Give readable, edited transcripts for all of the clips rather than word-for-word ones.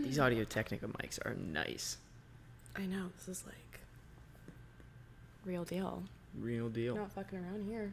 These Audio-Technica mics are nice. I know. This is like real deal. Real deal. Not fucking around here.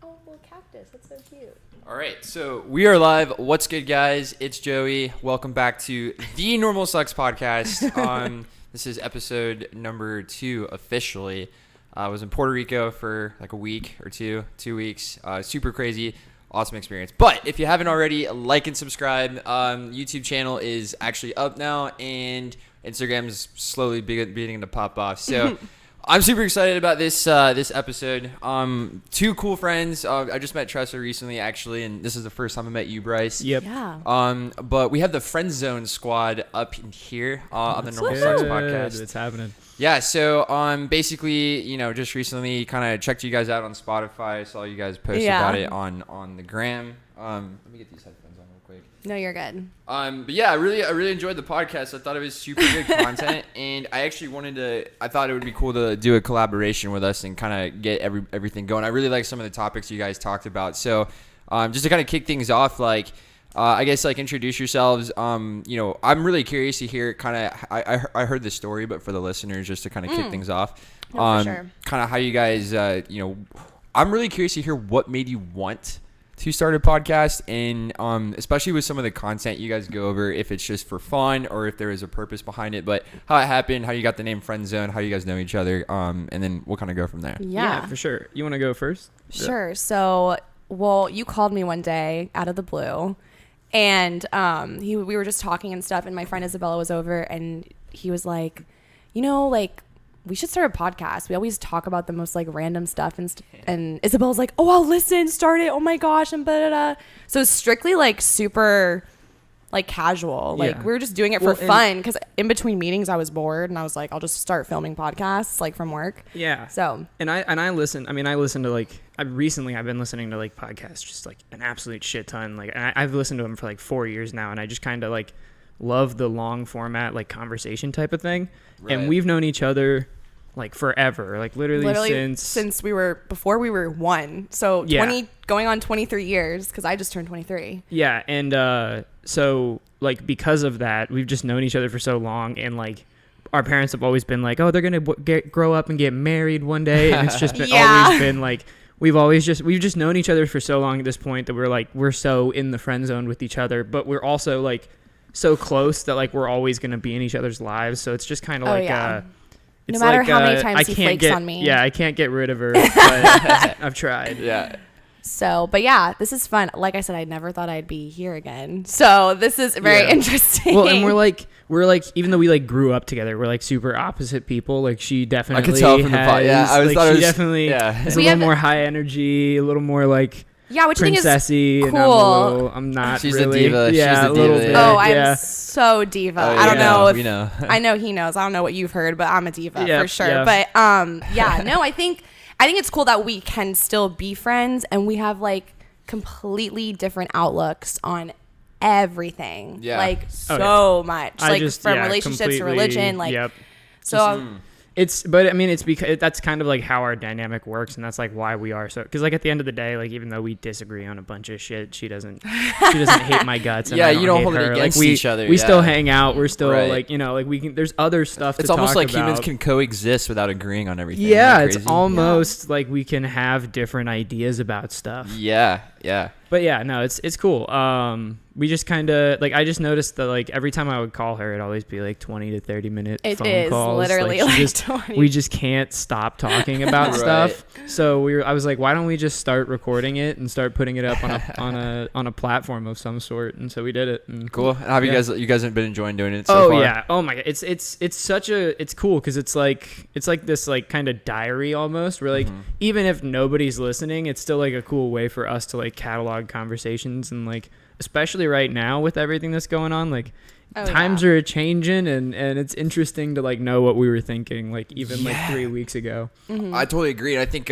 Oh, little cactus. That's so cute. All right, so we are live. What's good, guys? It's Joey. Welcome back to the Normal Sucks podcast. This is episode number 2 officially. I was in Puerto Rico for like a week or 2 weeks. Super crazy. Awesome experience. But if you haven't already, like and subscribe. YouTube channel is actually up now, and Instagram is slowly beginning to pop off. So I'm super excited about this episode. 2 cool friends. I just met Tressa recently, actually, and this is the first time I met you, Bryce. Yep. Yeah. But we have the Friend Zone squad up in here on the Normal Sucks podcast. It's happening. Yeah, so basically, just recently kind of checked you guys out on Spotify. Saw you guys post about it on the gram. Let me get these headphones on real quick. No, you're good. But yeah, I really enjoyed the podcast. I thought it was super good content, and I actually I thought it would be cool to do a collaboration with us and kind of get everything going. I really like some of the topics you guys talked about. So just to kind of kick things off, I guess introduce yourselves. I'm really curious to hear I heard the story, but for the listeners, just to kind of kick things off, for sure. kind of how you guys, I'm really curious to hear what made you want to start a podcast, and especially with some of the content you guys go over, if it's just for fun or if there is a purpose behind it, but how it happened, how you got the name Friend Zone, how you guys know each other, and then we'll kind of go from there. Yeah, for sure. You want to go first? Sure. So, you called me one day out of the blue. And we were just talking and stuff, and my friend Isabella was over, and he was like, we should start a podcast. We always talk about the most random stuff, and Isabella's like, oh, I'll listen, start it. Oh my gosh, and da. So it's strictly super casual. We were just doing it for fun, because in between meetings I was bored, and I was like, I'll just start filming podcasts from work. Yeah. So I listen. I listen to I've been listening to podcasts just an absolute shit ton. And I've listened to them for 4 years now, and I just kind of love the long format conversation type of thing. Right. And we've known each other forever, literally since before we were 1. So yeah. 20 going on 23 years, because I just turned 23. Yeah, and so because of that, we've just known each other for so long, and our parents have always been oh, they're gonna grow up and get married one day, and it's just been always been we've just known each other for so long at this point that we're so in the friend zone with each other, but we're also so close that we're always gonna be in each other's lives. So it's just kind of no matter how many times he flakes on me. Yeah, I can't get rid of her, but I've tried. Yeah. So, but yeah, this is fun. Like I said, I never thought I'd be here again. So this is very interesting. Well, and we're even though we grew up together, we're super opposite people. She definitely I could tell from the pod. Yeah, I was she definitely is a little more high energy, a a more which princessy, I think is cool. And I'm not She's really. A diva. Yeah, she's a diva. Bit. Oh, I'm so diva. Oh, I don't know if we know. I know he knows. I don't know what you've heard, but I'm a diva for sure. Yeah. But no, I think it's cool that we can still be friends, and we have completely different outlooks on everything. Yeah. So much. From relationships to religion. Yep. So it's because that's kind of how our dynamic works, and that's why we are so, because at the end of the day, even though we disagree on a bunch of shit, she doesn't hate my guts, and you don't hold it against each other. We still hang out, we're still we can, there's other stuff it's to talk almost about. humans can coexist without agreeing on everything. Yeah, it's almost we can have different ideas about stuff. Yeah But yeah, no, it's cool. We just kind of I just noticed that every time I would call her, it'd always be 20 to 30 minute phone calls. It is literally 20. We just can't stop talking about stuff. So I was like, why don't we just start recording it and start putting it up on a platform of some sort? And so we did it. And cool. And how have you guys have been enjoying doing it so far? Oh yeah. Oh my god. It's cool because it's this kind of diary almost, where even if nobody's listening, it's still a cool way for us to catalog conversations, and especially right now with everything that's going on, times are changing, and it's interesting to know what we were thinking even 3 weeks ago. Mm-hmm. I totally agree. I think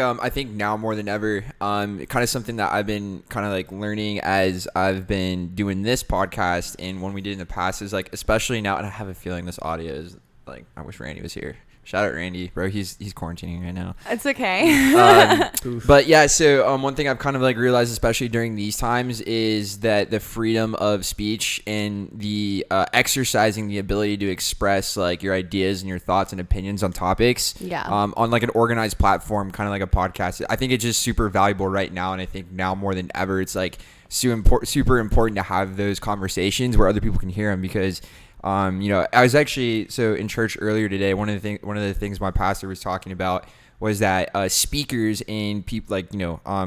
now more than ever, kind of something that I've been kind of learning as I've been doing this podcast, and when we did in the past is especially now, and I have a feeling this audio is I wish Randy was here. Shout out Randy, bro. He's quarantining right now. It's okay. But yeah, so one thing I've kind of like realized, especially during these times, is that the freedom of speech and the exercising the ability to express like your ideas and your thoughts and opinions on topics, on like an organized platform, kind of like a podcast. I think it's just super valuable right now, and I think now more than ever, it's like super important to have those conversations where other people can hear them because. I was actually in church earlier today. One of the things my pastor was talking about was that speakers and people like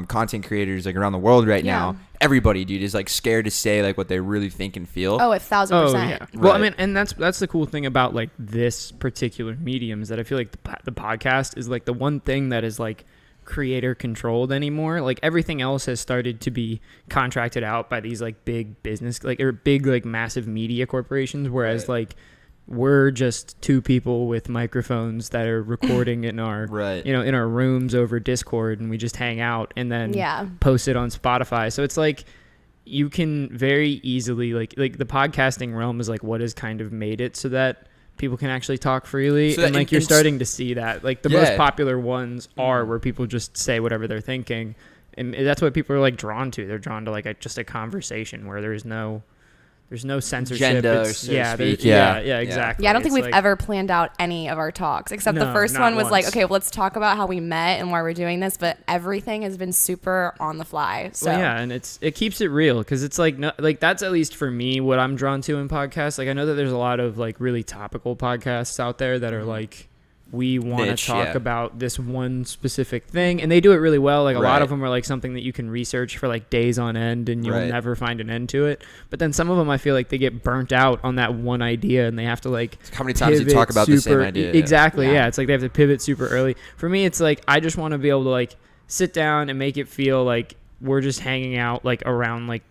content creators like around the world right now, everybody, dude, is like scared to say like what they really think and feel. Oh, 1,000%. Oh, yeah. Well, I mean, and that's the cool thing about like this particular medium is that I feel like the podcast is like the one thing that is like creator controlled anymore. Like everything else has started to be contracted out by these like big business or big like massive media corporations, whereas like we're just two people with microphones that are recording in our in our rooms over Discord, and we just hang out and then post it on Spotify. So it's like you can very easily like the podcasting realm is like what has kind of made it so that people can actually talk freely, so and like you're starting to see that like the most popular ones are where people just say whatever they're thinking, and that's what people are like drawn to. They're drawn to like just a conversation where there's no censorship. Agenda, exactly. Yeah, I don't think we've ever planned out any of our talks except the first one was once. like, okay, well, let's talk about how we met and why we're doing this, but everything has been super on the fly. So and it keeps it real because it's like that's at least for me what I'm drawn to in podcasts. Like I know that there's a lot of like really topical podcasts out there that are like we want to talk about this one specific thing, and they do it really well. Like a lot of them are like something that you can research for like days on end and you'll never find an end to it. But then some of them I feel like they get burnt out on that one idea and they have to like how many times you talk about the same idea. Exactly. Yeah. It's like they have to pivot super early. For me, it's like I just want to be able to like sit down and make it feel like we're just hanging out like around like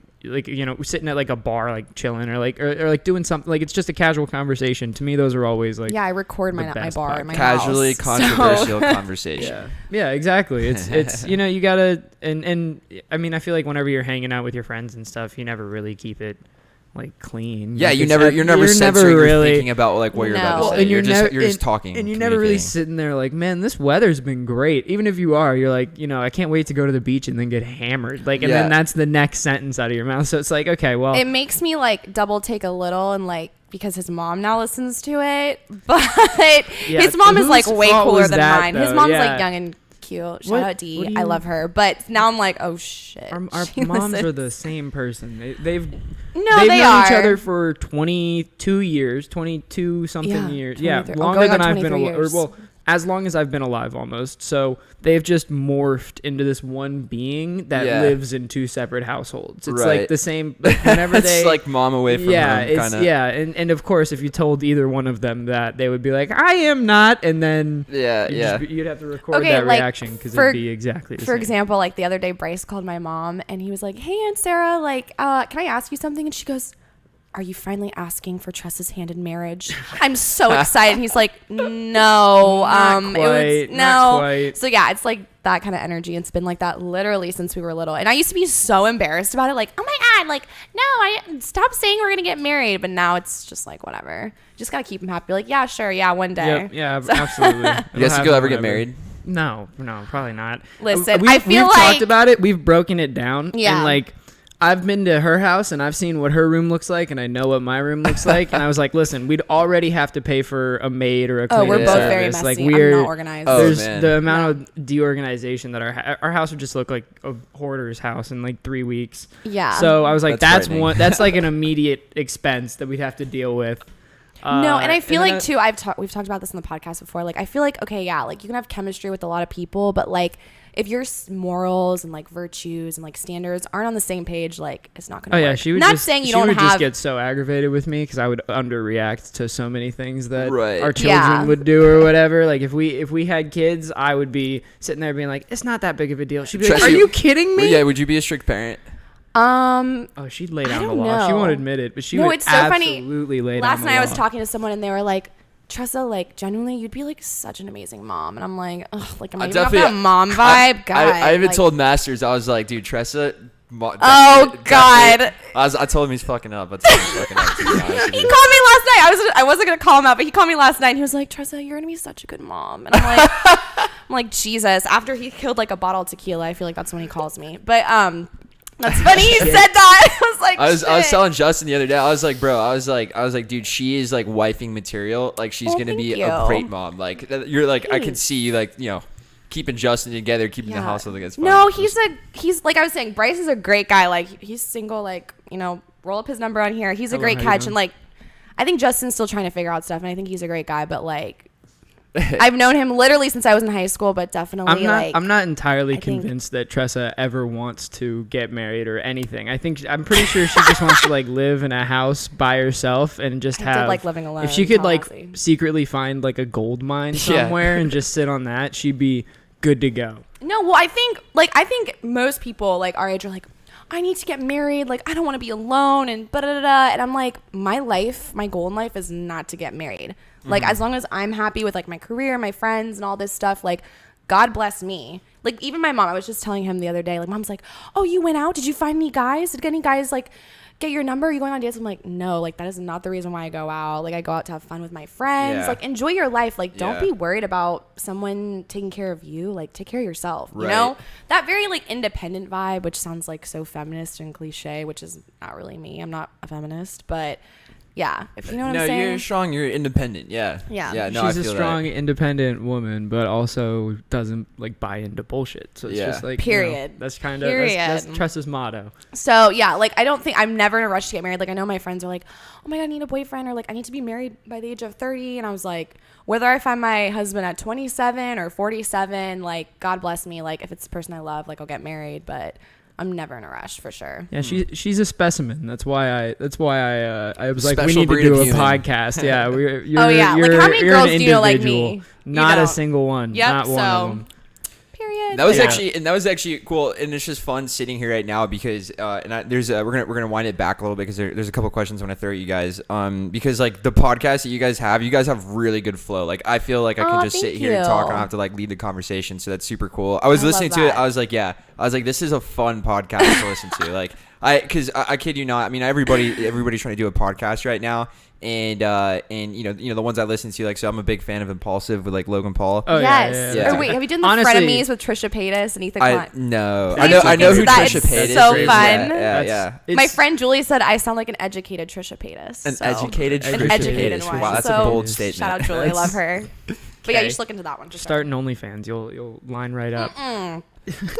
sitting at like a bar like chilling or like doing something like it's just a casual conversation. To me those are always like I record my bar in my casually house, controversial conversation. Yeah, exactly. It's you gotta and I mean I feel like whenever you're hanging out with your friends and stuff, you never really keep it like clean. Yeah, like you're never censoring or thinking about like what you're about to say. And you're just talking. And you're never really sitting there like, man, this weather's been great. Even if you are, you're like, I can't wait to go to the beach and then get hammered. Like, and then that's the next sentence out of your mouth. So it's like, okay, well, it makes me like double take a little and like because his mom now listens to it, but his mom is like way cooler than mine. His mom's like young and cute. Shout out Dee. I love her. But now I'm like, oh shit. Our moms are the same person. They've known each other for 22 years, 22 something years. Yeah, longer than I've been alive. Well, as long as I've been alive almost. So they've just morphed into this one being that lives in two separate households. It's like the same. Like whenever it's like mom away from home. And of course, if you told either one of them that, they would be like, I am not. And then you'd have to record that reaction because it'd be exactly the same. For example, like the other day, Bryce called my mom and he was like, hey, Aunt Sarah, like, can I ask you something? And she goes, are you finally asking for Tressa's hand in marriage? I'm so excited. And he's like, no, not quite. So yeah, it's like that kind of energy. It's been like that literally since we were little. And I used to be so embarrassed about it. Like, oh my God, like, no, stop saying we're going to get married. But now it's just like, whatever. Just got to keep him happy. Like, yeah, sure. Yeah. One day. Yep, yeah, absolutely. You guys think you'll ever get married? No, probably not. Listen, we've like talked about it. We've broken it down. Yeah. And like, I've been to her house and I've seen what her room looks like and I know what my room looks like. And I was like, listen, we'd already have to pay for a maid or a cleaning service. Oh, we're both very service. messy. Like we're I'm not organized. There's the amount of deorganization that our house would just look like a hoarder's house in like 3 weeks. Yeah. So I was like, that's like an immediate expense that we'd have to deal with. No, and I feel like too, we've talked about this in the podcast before. Like, I feel like, okay, yeah, like you can have chemistry with a lot of people, but like if your morals and like virtues and like standards aren't on the same page, like it's not gonna work. She would just get so aggravated with me because I would underreact to so many things that our children would do or whatever. Like if we had kids, I would be sitting there being like, it's not that big of a deal. She'd be like, are you kidding me? Yeah, would you be a strict parent? She'd lay down the law. She won't admit it, but she would it's so absolutely lay down the law. Last night I was talking to someone and they were like, Tressa, like genuinely, you'd be like such an amazing mom. And I'm like, ugh, like I'm not even have that mom vibe. God, I even told Masters, I was like, dude, Tressa Oh God! I told him he's fucking up. I told him he's fucking up. To be honest with He you. called me last night. I wasn't gonna call him out, but he called me last night and he was like, Tressa, you're gonna be such a good mom. And I'm like, Jesus. After he killed like a bottle of tequila, I feel like that's when he calls me. But that's funny you said that. I was like, I was telling Justin the other day. I was like, bro. I was like, dude. She is like wifing material. Like she's gonna thank be you. a great mom. Like you're like I can Thanks. see you like keeping Justin together, keeping the house. I think it's fun. No, he's like I was saying, Bryce is a great guy. Like he's single. Like roll up his number on here. He's a great catch. And like I think Justin's still trying to figure out stuff, and I think he's a great guy. But like I've known him literally since I was in high school, but definitely I'm not entirely convinced that Tressa ever wants to get married or anything. I'm pretty sure she just wants to like live in a house by herself and just I did like living alone. If she could Tallahassee. like secretly find like a gold mine somewhere and just sit on that, she'd be good to go. No, well, I think most people like our age are like, I need to get married. Like, I don't want to be alone and da-da-da-da. And I'm like, my goal in life is not to get married. Like, as long as I'm happy with like my career, my friends and all this stuff, like God bless me. Like even my mom, I was just telling him the other day, like mom's like, oh, you went out? Did you find any guys? Did any guys like get your number? Are you going on dates? I'm like, no, like that is not the reason why I go out. Like I go out to have fun with my friends. Yeah. Like enjoy your life. Like don't Yeah. be worried about someone taking care of you. Like take care of yourself. You Right. know? That very like independent vibe, which sounds like so feminist and cliche, which is not really me. I'm not a feminist, but yeah, if you know what I'm saying. No, you're strong. You're independent. Yeah. Yeah. Yeah. No, She's I a feel strong, that. independent woman, but also doesn't like buy into bullshit. So it's Yeah. just like Period. That's kind of that's Tressa's motto. So yeah, like I'm never in a rush to get married. Like I know my friends are like, oh my God, I need a boyfriend, or like I need to be married by the age of 30. And I was like, whether I find my husband at 27 or 47, like God bless me. Like if it's the person I love, like I'll get married, but I'm never in a rush for sure. Yeah, she's a specimen. That's why I was like, we Special need to breed do of a human. podcast. Yeah, you're, Oh, yeah. Like, you're, how many you're girls an do you know like individual. me? You Not a don't. single one. Yep, Not one of them. Period. That was Yeah. actually cool, and it's just fun sitting here right now because we're gonna wind it back a little bit because there's a couple questions I want to throw at you guys. Because like the podcast that you guys have really good flow. Like I feel like I can just sit thank here and talk. I you. don't have to like lead the conversation, so that's super cool. I was I listening love to it. that. I was like, this is a fun podcast to listen to. Like because I kid you not. I mean, everybody's trying to do a podcast right now. And the ones I listen to, like, so I'm a big fan of Impulsive with like Logan Paul. Oh, Yes. yeah. Or wait, have you done the Honestly- frenemies with Trisha Paytas and Ethan Klein? No, Please I know look who into that. Trisha It's Paytas so is. fun. Yeah. My friend Julie said I sound like an educated Trisha Paytas. An so- educated An Trisha educated Paytas. one. Wow, that's So, a bold statement. Shout out Julie, I love her. But yeah, you should look into that one. For sure. Start an OnlyFans. You'll line right up.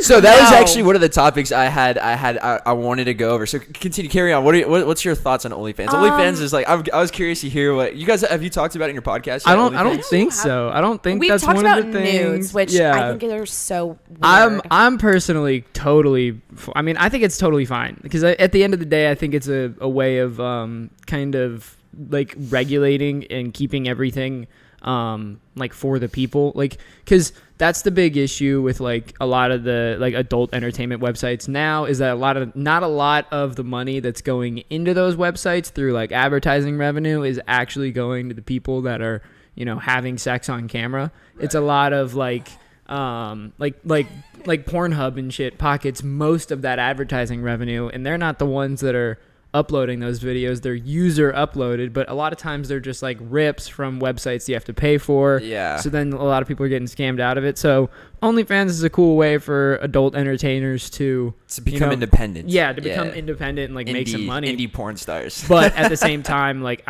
So that was No. actually one of the topics I wanted to go over. So continue, carry on. What's your thoughts on OnlyFans? OnlyFans is like I was curious to hear what you guys have you talked about it in your podcast. I yet, don't OnlyFans? think so. I don't think We've that's talked one about of the things. nudes, which yeah. I think are so weird. I'm personally totally. I mean, I think it's totally fine because at the end of the day, I think it's a way of kind of like regulating and keeping everything like for the people, like because that's the big issue with like a lot of the like adult entertainment websites now is that not a lot of the money that's going into those websites through like advertising revenue is actually going to the people that are having sex on camera. Right. It's a lot of like Pornhub and shit pockets most of that advertising revenue, and they're not the ones that are uploading those videos. They're user uploaded, but a lot of times they're just like rips from websites you have to pay for. Yeah. So then a lot of people are getting scammed out of it. So OnlyFans is a cool way for adult entertainers to become independent. Yeah, to become independent and like make some money. Indie porn stars. But at the same time, like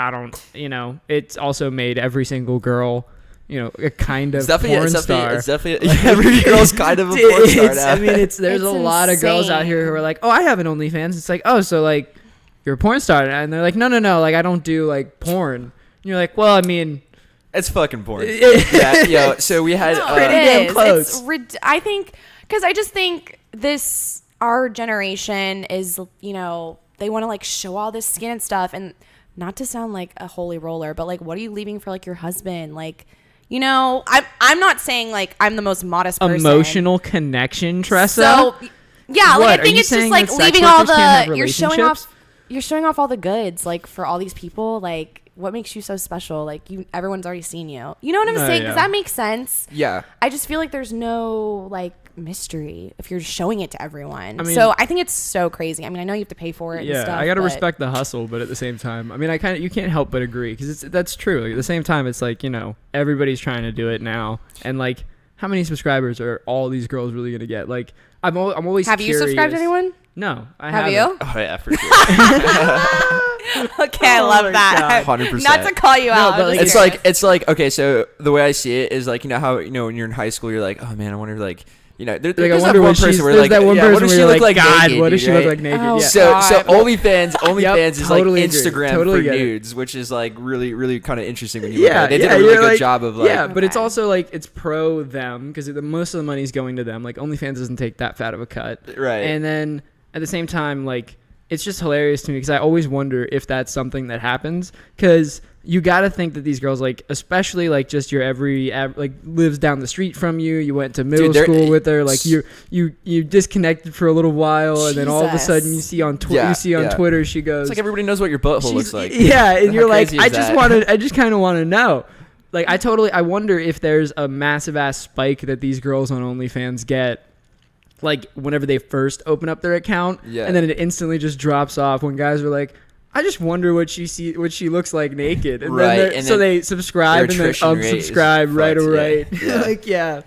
it's also made every single girl a kind of porn star. It's definitely every girl's kind of a porn star now. I mean, there's It's a lot of girls out insane. here who are like, oh, I have an OnlyFans. It's like, oh, so like you're a porn star, and they're like, no, like I don't do like porn. And you're like, well, I mean, it's fucking porn. Yeah, so we had No, pretty it damn is. close. I think because I just think our generation is they want to like show all this skin and stuff, and not to sound like a holy roller, but like what are you leaving for like your husband? Like I'm not saying like I'm the most modest person. Emotional connection, Tressa. So yeah, What, like are I think you it's just saying like that sex leaving all workers can't have the you're showing relationships? off all the goods like for all these people. Like what makes you so special? Like, everyone's already seen you. You know what I'm No, saying? yeah. Does that make sense? Yeah. I just feel like there's no like mystery if you're showing it to everyone. I mean- so I think it's so crazy. I mean, I know you have to pay for it. and Yeah, stuff, I gotta but- respect the hustle, but at the same time, I mean, you can't help but agree because that's true. Like, at the same time, it's like, you know, everybody's trying to do it now, and like, how many subscribers are all these girls really gonna get? Like, I'm always Have you subscribed to curious. anyone? No, I Have haven't. you? Oh yeah, for sure. Okay, I Oh love my that. God. 100%. Not to call you out. but, I'm like, just It's curious. like okay, so the way I see it is like, you know how, you know, when you're in high school, you're like, oh man, I wonder, like, you know, Like, I there's that wonder one what person she's. where There's like, that one yeah, person what does where she you're look like God, naked, what does dude, she look right? like naked? Oh, Yeah. So God. OnlyFans is totally like agree. Instagram Totally for get it. nudes, which is like really kind of interesting when you look Yeah, at it. They did yeah, a really you're good like- job of like, yeah, but it's Okay. also like it's pro them because most of the money's going to them. Like, OnlyFans doesn't take that fat of a cut, right. and then at the same time, like, it's just hilarious to me because I always wonder if that's something that happens because you got to think that these girls, like, especially like just your like lives down the street from you. You went to middle they're- school with her. Like, you disconnected for a little while, and then all of a Jesus. sudden you see on Yeah, yeah. Twitter she goes. it's like everybody knows what your butthole She's- looks like. Yeah, and How you're like, crazy is that? I just kind of want to know. Like, I wonder if there's a massive ass spike that these girls on OnlyFans get, like, whenever they first open up their account, Yeah. and then it instantly just drops off when guys are like, I just wonder what she looks like naked, and Right, then and so then they subscribe and then attrition rate is unsubscribe right fucked, away. yeah. Yeah. Like, yeah.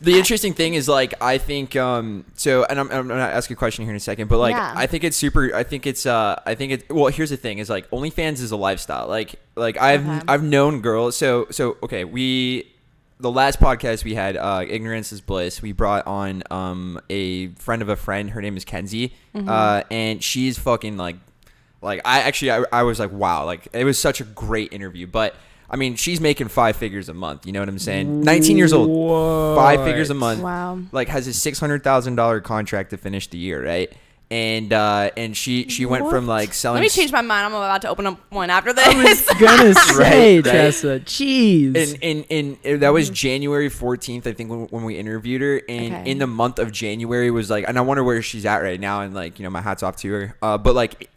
The interesting thing is, like, I think so, and I'm gonna ask you a question here in a second, but like, Yeah. I think it's well, here's the thing is, like, OnlyFans is a lifestyle. Like I've known girls. So okay, the last podcast we had, Ignorance is Bliss, we brought on a friend of a friend. Her name is Kenzie, and she's fucking like I was like, wow, like, it was such a great interview. But I mean, she's making 5 figures a month. You know what I'm saying? 19 years old, What? 5 figures a month. Wow. Like, has a $600,000 contract to finish the year, right? And she went from like selling. Let me change my mind. I'm about to open up one after this. I was gonna say, Right. Tressa, jeez. And that was January 14th, I think, when we interviewed her. And Okay. in the month of January was like, and I wonder where she's at right now. And like, you know, my hat's off to her. But like,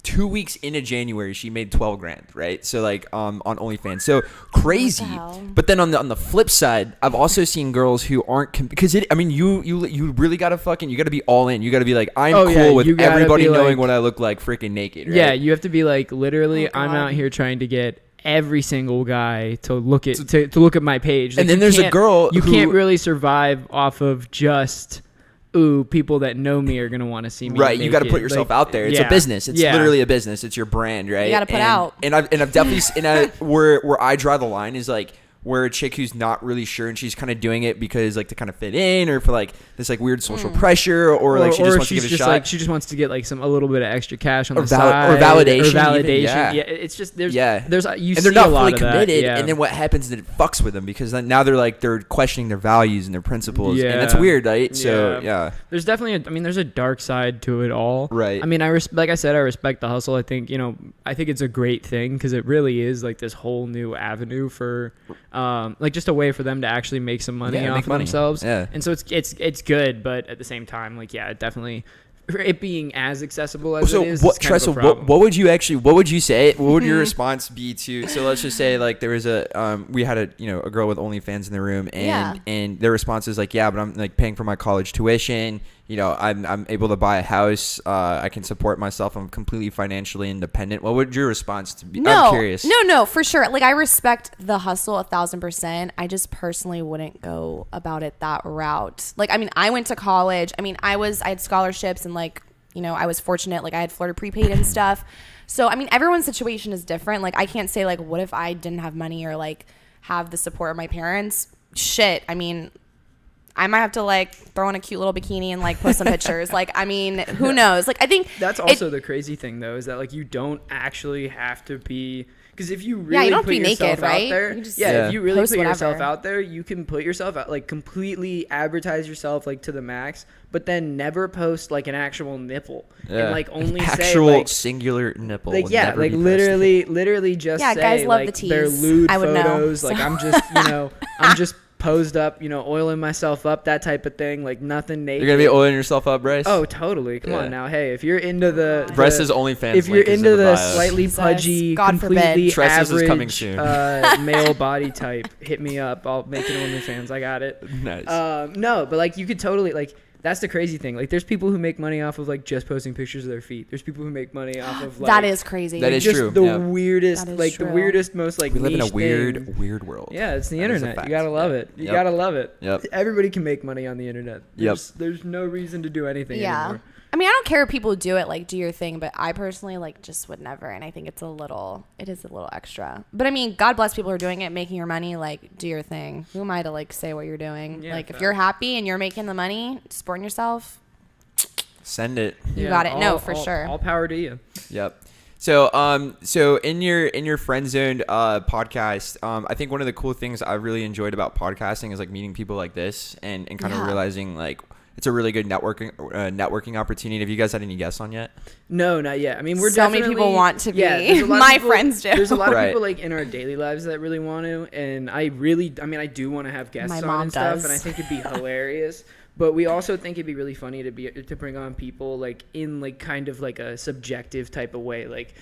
2 weeks into January, she made 12 grand, right? So like, on OnlyFans, so crazy. hell? But then on the flip side, I've also seen girls who aren't because I mean, you really gotta you gotta be all in. You gotta be like, I'm Oh, cool yeah, with you gotta everybody be knowing like- what I look like, freaking naked. Right? Yeah, you have to be like, literally, Oh, I'm God. out here trying to get every single guy to look at to look at my page. And Like, then you there's a can't- girl you who- can't really survive off of just people that know me are gonna want to see me. Right, you got to naked. put yourself Like, out there. It's yeah. a business. It's Yeah. literally a business. It's your brand, right? You gotta put And- out. And I've definitely where I draw the line is like where a chick who's not really sure and she's kind of doing it because like to kind of fit in or for like this like weird social pressure or like she just wants to give it a shot. Like, she just wants to get like a little bit of extra cash on Or the val- side or validation even, validation. yeah. It's just there's Yeah. there's you and see they're not a lot fully of that, committed, yeah. and then what happens is that it fucks with them because then now they're questioning their values and their principles, and that's Yeah. weird, right? So Yeah. yeah, There's definitely there's a dark side to it all. Right. I mean, like I said, I respect the hustle. I think, I think it's a great thing because it really is like this whole new avenue for, like, just a way for them to actually make some money Yeah, off make of money. themselves. Yeah. And so it's good, but at the same time, like, yeah, it definitely, it being as accessible as So it is. what, it's kind of a Tressa? problem. What would you say? What would your response be to? So let's just say like there was we had a girl with OnlyFans in the room, and Yeah. and their response is like, yeah, but I'm like paying for my college tuition. I'm able to buy a house. I can support myself. I'm completely financially independent. What would your response to be? I'm curious. No, for sure. Like, I respect the hustle 1,000%. I just personally wouldn't go about it that route. Like, I mean, I went to college. I mean, I had scholarships and like, I was fortunate. Like, I had Florida prepaid and stuff. So, I mean, everyone's situation is different. Like, I can't say like, what if I didn't have money or like have the support of my parents? Shit. I mean, I might have to like throw in a cute little bikini and like post some pictures. Like, I mean, who knows? Like, I think That's also the crazy thing, though, is that like you don't actually have to be, because if you really you don't have to put be yourself naked, right? out there, You just if you really post put yourself whatever. out there, you can put yourself out, like, completely advertise yourself like to the max, but then never post like an actual nipple and like only say actual like singular nipple. like would yeah, never like be posted. literally just Yeah, say guys love like the their tease. lewd I would know, photos. so. Like I'm just I'm just posed up, oiling myself up, that type of thing, like nothing naked. You're gonna be oiling yourself up, Bryce? Oh, totally. Come on now. Hey, if you're into the Bryce's OnlyFans, if you're link is in into the bio. slightly pudgy, God completely Tressa's is average coming soon. male body type, hit me up. I'll make an OnlyFans. I got it. Nice. No, but like you could totally like. That's the crazy thing. Like, there's people who make money off of like just posting pictures of their feet. There's people who make money off of like that is crazy. That is just true. the Yeah. weirdest, That is like true. the weirdest, most like We live in a niche weird, thing. weird world. Yeah, it's the That is a internet. fact. You gotta love Yeah. it. You Yep. gotta love it. Yep. Everybody can make money on the internet. Yep. There's no reason to do anything Yeah. anymore. I mean, I don't care if people do it, like do your thing, but I personally like just would never, and I think it is a little extra. But I mean, God bless people who are doing it, making your money, like do your thing. Who am I to like say what you're doing? Yeah, like if you're happy and you're making the money, supporting yourself, Send it. you got it. No, for sure. All power to you. Yep. So in your friend zoned podcast, I think one of the cool things I really enjoyed about podcasting is like meeting people like this and kind of realizing like it's a really good networking opportunity. Have you guys had any guests on yet? No, not yet. I mean, we're So many definitely, people want to be. there's a lot of My people- friends do. There's a lot of Right. people like in our daily lives that really want to, and I do want to have guests My on mom and stuff, does. and I think it'd be hilarious. But we also think it'd be really funny to bring on people like in like kind of like a subjective type of way, like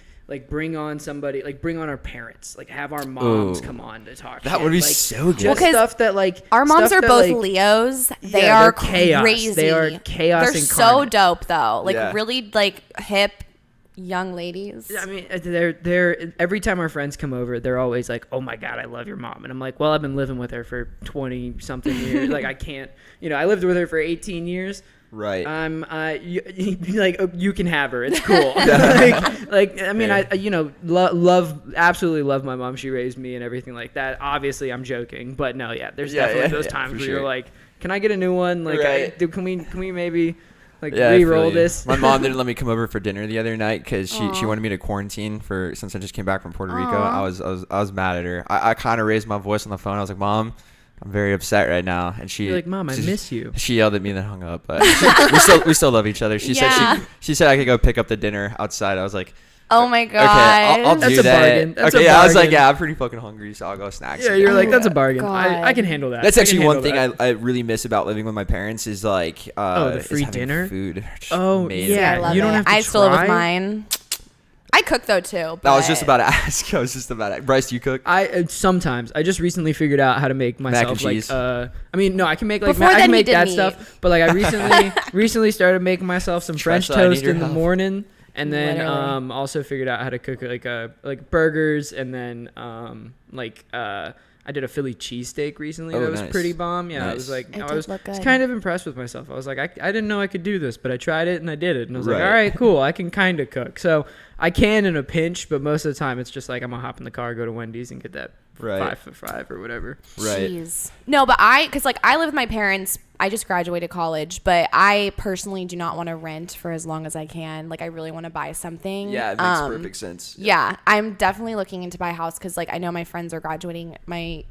bring on somebody, like bring on our parents, like have our moms Ooh. come on to talk. That shit. would be like, so good. just Well, 'cause stuff that like Our moms stuff are that, both like, Leos. They yeah, are they're chaos. crazy. They are chaos They're so incarnate. dope though. Like Yeah. really like hip young ladies. I mean, they're every time our friends come over, they're always like, "Oh my god, I love your mom," and I'm like, "Well, I've been living with her for 20 something years. Like, I can't, I lived with her for 18 years. Right. You can have her. It's cool. I mean, absolutely love my mom. She raised me and everything like that. Obviously, I'm joking, but no, yeah, there's definitely those times for where sure. you're like, "Can I get a new one? Like, Right. can we maybe like Yeah, I feel re-roll you. this?" My mom didn't let me come over for dinner the other night because she wanted me to quarantine since I just came back from Puerto Rico. Aw. I was mad at her. I kind of raised my voice on the phone. I was like, "Mom, I'm very upset right now," and You're like, "Mom, I she- miss you." She yelled at me and then hung up. But we still love each other. She Yeah. said she said I could go pick up the dinner outside. I was like, Oh my god. okay, I'll That's do a that. bargain. That's okay, a yeah, I was like, bargain. yeah, I'm pretty fucking hungry, so I'll go snacks. Yeah, you're like, "That's a Oh, bargain. God. I can handle that." That's I can actually one handle thing that. I really miss about living with my parents is like the is free having dinner? food. just Oh, made. See, I yeah, love you don't it. have to I still live with try? mine. I cook though too. I was just but- about to ask. I was just about to. Bryce, do you cook? I sometimes I just recently figured out how to make myself and cheese. I mean, no, I can make like Before I then, can he make that didn't stuff, but like I recently started making myself some French Tressa, I need toast your in the help. morning, and then Literally. also figured out how to cook like burgers, and then I did a Philly cheesesteak recently. Oh, That was nice. pretty bomb. Yeah, I Nice. was like, It I did was look good. kind of impressed with myself. I was like, I didn't know I could do this, but I tried it and I did it, and I was like, Right. all right, cool, I can kind of cook. So I can in a pinch, but most of the time it's just like I'm gonna hop in the car, go to Wendy's, and get that Right. 5 for 5 or whatever. Right. Jeez. No, but because like I live with my parents. I just graduated college, but I personally do not want to rent for as long as I can. Like I really want to buy something. Yeah, it makes perfect sense. Yeah, I'm definitely looking into buy a house because like I know my friends are graduating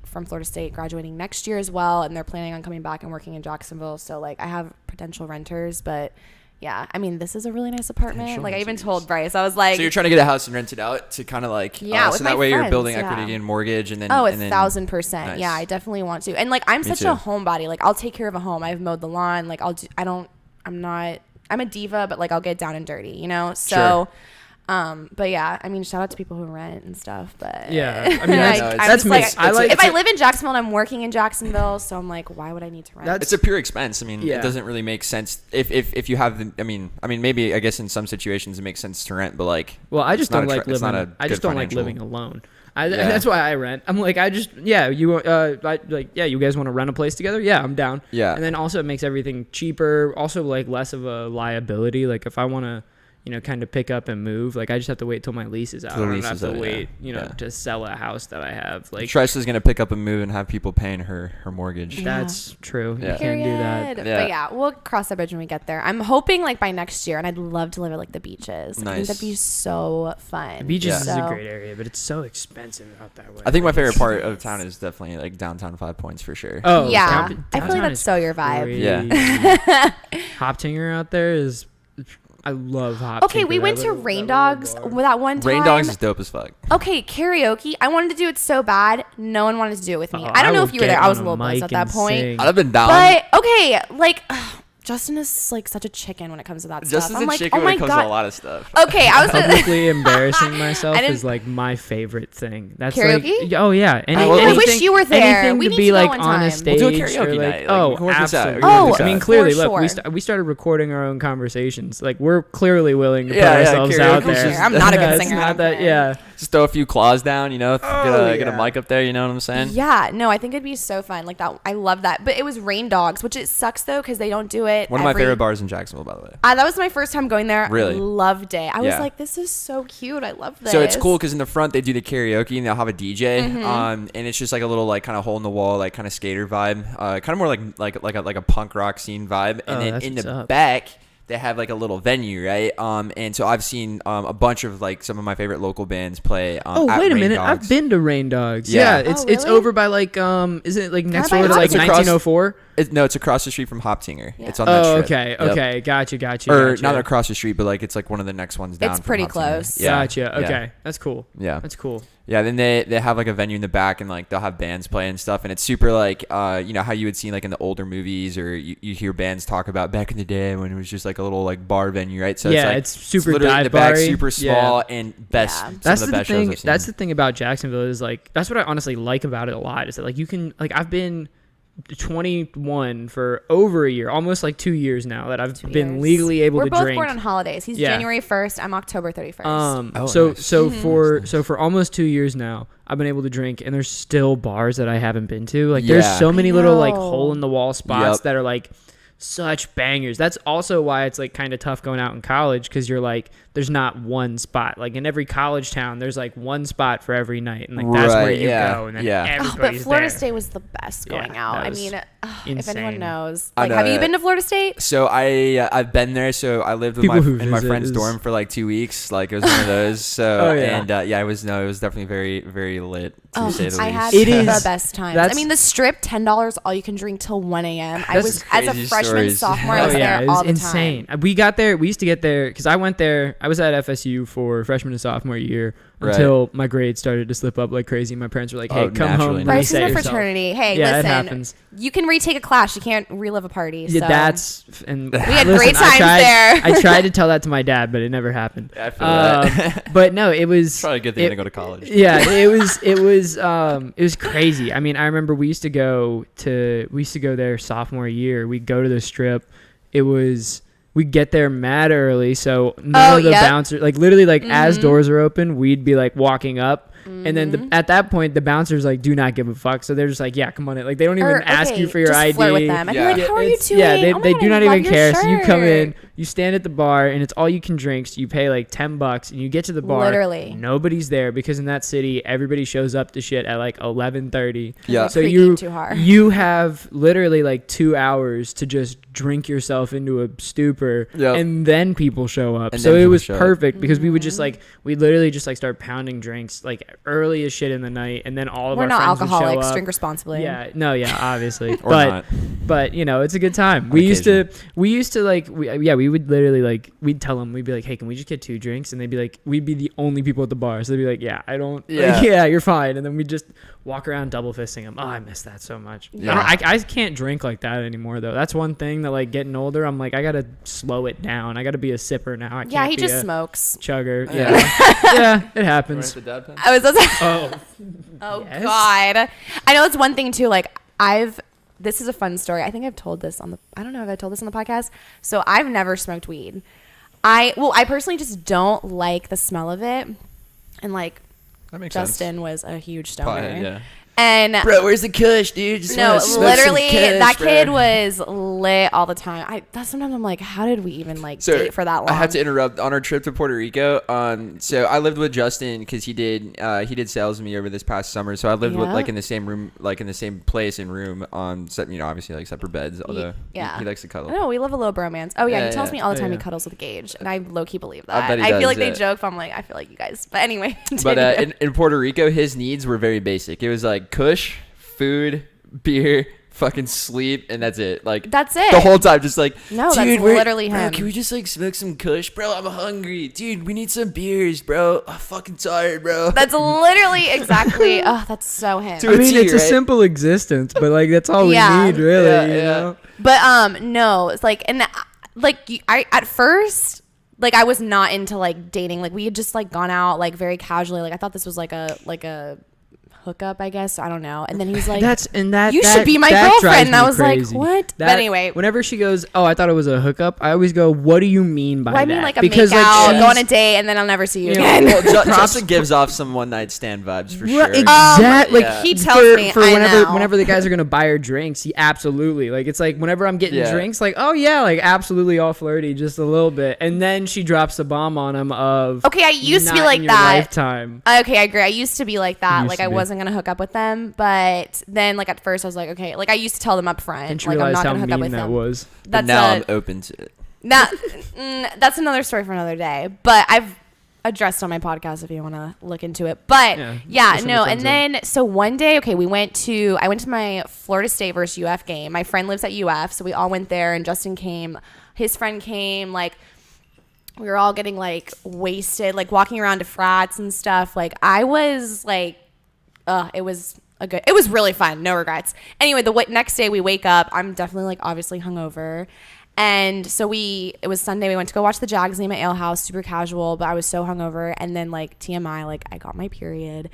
from Florida State, graduating next year as well, and they're planning on coming back and working in Jacksonville. So like I have potential renters, but yeah, I mean this is a really nice apartment. Potential Like I even renters. told Bryce, I was like, So you're trying to get a house and rent it out to kind of like Yeah, so with that my way you're friends, building yeah. equity and mortgage and then oh, and then 1,000%. Nice. Yeah, I definitely want to. And like I'm such too. a homebody. Like I'll take care of a home. I've mowed the lawn. Like I'm a diva, but like I'll get down and dirty, you know? So Sure. but yeah, I mean, shout out to people who rent and stuff, but Yeah, I mean, like, that's- I'm that's just like, mixed. I like- if I live in Jacksonville and I'm working in Jacksonville, so I'm like, why would I need to rent? That's- It's a pure expense. I mean, Yeah. it doesn't really make sense if you have the. I mean, maybe I guess in some situations it makes sense to rent, but like. Well, I just it's not don't a like tra- it's not living. a I just good don't like financial- living alone. Yeah. That's why I rent. I'm like, you guys want to rent a place together? Yeah, I'm down. Yeah. And then also it makes everything cheaper. Also, like less of a liability. Like if I want to, kind of pick up and move, like I just have to wait till my lease is out. Till the I don't lease have is to out, wait, yeah. to sell a house that I have. Like Tressa's gonna pick up and move and have people paying her mortgage. Yeah. that's true. Yeah. You can't do that. Period. Yeah. But yeah, we'll cross that bridge when we get there. I'm hoping like by next year, and I'd love to live at like the beaches. I think Nice. that'd be so fun. The beaches is a So- great area, but it's so expensive out that way. I think my Like, favorite it's- part of town is definitely like downtown 5 Points for sure. Oh Yeah, downtown I feel like is that's so your vibe. Yeah. Hop Tinger out there is I love hop. Okay, we tinker, went that to little- Rain that little Dogs bar. that one time. Rain Dogs is dope as fuck. Okay, karaoke. I wanted to do it so bad. No one wanted to do it with me. Oh, I don't know will if you were get there. I was a on little buzzed mic at that and point. sing. I'd have been down. But okay, like Justin is like such a chicken when it comes to that Just stuff. as I'm a like, chicken oh when my it comes god. to a lot of stuff. Okay, I was Publicly embarrassing myself I didn't- is like my favorite thing. That's Karaoke? like, oh yeah. I wish you were there. Anything We to need be to go like one on a time. stage. We'll do a or, karaoke like, night. Like, oh, we can work this out. absolutely. We can work I this mean, out. clearly, For look, sure. we started recording our own conversations. Like we're clearly willing to put Yeah, ourselves out karaoke's there. just- I'm not a good Yeah, it's singer, I not don't that. care. Yeah. Just throw a few claws down, get a yeah. mic up there. You know what I'm saying? Yeah, no, I think it'd be so fun. Like that, I love that. But it was Rain Dogs, which it sucks though because they don't do it. One of my favorite bars in Jacksonville, by the way. That was my first time going there. Really? I loved it. I was Yeah. like, this is so cute. I love this. So it's cool because in the front they do the karaoke and they'll have a DJ, Mm-hmm. and it's just like a little like kind of hole in the wall like kind of skater vibe, kind of more like a punk rock scene vibe. And Oh, then that's in what's the up. back they have like a little venue, right? And so I've seen a bunch of like some of my favorite local bands play. Oh at wait a Rain minute! Dogs. I've been to Rain Dogs. Yeah. Yeah, Oh, it's really? over by like isn't it like next by door to like Hoptinger. 1904? No, it's across the street from Hoptinger. Yeah. It's on that Oh, strip. okay, Yep. okay, gotcha. Or gotcha. not across the street, but like it's like one of the next ones down. It's from pretty Hoptinger. close. Yeah. Gotcha. Yeah. Okay, that's cool. Yeah. That's cool. Yeah, then they have like a venue in the back and like they'll have bands play and stuff, and it's super like how you would see like in the older movies or you hear bands talk about back in the day when it was just like a little like bar venue, right? So Yeah, it's like it's super literally in the dive back, bar-y. super small Yeah. and best. Yeah. Some That's of the the best shows thing. I've seen. That's the thing about Jacksonville is like that's what I honestly like about it a lot is that like you can like I've been 21 for over a year, almost like 2 years now that I've 2 been years. legally able We're to both drink. born on holidays. He's Yeah. January 1st. I'm October 31st. Oh, So nice. so for almost 2 years now, I've been able to drink, and there's still bars that I haven't been to. Like there's Yeah. so many little like know. hole in the wall spots Yep. that are like such bangers. That's also why it's like kind of tough going out in college because you're like there's not one spot. Like in every college town, there's like one spot for every night, and like that's where Right, you yeah, go, and then yeah. Oh, but everybody's Florida there. State was the best going Yeah, out. that I was mean, if insane. anyone knows, I like, have know. you been to Florida State? So I've been there. So I lived with People who in my visit friend's is- dorm for like 2 weeks. Like it was one of those. So Oh, yeah. and it was definitely very very lit to Oh, say the least. I had It the is- best times. that's- I mean, the strip, $10, all you can drink till 1 a.m. I That's was as a crazy freshman, stories. sophomore, I Oh was yeah, there it was all the insane. time. We got there. We used to get there because I went there. I was at FSU for freshman and sophomore year Right. until my grades started to slip up like crazy. My parents were like, "Hey, Oh, come naturally. home, Bryce is reset in a yourself." fraternity. Hey, Yeah, it listen, happens. you can retake a class. You can't relive a party. Yeah, so. that's and We had listen, great times there. I tried to tell that to my dad, but it never happened. I feel that. But no, it was Probably a good thing it- to go to college. Yeah, it was crazy. I mean, I remember we used to go there sophomore year. We'd go to the strip. We'd get there mad early, so none of the yep. bouncers, like literally, like as Mhm. doors are open, we'd be like walking up, and then Mhm. at that point, the bouncers like do not give a fuck, so they're just like, yeah, come on in. Like they don't even Or, ask you okay, for your just ID. flirt with them. And Yeah. you're like, how are you It's- doing? Yeah, they, Oh my they God, do I not love even your care. So you come in, shirt. you stand at the bar, and it's all you can drink. So you pay like $10, and you get to the bar. Literally. Nobody's there because in that city, everybody shows up to shit at like 11:30. Yeah. So Freaking you too hard. you have literally like 2 hours to just drink yourself into a stupor, Yep. and then people show up. And So then it people was show up. perfect because we would just Mhm. like we literally just like start pounding drinks like early as shit in the night, and then all of We're our not friends would show alcoholics. up. Drink responsibly. Yeah, no, yeah, obviously, Or but not. but you know, it's a good time. On We used to like, we would literally like, we'd tell them, we'd be like, hey, can we just get 2 drinks? And they'd be like, we'd be the only people at the bar, so they'd be like, yeah, I don't, Yeah. like, yeah, you're fine. And then we'd just walk around double fisting them. Oh, I miss that so much. Yeah. I can't drink like that anymore though. That's one thing that like getting older, I'm like, I gotta slow it down. I gotta be a sipper now. I can't Yeah, he be just a smokes. chugger. Yeah. Yeah, yeah, it happens. I was. Oh, Oh Yes. God. I know it's one thing too. Like this is a fun story. I think I've told this I don't know if I told this on the podcast. So I've never smoked weed. I personally just don't like the smell of it. And like That makes Justin was a huge stoner. sense. Yeah. And Bro, where's the kush, dude? Just no, wanna smoke some literally kush, that bro. kid was lit all the time. Sometimes I'm like, how did we even like So, date for that long? I had to interrupt on our trip to Puerto Rico. So I lived with Justin because he did sales with me over this past summer. So I lived with Yeah. like in the same room, like in the same place and room on obviously like separate beds. Although yeah. he likes to cuddle. No, we live a little bromance. Oh yeah, Yeah, he tells yeah. me all the Oh, time yeah. he cuddles with Gage, and I low key believe I that. bet he I feel does, like they yeah. joke, but I'm like, I feel like you guys. But anyway, But continue. in Puerto Rico, his needs were very basic. It was like kush, food, beer, fucking sleep, and that's it. Like That's it. The whole time, just like, No, dude, that's literally bro, him. can we just like smoke some kush, bro? I'm hungry, dude. We need some beers, bro. I'm fucking tired, bro. That's literally exactly. Oh, that's so him. Dude, I mean, it's a right? simple existence, but like that's all we Yeah. need, really. Yeah, you yeah. know? But no, it's like, and like I at first, like I was not into like dating. Like we had just like gone out like very casually. Like I thought this was like a hookup, I guess. I don't know. And then he's like, you should be my girlfriend. And I was like, what? But anyway, whenever she goes, oh, I thought it was a hookup, I always go, what do you mean by that? I mean like a because makeout, like, go on a date, and then I'll never see you again. Well, Justin gives off some one night stand vibes for sure. Exactly. Yeah. He tells me, for I know. whenever the guys are gonna buy her drinks, he absolutely like. It's like whenever I'm getting Yeah. drinks, like, oh yeah, like absolutely all flirty, just a little bit, and then she drops the bomb on him of. Okay, I used to be not like in your that. Lifetime. Okay, I agree. I used to be like that. Used Like to I be. wasn't gonna hook up with them, but then like at first I was like, okay. Like I used to tell them up front, And she like I'm realized not how gonna hook up mean with that them. was. But now I'm open to it. That's another story for another day. But I've addressed on my podcast if you want to look into it. But yeah, listen to no. friends And then so one day, okay, I went to my Florida State versus UF game. My friend lives at UF, so we all went there. And Justin came, his friend came, like. We were all getting like wasted, like walking around to frats and stuff. Like I was like, it was really fun. No regrets. Anyway, the next day we wake up. I'm definitely like obviously hungover. And so it was Sunday. We went to go watch the Jags game at Ale House, super casual, but I was so hungover. And then like TMI, like I got my period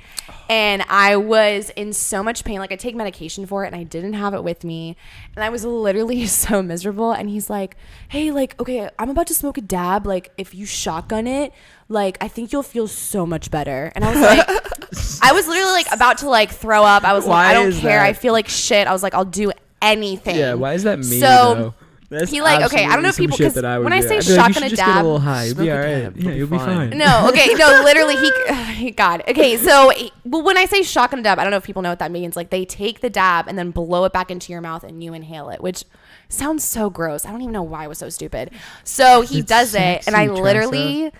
and I was in so much pain. Like I take medication for it and I didn't have it with me. And I was literally so miserable. And he's like, hey, like, okay, I'm about to smoke a dab. Like if you shotgun it, like, I think you'll feel so much better. And I was like, I was literally like about to like throw up. I was like, I don't care. I feel like shit. I was like, I'll do anything. Yeah, why is that me So, though? That's he like, okay, I don't know if absolutely people, some shit because that I would when I do. say I'd be like, shotgun you a should just get a dab, little high. You'll be Smoke a all dab, right. it'll Yeah, be you'll be fine. fine. no, okay, no, literally God. Okay, so well, when I say shotgun a dab, I don't know if people know what that means. Like they take the dab and then blow it back into your mouth and you inhale it, which sounds so gross. I don't even know why I was so stupid. So he does it, and I sexy, literally.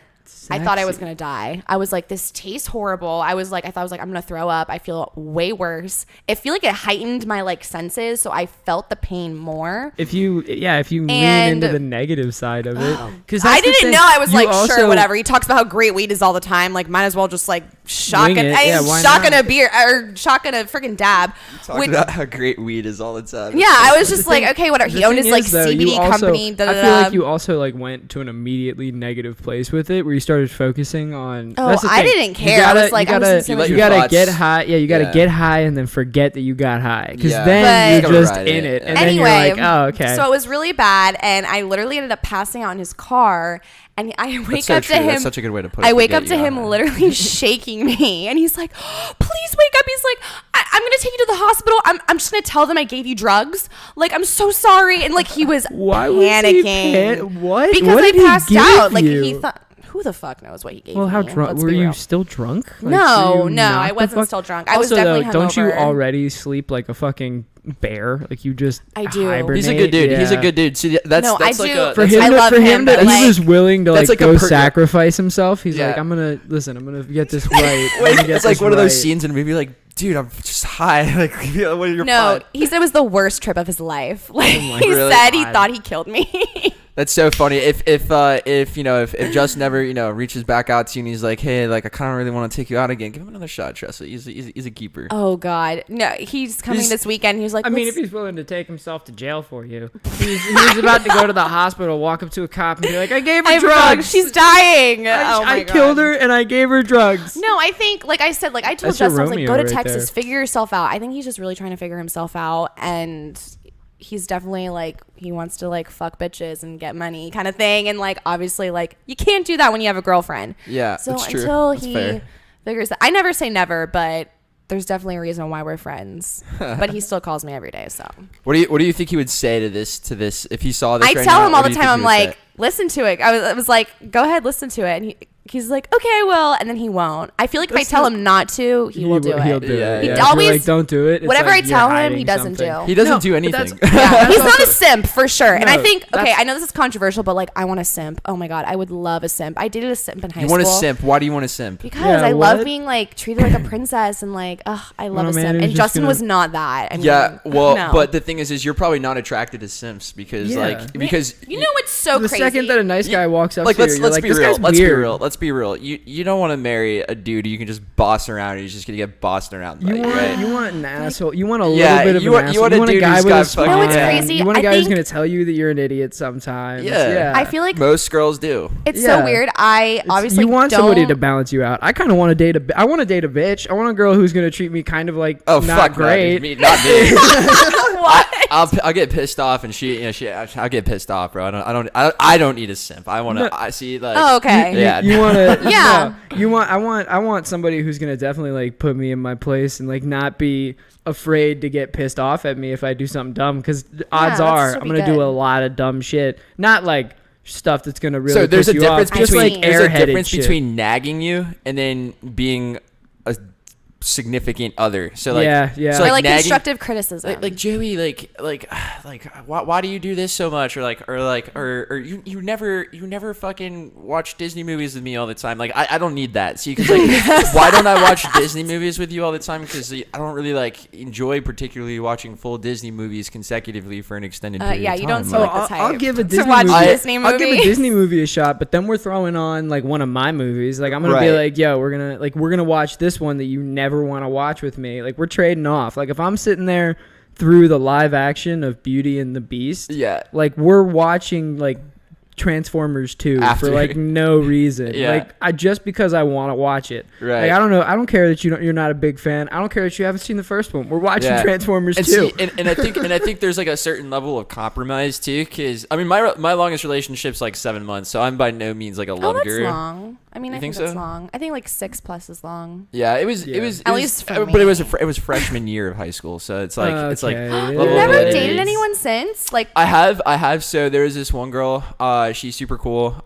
I thought I was Sexy. gonna die. I was like, this tastes horrible. I thought I was like, I'm gonna throw up. I feel way worse. I feel like it heightened my like senses, so I felt the pain more. If you lean And- into the negative side of it, because I didn't know. I was You like, also- sure, whatever. He talks about how great weed is all the time. Like, might as well just like shotgun, it. Yeah, why shotgun not? a beer or shotgun a freaking dab. Talking about how great weed is all the time. Yeah, I was just like, okay, whatever. He The owned thing his like is, though, you CBD also- company. I feel like you also like went to an immediately negative place with it, where you started focusing on. Oh, that's the I thing. didn't care. I was like, I was in so much You you let your gotta thoughts- get high. Yeah, you gotta Yeah. get high and then forget that you got high, because Yeah. then But- you're just Ride in it, it, yeah. and then Anyway, you're like, oh, okay. So it was really bad, and I literally ended up passing out in his car. And I wake so up true. to him. That's such a good way to put it. I wake Forget up to you him got high. literally shaking me, and he's like, "Please wake up." He's like, "I'm gonna take you to the hospital. I'm just gonna tell them I gave you drugs. Like, I'm so sorry." And like he was Why was he panicking. what? Because What I did he passed give out. Like you? he thought. Who the fuck knows what he gave Well, me? how drunk Let's were be you? real. Still drunk? Like, No, were you no, not I the wasn't fuck- still drunk. I was Also, definitely though, don't you hungover. already sleep like a fucking bear? Like you just I do. hibernate? He's a good dude. He's a Yeah. good dude. See, that's No, that's I like do. a For that's him, I to, love for him, him, but, he like- was willing to That's like like a go per- sacrifice himself. He's Yeah. like, I'm gonna get this right. I'm Wait, gonna get it's like this one of those right. scenes in a movie. Like, dude, I'm just high. Like, what are your No, he said it was the worst trip of his life. Like my he really? said, he God. thought he killed me. That's so funny. If Justin never reaches back out to you and he's like, hey, like I kind of really want to take you out again, give him another shot, Tressa. He's a keeper. Oh God, no! He's coming He's- this weekend. He was like, I mean, if he's willing to take himself to jail for you, he's about to go to the hospital, walk up to a cop, and be like, "I gave her I have drugs. She's dying. Oh my I God. killed her, and I gave her drugs." No, I think, like I said, like I told That's your Justin, I was like, Romeo go to right Texas, there. figure yourself out. I think he's just really trying to figure himself out, and he's definitely like he wants to like fuck bitches and get money kind of thing, and like obviously like you can't do that when you have a girlfriend. Yeah, So that's true. until That's he fair. figures that, I never say never, but there's definitely a reason why we're friends. But he still calls me every day, so What do you think he would say to this if he saw this? I right tell now, him all what the do you time. think I'm he would like, listen to it. I was like, go ahead, listen to it. And he's like, okay, I will, and then he won't. I feel like if I tell him not to, he will do He'll it. do it. He Yeah. If you're always like, don't do it. It's whatever like I tell you're him, hiding he doesn't something. do. He doesn't No, do but anything. that's He's also- not a simp for sure. And I No, think, okay, that's- I know this is controversial, but like, I want a simp. Oh my God, I would love a simp. I dated a simp in high You school. want a simp? Why do you want a simp? Because Yeah, I love what? being like treated like a princess and like, I love Oh, a man, simp. who's And just Justin gonna- was not that. I mean, Yeah, well, no. but the thing is you're probably not attracted to simps because Yeah. because you know what's so the crazy? second that a nice guy walks up like to you, let's you're like, be this real. guy's Let's weird. be real. Let's be real. You don't want to marry a dude you can just boss around and he's just gonna get bossed around by You want right? you want an asshole. You want a Yeah, little bit of you an want- you asshole. want a dude a guy who's with got a spine. fucking- You know what's crazy? You want a I guy who's think- gonna tell you that you're an idiot sometimes. Yeah. I feel like Most girls do. it's Yeah. so weird. I obviously you want don't, somebody to balance you out. I kind of want to date I want to date a bitch. I want a girl who's gonna treat me kind of like Oh not fuck, great. not me. what? I'll get pissed off and I'll get pissed off, bro. I don't need a simp. I want to. No. I see like. Oh, okay. Yeah. You want to? Yeah. No, you want. I want somebody who's gonna definitely like put me in my place and like not be afraid to get pissed off at me if I do something dumb. Because odds that are should I'm be gonna do good. a lot of dumb shit. Not like stuff that's gonna really. So there's piss a you difference off, just between like there's a airheaded difference shit. between nagging you and then being a significant other. So like Yeah, yeah. So Or like nagging, constructive criticism. like Joey, like why do you do this so much, or you never fucking watch Disney movies with me all the time. Like I don't need that. See, because like why don't I watch Disney movies with you all the time? Because I don't really like enjoy particularly watching full Disney movies consecutively for an extended period. yeah, of you time. don't seem Oh, like the I'll type give a to Disney watch movie. Disney I'll give a movies. Disney movie a shot, but then we're throwing on like one of my movies. Like I'm gonna be Right. like, yo, we're gonna watch this one that you never want to watch with me. Like we're trading off. Like if I'm sitting there through the live action of Beauty and the Beast, Yeah. like we're watching like Transformers 2 After. for like no reason. Yeah. Like I just because I want to watch it. Right. Like I don't know. I don't care that you're not a big fan. I don't care that you haven't seen the first one. We're watching Yeah. Transformers And 2. see, and I think there's like a certain level of compromise too, because I mean my longest relationship's like 7 months, so I'm by no means like a Oh, love that's guru. long. I mean, You I think think that's so? long. I think like 6+ is long. Yeah, it was Yeah. it At was, least for but it was me. it was freshman year of high school, so it's like it's like Okay. level You've of never relationship. dated anyone since? Like, I have. So there was this one girl. She's super cool.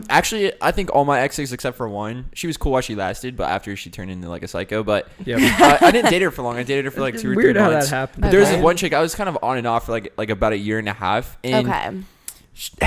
Actually, I think all my exes except for one. She was cool while she lasted, but after she turned into like a psycho. But Yep. I didn't date her for long. I dated her for like 2 or 3 Weird how months. that happened. But there was Okay. this one chick I was kind of on and off for like about a year and a half. And okay.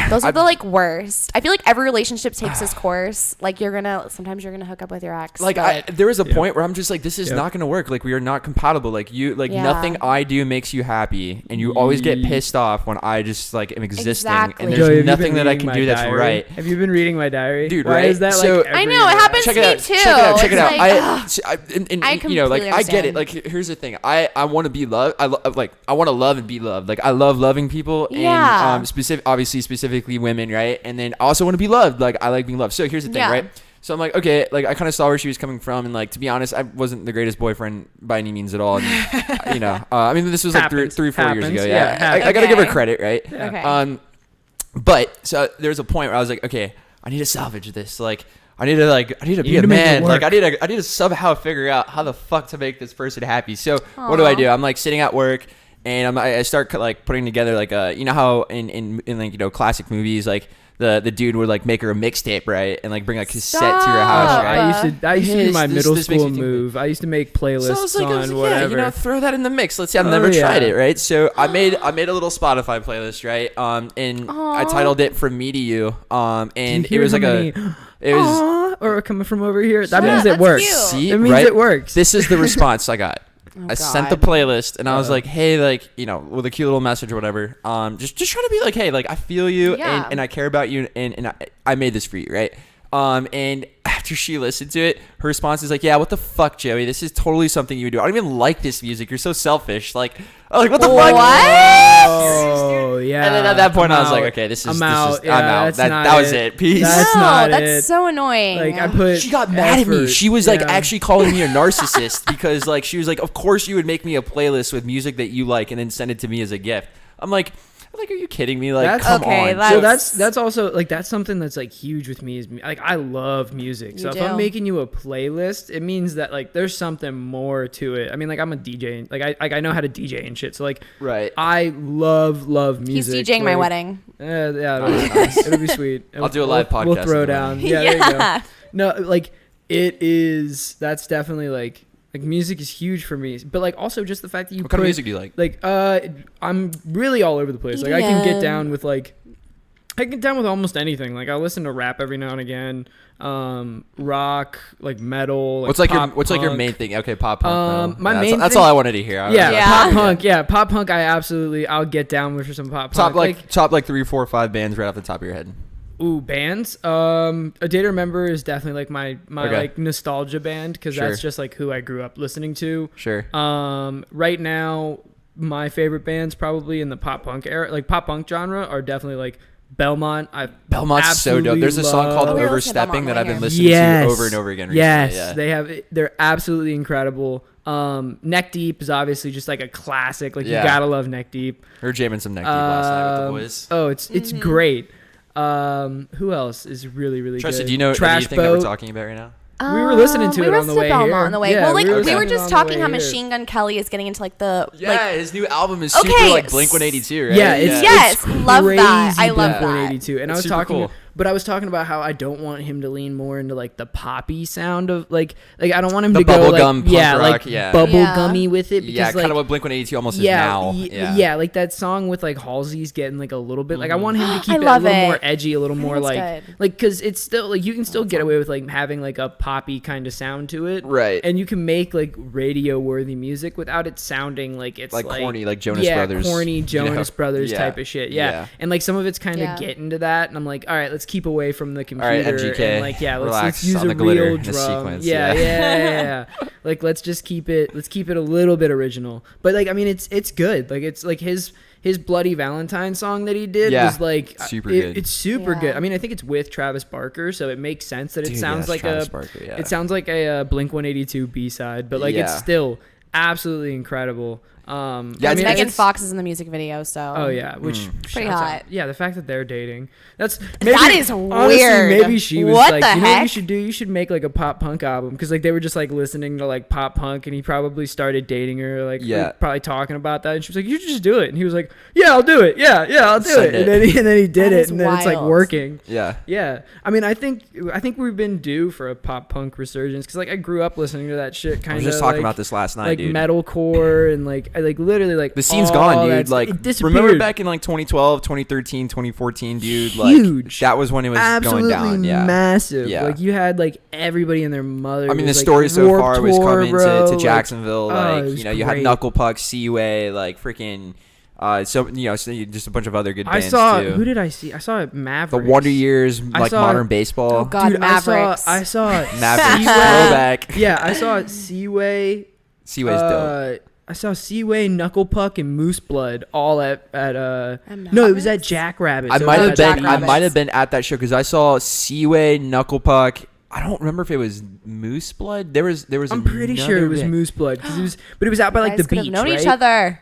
Those are the like worst. I feel like every relationship takes its course. Like sometimes you're gonna hook up with your ex. like but- there was a Yep. point where I'm just like, this is Yep. not gonna work. Like we are not compatible. Like Yeah. nothing I do makes you happy, and you always get Ye- pissed off when I just like am existing, Exactly. and Joey, have there's you nothing been that I reading can my do that's diary? right. Have you been reading my diary? Dude, Why right? is that So- like I every know, it day? happens Check to it me out. too. Check it out. Check it It's out. like, I I you know, like completely I get it. understand. Like here's the thing. I want to be loved. I want to love and be loved. Like I love loving people, Yeah. and specifically women, right? And then I also want to be loved. Like I like being loved. So here's the thing, Yeah. right? So I'm like, okay, like I kind of saw where she was coming from, and like to be honest, I wasn't the greatest boyfriend by any means at all. And, you know, I mean, this was like Happens. 3 or 4 years Happens. ago. Yeah, Yeah, it I gotta give her Okay. credit, right? Okay. But so there's a point where I was like, okay, I need to salvage this. Like, I need to be need a to make it man. Like, work. I need to somehow figure out how the fuck to make this person happy. So what do I Aw. do? I'm like sitting at work, and I start like putting together like you know how in like, you know, classic movies, like the dude would like make her a mixtape, right, and like bring a cassette to your house, Stop. right? I used to do Yes, my this middle makes school me think- move. I used to make playlists So I was like, on whatever. yeah, you know, throw that in the mix. Let's see. I've Oh, never tried yeah. it, right? So I made a little Spotify playlist, right? And I Aw. titled it "From Me to You." And Do you it hear was how like many it was. "Aw," or coming from over here. That Yeah, means it that's works. cute. See, It means right? it works. This is the response I got. Oh, I sent the God. playlist, and I was Uh-oh. like, "Hey, like, you know, with a cute little message or whatever. Just try to be like, hey, like, I feel you, Yeah. and I care about you, and I made this for you, right?" And after she listened to it, her response is like, "Yeah, what the fuck, Joey? This is totally something you would do. I don't even like this music. You're so selfish. Like what the fuck?" What? Oh yeah. And then at that point, I'm I was like, out. "Okay, this is I'm this out. is Yeah, I'm out. that's That not was it. it. Peace." That's No, not that's it. so annoying. Like I put. She got mad at me. effort. She was like Yeah. actually calling me a narcissist because like she was like, "Of course you would make me a playlist with music that you like and then send it to me as a gift." I'm like, are you kidding me? Like, That's- come Okay, on. that's- So that's also like that's something that's like huge with me is like I love music. So You if do. I'm making you a playlist, it means that like there's something more to it. I mean, like I'm a DJ, like I know how to DJ and shit. So like Right. I love He's music. DJing my like, wedding. Yeah, it'll be sweet. I'll do a live We'll podcast throw in the down. morning. Yeah, there you go. No, like it is. That's definitely like music is huge for me. But like also just the fact that you What kind of music do you like? Like I'm really all over the place. Like I can get EDM. down with almost anything. Like I listen to rap every now and again, rock, like metal. Like what's your main thing? Okay, pop punk. That's all I wanted to hear. Pop punk. Yeah, pop punk. I'll get down with some pop punk. Top 3, 4, 5 bands right off the top of your head. Ooh, bands. A Day to Remember is definitely like my like nostalgia band because that's just like who I grew up listening to. Sure. Right now, my favorite bands probably in the pop punk era, like pop punk genre, are definitely like Belmont. Belmont's so dope. There's a song called Overstepping that I've been listening to over and over again recently. Yes, they're absolutely incredible. Neck Deep is obviously just like a classic. Like you gotta love Neck Deep. We were jamming some Neck Deep last night with the boys. Oh, it's great. Who else is really good? Tressa, do you know Trash anything that we're talking about right now? We were listening to it on the way here. On the way. Yeah, well, like we were listening just on the talking way how here. Machine Gun Kelly is getting into like the his new album is super like Blink-182, right? Yeah, yes, love that. I love that. Blink-182, and I was talking. Cool. But I was talking about how I don't want him to lean more into like the poppy sound of like I don't want him the to go like bubblegum punk rock, bubblegummy with it because kind like of what Blink-182 almost is now. Yeah, like that song with like Halsey's getting like a little bit like I want him to keep it a love little it. more edgy, a little more like good. because it's still like you can still get away with like having like a poppy kind of sound to it, right? And you can make like radio worthy music without it sounding like it's like corny, like Jonas Brothers, corny Jonas Brothers type of shit, and like some of it's kind of getting to that, and I'm like, all right, let's keep away from the computer. All right, MGK, and like let's use on a the glitter real in drum. this sequence. Yeah. Like let's just keep it a little bit original. But like I mean it's good. Like it's like his Bloody Valentine song that he did was like super good. It's super good. I mean I think it's with Travis Barker, so it makes sense that it sounds like it sounds like a Blink-182 B-side, but like it's still absolutely incredible. I mean, Megan Fox is in the music video, so which pretty hot. Yeah, the fact that they're dating, that is honestly, weird. Maybe she was what like, the you know heck? what you should do? You should make like a pop punk album because like they were just like listening to like pop punk, and he probably started dating her, like probably talking about that, and she was like, "You should just do it," and he was like, "Yeah, I'll do it. Yeah, I'll do it." And then he did it, and then it's like working. Yeah. I mean, I think we've been due for a pop punk resurgence because like I grew up listening to that shit. Kind of. I was just talking about this last night, like dude. Metalcore and like literally like. The scene's gone, dude. Like, remember back in like 2012, 2013, 2014, dude? Huge. Like, that was when it was absolutely going down. Yeah. Massive. Yeah. Like, you had like everybody and their mother. I mean, the like, story so Warped far was Tour, coming bro. to Jacksonville. Like, you know, you had Knuckle Puck, Seaway, like freaking. So just a bunch of other good bands too. Who did I see? I saw Mavericks. The Wonder Years, like modern baseball. Oh God, dude, Mavericks. I saw Mavericks throwback. Yeah, I saw Seaway. Seaway's dope. I saw Seaway, Knuckle Puck, and Moose Blood all at it was at Jackrabbits. I might have been at that show because I saw Seaway, Knuckle Puck. I don't remember if it was Moose Blood. There was. I'm pretty sure it was Moose Blood because it was out by like the beach. Known right? each other.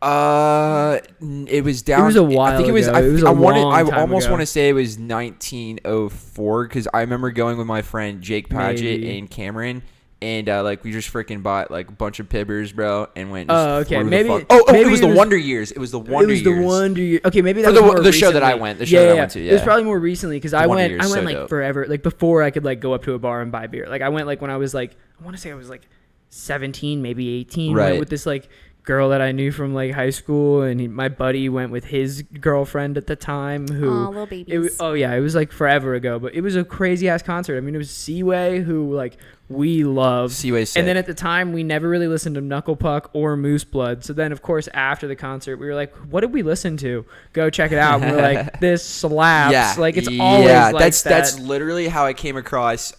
It was down. It was a while. I think it was. Ago. It was a I long time almost ago. want to say it was 1904 because I remember going with my friend Jake Paget and Cameron. And like we just freaking bought like a bunch of pibbers, bro, and went. Okay, maybe. Maybe it was the Wonder Years. It was the Wonder Years. The Wonder Years. Okay, maybe that for was more the show recently. that I went. The show that I went to. Yeah, it was probably more recently because I went so like dope. forever, like before I could like go up to a bar and buy beer. Like I went like when I was like I want to say I was like 17, maybe 18. Right. Went with this like girl that I knew from like high school, and my buddy went with his girlfriend at the time. Who little babies. It was like forever ago, but it was a crazy ass concert. I mean, it was Seaway who like. We loved. Seaway's sick. And then at the time, we never really listened to Knuckle Puck or Moose Blood. So then, of course, after the concert, we were like, what did we listen to? Go check it out. And we're like, this slaps. Yeah. Like, it's always like that. That's literally how I came across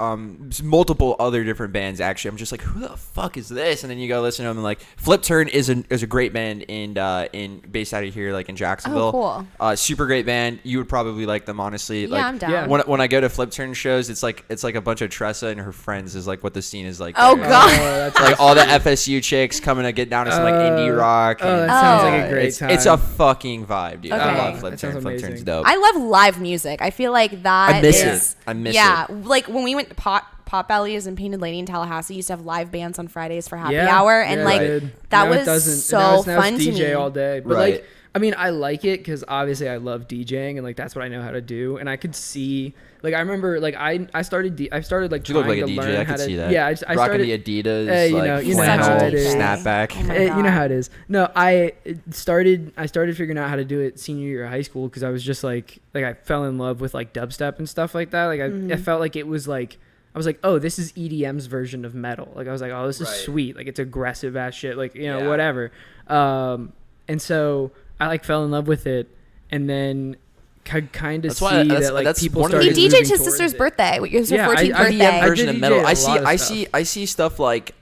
multiple other different bands, actually. I'm just like, who the fuck is this? And then you go listen to them, and like, Flip Turn is a great band in based out of here, like in Jacksonville. Oh, cool. Super great band. You would probably like them, honestly. Yeah, like, I'm down. Yeah. When I go to Flip Turn shows, it's like a bunch of Tressa and her friends is like what the scene is like. Oh, there. God. That's Like all the FSU chicks coming to get down to some like indie rock. That and, sounds like a great time. It's a fucking vibe, dude. Okay. I love Flip That Turn. sounds Flip amazing. Turn's dope. I love live music. I feel like that I miss is- it. I miss yeah, it. like when we went to Pop Bellies and Painted Lady in Tallahassee, used to have live bands on Fridays for happy Yeah, hour, and yeah, like it did. that Now it was doesn't. so now it's fun to DJ me. all day. But Right. I mean, I like it because obviously I love DJing and like that's what I know how to do. And I could see, like, I remember, like, I started like You look trying like a to DJ. learn I how could to. see that. Yeah, I Rocking started. the Adidas, Hey, like you know flannel, how it is. snapback. Oh my You know God. how it is. No, I started figuring out how to do it senior year of high school because I was just like I fell in love with like dubstep and stuff like that. Like I felt like it was like. I was like, oh, this is EDM's version of metal. Like I was like, oh, this is Right. sweet. Like it's aggressive ass shit. Like, you know, Yeah. whatever. And so I like fell in love with it, and then could kind of That's see why- that's- that like that's people one of the started He reasons- DJ'd moving his sister's towards it. birthday. It was her Yeah, 14th I- EDM birthday. version of did metal. DJ I a see, lot of I stuff. see, I see stuff like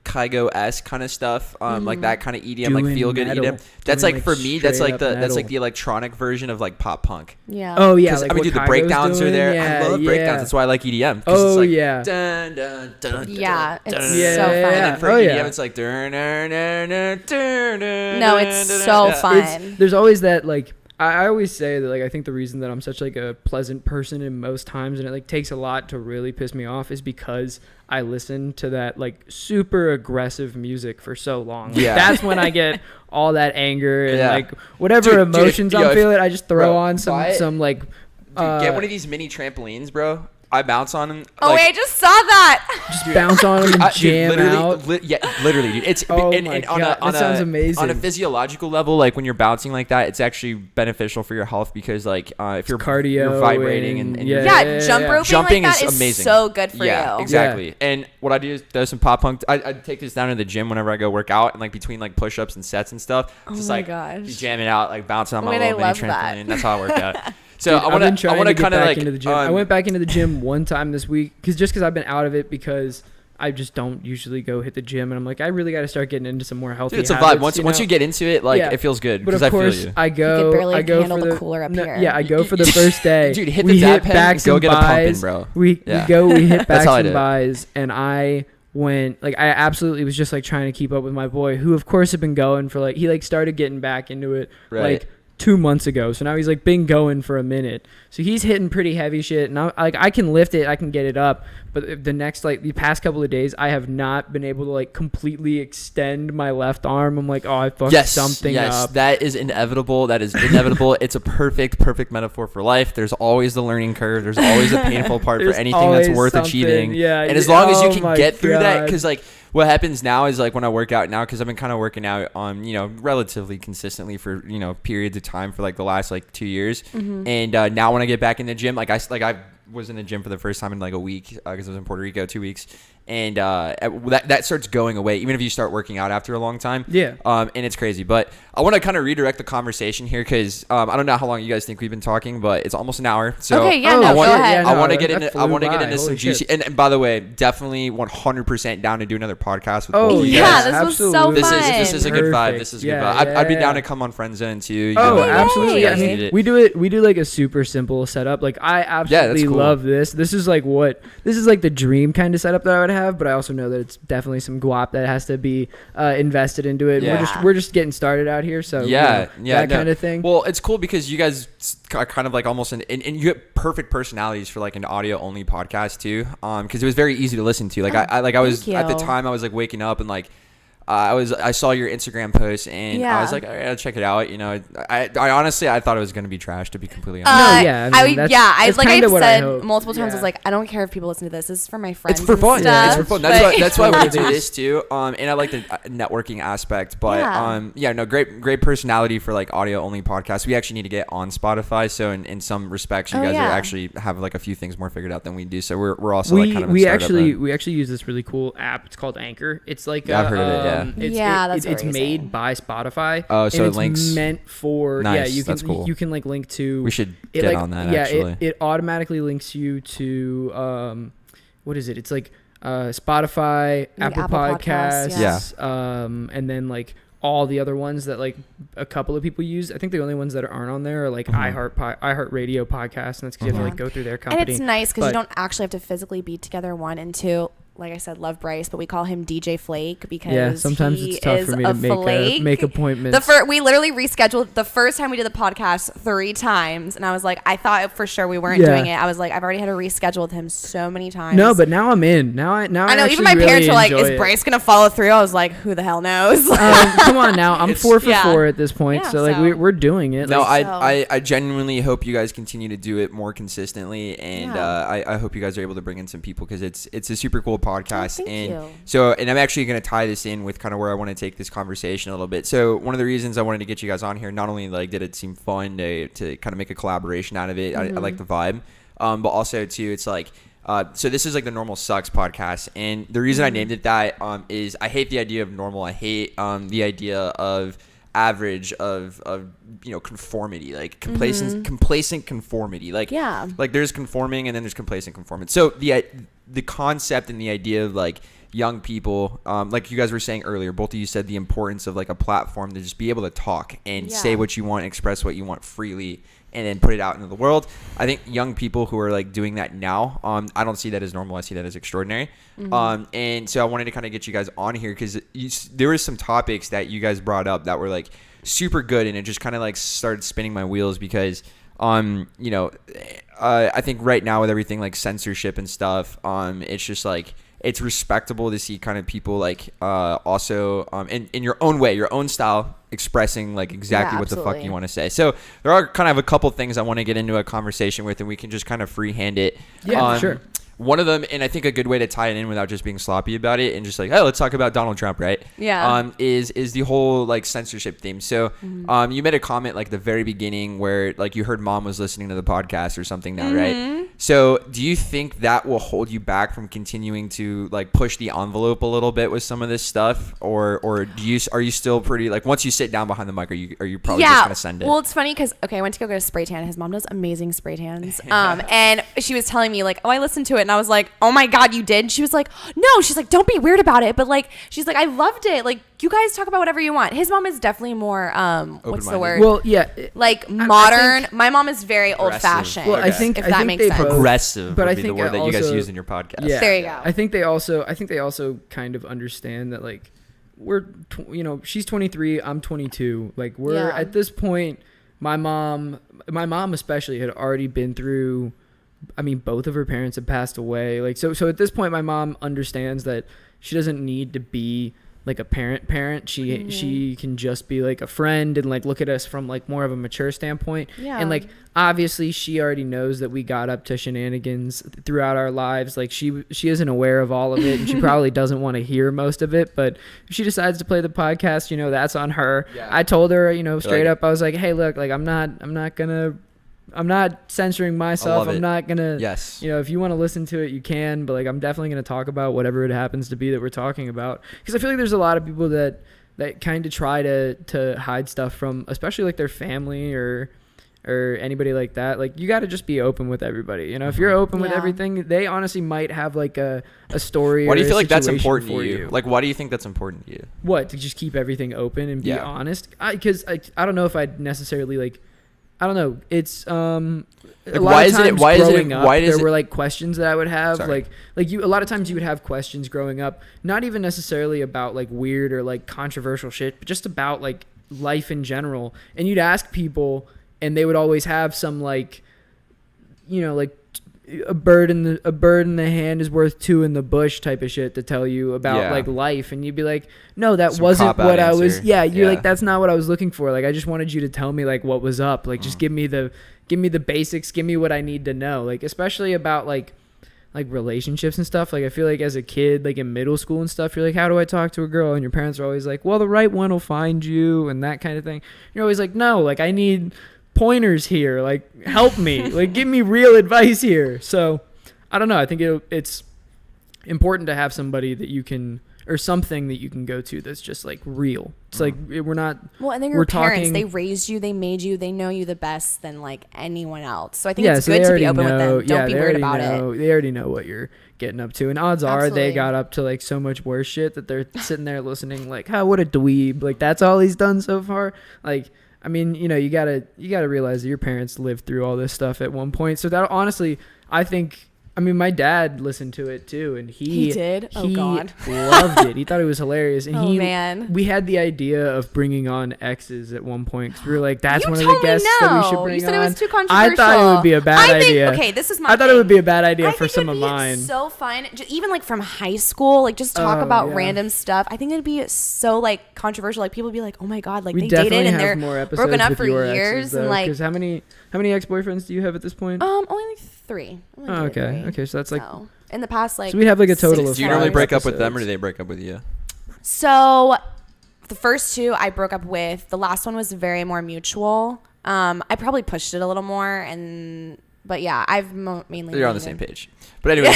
Kygo-esque kind of stuff, like that kind of EDM, like Doing feel good metal. EDM. That's Doing, like like, for me, that's like straight up that's like metal. the electronic version of like pop punk. Yeah. Oh yeah, 'Cause, like I mean, what dude, the Kygo's breakdowns are doing. there. Yeah, I love yeah. breakdowns. That's why I like EDM. 'Cause Oh it's like, yeah. Dun, dun, dun, Yeah, dun, it's dun, so dun. fun. And then for Oh, EDM, yeah. it's like dun, dun, dun, dun, dun, dun, No, dun, it's dun, so dun. fun. There's always that like I always say that like I think the reason that I'm such like a pleasant person in most times and it like takes a lot to really piss me off is because I listen to that like super aggressive music for so long. Like, Yeah. that's when I get all that anger and Yeah. like whatever Dude, emotions yo, I'm if- feeling. I just throw bro, on buy it. some like. Dude, get one of these mini trampolines, bro. I bounce on them. Oh, like, wait, I just saw that. Just bounce on them and dude, jam literally, out. literally, dude. It's Oh and my on God, a, on that sounds a, amazing. On a physiological level, like when you're bouncing like that, it's actually beneficial for your health because like if you're cardio, you're vibrating and yeah, you're Yeah, jump roping Jumping like that is is amazing. so good for yeah, you. exactly. And what I do is do some pop punk. I take this down to the gym whenever I go work out, and like between like push ups and sets and stuff, Oh just my like gosh. be jamming out, like bouncing on my Wait, little I mini love that. trampoline. That's how I work out. So Dude, I want to get kind of back like into the gym. I went back into the gym one time this week because I've been out of it because I just don't usually go hit the gym and I'm like I really got to start getting into some more healthy. Dude, it's a habits, vibe. Once you get into it, like Yeah. it feels good But because of I feel course, you. I go. could barely I go handle for the cooler up here. Yeah, I go for the first day. Dude, hit we the dab hit pen, backs go and get a pump in, buys. bro. We Yeah. we hit That's backs how I and do it. buys, and I went like I absolutely was just like trying to keep up with my boy, who of course had been going for like he like started getting back into it Right. like 2 months ago. So now he's like been going for a minute. So he's hitting pretty heavy shit. And I can lift it. I can get it up. But the next, like the past couple of days, I have not been able to like completely extend my left arm. I'm like, oh, I fucked something up. That is inevitable. That is inevitable. It's a perfect metaphor for life. There's always the learning curve. There's always a painful part for There's anything that's always worth something. achieving. Yeah. And as long as you Oh can my get through that, God. because like what happens now is like when I work out now, because I've been kind of working out on relatively consistently for periods of time for like the last like 2 years, and now when I get back in the gym, like I was in the gym for the first time in like a week because I was in Puerto Rico 2 weeks. And that starts going away, even if you start working out after a long time. Yeah. And it's crazy. But I want to kind of redirect the conversation here because I don't know how long you guys think we've been talking, but it's almost an hour. So Okay, yeah, Oh, no, I want, go ahead. yeah, I want to no, get that into flew I want to get by. into some Holy juicy. shit. And by the way, definitely 100% down to do another podcast with Oh both of you Yeah, guys. this was so absolutely. This is a good vibe. Perfect. This is a Yeah, good vibe. I'd be yeah, down yeah. to come on Friend Zone too. You Oh, know, absolutely. you I guys mean, need it. we do like a super simple setup. Like I absolutely cool. love this. This is like the dream kind of setup that I would have, but I also know that it's definitely some guap that has to be invested into it. Yeah. We're just getting started out here, so Yeah, that kind of thing. Well, it's cool because you guys are kind of like almost and you have perfect personalities for like an audio only podcast too. Because it was very easy to listen to. Like I was thank at the you. time I was like waking up and like I saw your Instagram post and I Yeah. was like, all right, I'll check it out. I honestly I thought it was gonna be trash, to be completely No, honest. yeah, I mean, that's like kinda I've what I said hope. multiple times. I Yeah. was like, I don't care if people listen to this. This is for my friends. It's for and fun. stuff, It's for fun. but- That's why we It do is. this too. And I like the networking aspect. But Yeah. great personality for like audio only podcasts. We actually need to get on Spotify. So in some respects, you Oh, guys yeah. are actually have like a few things more figured out than we do. So we're also like kind of in we startup actually mode. use this really cool app. It's called Anchor. It's like Yeah, I've heard of it, yeah. That's it's what we're made saying. by Spotify. Oh, so and it it's links- meant for Nice, you can that's cool. you can like link to We should it, get like, on that. yeah, Actually, it automatically links you to what is it? It's like Spotify, Like Apple Apple Podcasts, Podcasts, and then like all the other ones that like a couple of people use. I think the only ones that aren't on there are like iHeartRadio podcasts, and that's because you have to Yeah. like go through their And company. it's nice because you But- don't actually have to physically be together, one, and two, like I said, love Bryce, but we call him DJ Flake because sometimes he it's tough is for me a to flake. make appointments. We literally rescheduled the first time we did the podcast 3 times, and I was like, I thought for sure we weren't doing it. I was like, I've already had to reschedule with him so many times. No, but now I'm in. I know. Even my parents were like, "Is Bryce gonna follow through?" I was like, "Who the hell knows?" Come on now, I'm 4 for 4 at this point, so like we're doing it. No, like, I genuinely hope you guys continue to do it more consistently, and I hope you guys are able to bring in some people because it's a super cool podcast. And I'm actually going to tie this in with kind of where I want to take this conversation a little bit. So one of the reasons I wanted to get you guys on here, not only like did it seem fun to kind of make a collaboration out of it, I like the vibe, but also too, it's like, so this is like the Normal Sucks podcast, and the reason I named it that is I hate the idea of normal. I hate the idea of average of conformity, like complacent conformity, like there's conforming and then there's complacent conformance. So the concept and the idea of like young people, like you guys were saying earlier, both of you said the importance of like a platform to just be able to talk and say what you want, express what you want freely, and then put it out into the world. I think young people who are like doing that now, I don't see that as normal. I see that as extraordinary. And so I wanted to kind of get you guys on here because there were some topics that you guys brought up that were like super good, and it just kind of like started spinning my wheels because I think right now with everything like censorship and stuff, it's just like it's respectable to see kind of people like also in your own way, your own style, expressing like exactly what the fuck you want to say. So there are kind of a couple things I want to get into a conversation with, and we can just kind of freehand it. Yeah, sure. One of them, and I think a good way to tie it in without just being sloppy about it and just like, oh, let's talk about Donald Trump, right? Yeah. Is the whole like censorship theme. So you made a comment like the very beginning where like you heard mom was listening to the podcast or something now, right? So do you think that will hold you back from continuing to like push the envelope a little bit with some of this stuff, or are you still pretty like once you sit down behind the mic, are you probably just gonna send it? Well, it's funny because I went to go get a spray tan. His mom does amazing spray tans. And she was telling me like, oh, I listened to it, and I was like, oh my god, you did? She was like, no. She's like, don't be weird about it, but like, she's like, I loved it. Like, you guys talk about whatever you want. His mom is definitely more what's the word? Well, yeah, like modern. My mom is very old fashioned. Well, I think that makes sense. Progressive, but would I be think the word that you guys use in your podcast. Yeah, there you go. I think they also kind of understand that like she's 23, I'm 22. Like we're at this point. My mom especially had already been through. I mean, both of her parents had passed away. Like so at this point, my mom understands that she doesn't need to be like a parent. She can just be like a friend and like look at us from like more of a mature standpoint. Yeah. And like obviously she already knows that we got up to shenanigans throughout our lives. Like she isn't aware of all of it, and she probably doesn't want to hear most of it. But if she decides to play the podcast, that's on her. Yeah. I told her, straight up, I was like, hey, look, like I'm not censoring myself. I'm not gonna. Yes. If you want to listen to it, you can. But like, I'm definitely gonna talk about whatever it happens to be that we're talking about. Because I feel like there's a lot of people that kind of try to hide stuff from, especially like their family or anybody like that. Like, you got to just be open with everybody. If you're open with everything, they honestly might have like a story. Why do you feel like that's important to you? Like, why do you think that's important to you? What, to just keep everything open and be honest? Because I don't know if I'd necessarily like. I don't know. It's like, a lot of times growing up, there were like questions that I would have. Sorry. Like a lot of times you would have questions growing up, not even necessarily about like weird or like controversial shit, but just about like life in general. And you'd ask people, and they would always have some like, like a bird in the hand is worth 2 in the bush type of shit to tell you about like life. And you'd be like, no, that wasn't what I was. Yeah. You're like, that's not what I was looking for. Like, I just wanted you to tell me like what was up. Like, just give me the basics. Give me what I need to know. Like, especially about like relationships and stuff. Like, I feel like as a kid, like in middle school and stuff, you're like, how do I talk to a girl? And your parents are always like, well, the right one will find you and that kind of thing. You're always like, no, like I need pointers here, like help me, like give me real advice here. So I don't know, I think it's important to have somebody that you can, or something that you can go to that's just like real. It's like we're not, well, and then your parents, they raised you, they made you, they know you the best than like anyone else. So I think it's good to be open with them. Don't be weird about it. They already know what you're getting up to, and odds are they got up to like so much worse shit that they're sitting there listening like, oh, what a dweeb, like that's all he's done so far. Like, I mean, you gotta realize that your parents lived through all this stuff at one point. So that honestly, I think I mean, my dad listened to it too, and He did? Oh, God. loved it. He thought it was hilarious. And Oh, man. we had the idea of bringing on exes at one point because we were like, that's You one of told the me guests that we should no. bring on. You said it was too controversial. I thought it would be a bad idea. Okay, this is my I thought it thing. would be a bad idea I for think some it'd of be mine. so fun, even like from high school, like just talk Oh, about yeah. random stuff. I think it'd be so like controversial. Like people would be like, "Oh my god, like We they definitely dated and have they're more episodes broken up with for your years." exes, And like, because how many ex-boyfriends do you have at this point? only like 3. Only Oh, dated okay. 3. Okay, so that's like So, in the past, like so we have like a total of Do you 6 normally five break up with them, or episodes. do they break up with you? So the first 2 I broke up with. The last one was very more mutual. I probably pushed it a little more, but yeah, I've mainly. You're on the same page. But anyway,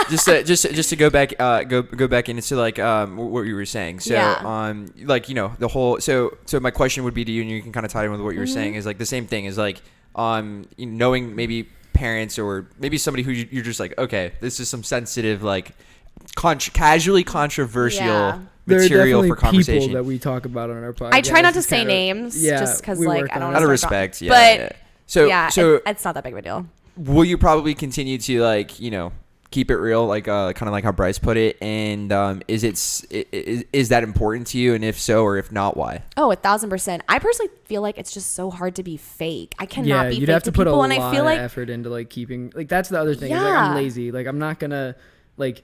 just to go back go back into like what you were saying. So Yeah. like the whole so my question would be to you, and you can kind of tie in with what you were saying, is like the same thing is like knowing maybe parents or maybe somebody who you're just like, okay, this is some sensitive like casually controversial Yeah. There are material definitely for conversation. people that we talk about on our podcast. I try not to It's say kinda- names, yeah, just because we like work I don't on want it. Out of to respect, yeah. But yeah. So yeah, so it's not that big of a deal. will you probably continue to like keep it real, like kind of like how Bryce put it, and is that important to you, and if so or if not, why? Oh, 1,000%. I personally feel like it's just so hard to be fake. I cannot be you'd fake have to put people, a and lot I feel of like effort into like keeping like that's the other thing. Is, like, I'm Yeah. lazy. Like I'm not gonna like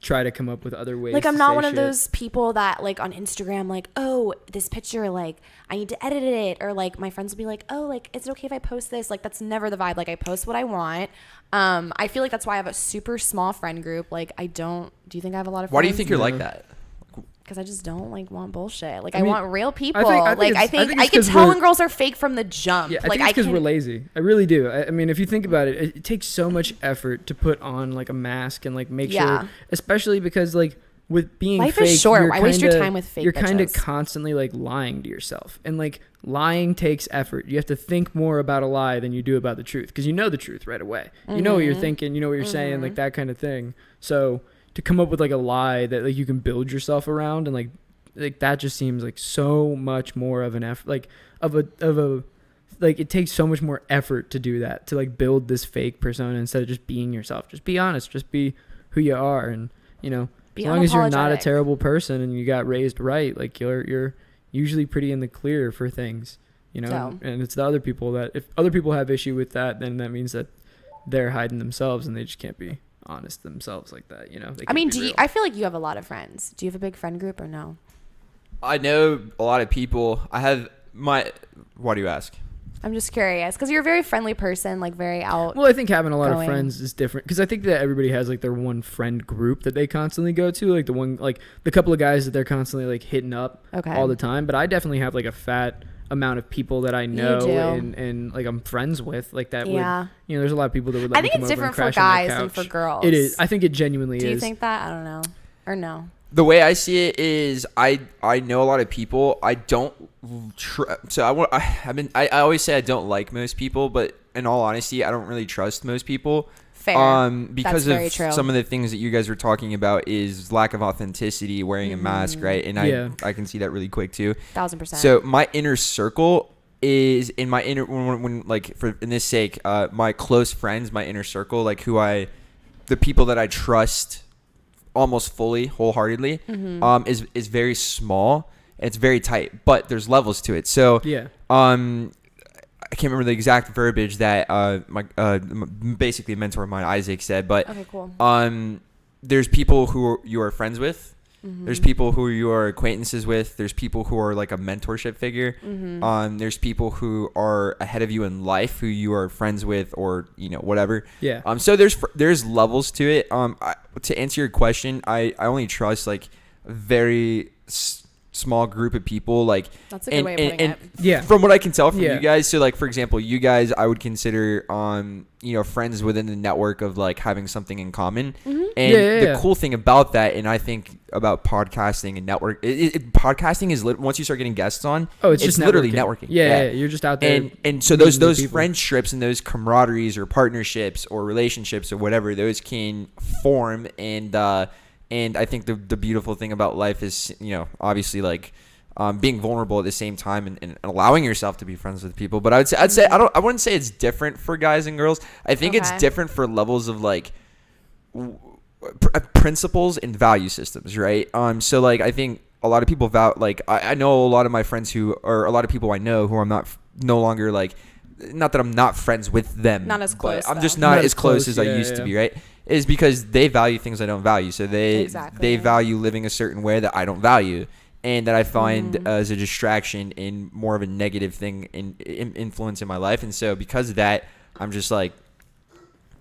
try to come up with other ways. like I'm to not say one of shit. those people that like on Instagram like, oh, this picture, like I need to edit it, or like my friends will be like, oh, like is it okay if I post this? Like that's never the vibe. Like I post what I want. I feel like that's why I have a super small friend group. Like do you think I have a lot of friends? Why do you think you're No. like that? Because I just don't like want bullshit. Like I I, mean, want real people. I like think I it's think I just can 'cause tell we're- when girls are fake from the jump. Yeah, I like think it's because can, we're lazy. I really do. I mean, if you think about it, it takes so much effort to put on like a mask and like make Yeah. sure, especially because like with being Life fake, is short. you're Why waste your kinda- time with fake You're kind of bitches? constantly like lying to yourself, and like lying takes effort. You have to think more about a lie than you do about the truth, because you know the truth right away. You know what you're thinking. You know what you're saying, like that kind of thing. So to come up with like a lie that like you can build yourself around, and like that just seems like so much more of an effort, like of a like it takes so much more effort to do that, to like build this fake persona instead of just being yourself. Just be honest, just be who you are, and Be as long as you're not a unapologetic. terrible person and you got raised right, like you're usually pretty in the clear for things, So. and it's the other people that, if other people have issue with that, then that means that they're hiding themselves and they just can't be honest themselves like that. They I can't mean, be real. I feel like you have a lot of friends. Do you have a big friend group or no? I know a lot of people. I have my. Why do you ask? I'm just curious because you're a very friendly person, like very out. Well, I think having a lot of going. friends is different, because I think that everybody has like their one friend group that they constantly go to, like the couple of guys that they're constantly like hitting up Okay. all the time. But I definitely have like a fat amount of people that I know do. and like I'm friends with, like that. Yeah. Would, there's a lot of people that would let I me think come it's over and different for crash on their guys than for couch. girls. It is. I think it genuinely Do is. you think that? I don't know. Or no? The way I see it is, I know a lot of people. I don't. I always say I don't like most people, but in all honesty, I don't really trust most people. Fair. Because That's very of true. some of the things that you guys were talking about is lack of authenticity, wearing a mask, right? And Yeah. I can see that really quick too. 1,000%. So my inner circle is in my inner when like for in this sake, my close friends, my inner circle, like the people that I trust almost fully, wholeheartly, is very small. It's very tight, but there's levels to it. So Yeah. I can't remember the exact verbiage that my basically a mentor of mine, Isaac, said, but Okay, cool. there's people who you are friends with. There's people who you are acquaintances with. There's people who are like a mentorship figure. There's people who are ahead of you in life who you are friends with, or whatever. Yeah. So there's levels to it. To answer your question, I only trust like a very small group of people. Like That's a good way of putting it. Yeah. From what I can tell from Yeah. you guys, so like for example, you guys I would consider friends within the network of like having something in common. And the cool thing about that, and I think about podcasting and network, podcasting is once you start getting guests on, Oh, it's just literally networking. Yeah, you're just out there. And so meeting new those people. friendships and those camaraderies or partnerships or relationships or whatever, those can form. And I think the beautiful thing about life is, obviously like being vulnerable at the same time and allowing yourself to be friends with people. But I'd say I wouldn't say it's different for guys and girls. I think it's Okay. different for levels of like principles and value systems, right? So like I think a lot of people I know a lot of my friends or a lot of people I know who I'm no longer like, not that I'm not friends with them, Not as close, but I'm though. just not as close as I used to be, right? Is because they value things I don't value. So they value living a certain way that I don't value, and that I find as a distraction and more of a negative thing in influence in my life. And so because of that, I'm just like,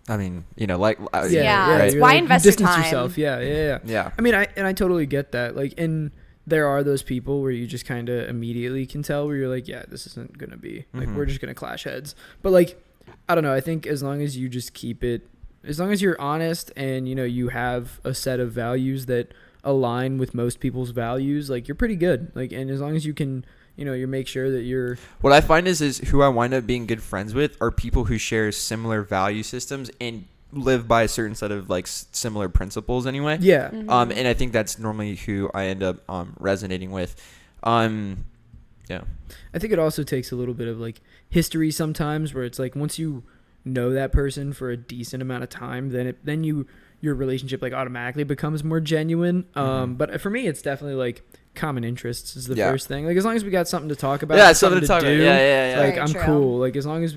I mean, right? It's why invest your distance time. yourself. Yeah. I mean, I totally get that. Like, and there are those people where you just kind of immediately can tell where you're like, yeah, this isn't gonna be like, we're just gonna clash heads. But like, I don't know. I think as long as you just keep it, as long as you're honest and you have a set of values that align with most people's values, like you're pretty good. Like, and as long as you can, you make sure that you're. What I find is who I wind up being good friends with are people who share similar value systems and live by a certain set of like similar principles anyway. Yeah. And I think that's normally who I end up resonating with. Yeah. I think it also takes a little bit of like history sometimes, where it's like once you know that person for a decent amount of time, then your relationship like automatically becomes more genuine. But for me, it's definitely like common interests is the first thing. Like as long as we got something to talk about, something to talk do, about. Yeah. Like Very I'm true. cool. Like as long as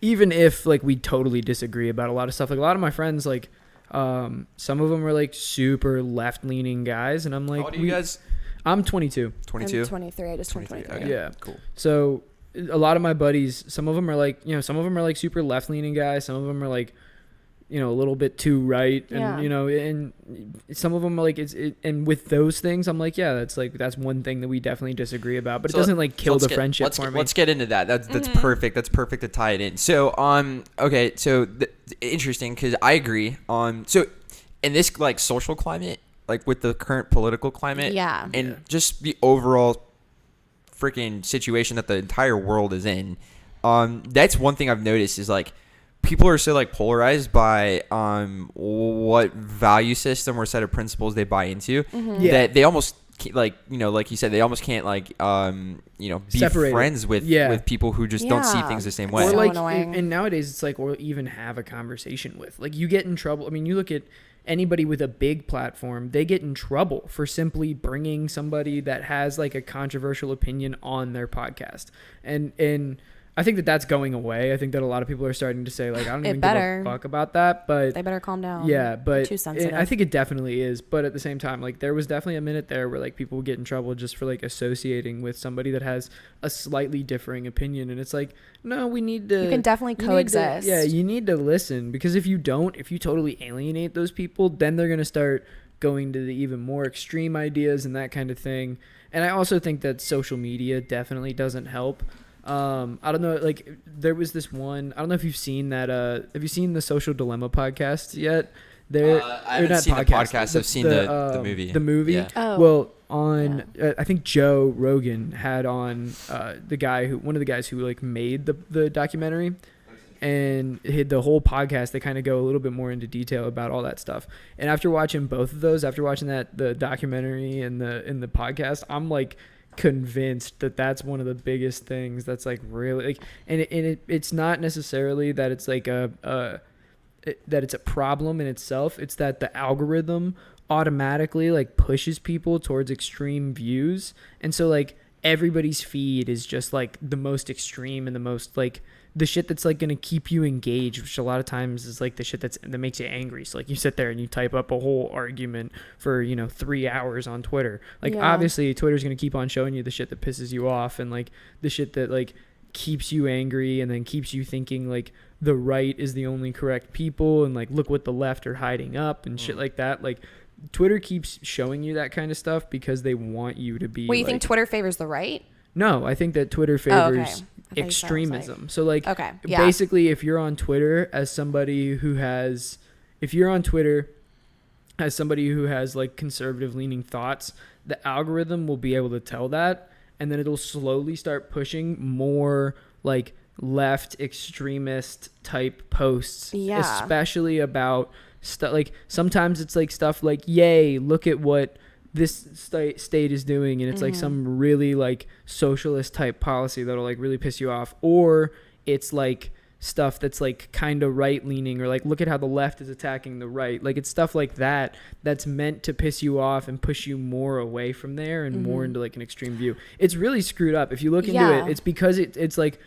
even if like we totally disagree about a lot of stuff. Like a lot of my friends, like some of them are like super left leaning guys, and I'm like, how old are you guys? I'm 22. 22. I'm 23. I just turned 23. Okay. Yeah. Cool. So a lot of my buddies, some of them are like, some of them are like super left leaning guys. Some of them are like, a little bit too right. And, and some of them are like, and with those things, I'm like, yeah, that's one thing that we definitely disagree about, but it doesn't like kill the friendship for me. Let's get into that. That's perfect. That's perfect to tie it in. So, okay. So interesting. Cause I agree so in this like social climate, like with the current political climate and just the overall freaking situation that the entire world is in, that's one thing I've noticed is like people are so like polarized by what value system or set of principles they buy into that they almost like like you said, they almost can't like be separate friends with people who just don't see things the same way. Or So like annoying. and nowadays it's like, or even have a conversation with, like you get in trouble. I mean, you look at anybody with a big platform, they get in trouble for simply bringing somebody that has like a controversial opinion on their podcast. And I think that that's going away. I think that a lot of people are starting to say like, I don't even give a fuck about that, but they better calm down. yeah, but Too sensitive. I think it definitely is. But at the same time, like there was definitely a minute there where like people would get in trouble just for like associating with somebody that has a slightly differing opinion. And it's like, no, we need to. You can definitely coexist. You need to listen, because if you totally alienate those people, then they're going to start going to the even more extreme ideas and that kind of thing. And I also think that social media definitely doesn't help. I don't know, like there was this one, I don't know if you've seen that, have you seen the Social Dilemma podcast yet? I haven't seen the podcast. I've seen the movie. The movie? Yeah. Oh. Well, I think Joe Rogan had on one of the guys who like made the documentary, and the whole podcast, they kind of go a little bit more into detail about all that stuff. And after watching both of those, after watching the documentary and the podcast, I'm like convinced that that's one of the biggest things that's like really like, and it's not necessarily that it's like that it's a problem in itself. It's that the algorithm automatically like pushes people towards extreme views, and so like everybody's feed is just like the most extreme and the most like the shit that's like going to keep you engaged, which a lot of times is like the shit that makes you angry. So like you sit there and you type up a whole argument for 3 hours on Twitter. Like obviously Twitter's going to keep on showing you the shit that pisses you off, and like the shit that like keeps you angry and then keeps you thinking like the right is the only correct people, and like look what the left are hiding up and shit like that. Like Twitter keeps showing you that kind of stuff because they want you to be. Well, you think Twitter favors the right? No, I think that Twitter favors extremism. So like basically if you're on Twitter as somebody who has like conservative leaning thoughts, the algorithm will be able to tell that, and then it'll slowly start pushing more like left extremist type posts, especially about stuff like, sometimes it's like stuff like, yay, look at what this state is doing, and it's like some really like socialist type policy that'll like really piss you off, or it's like stuff that's like kind of right leaning, or like look at how the left is attacking the right. Like it's stuff like that that's meant to piss you off and push you more away from there and more into like an extreme view. It's really screwed up. If you look into it, it's because it's like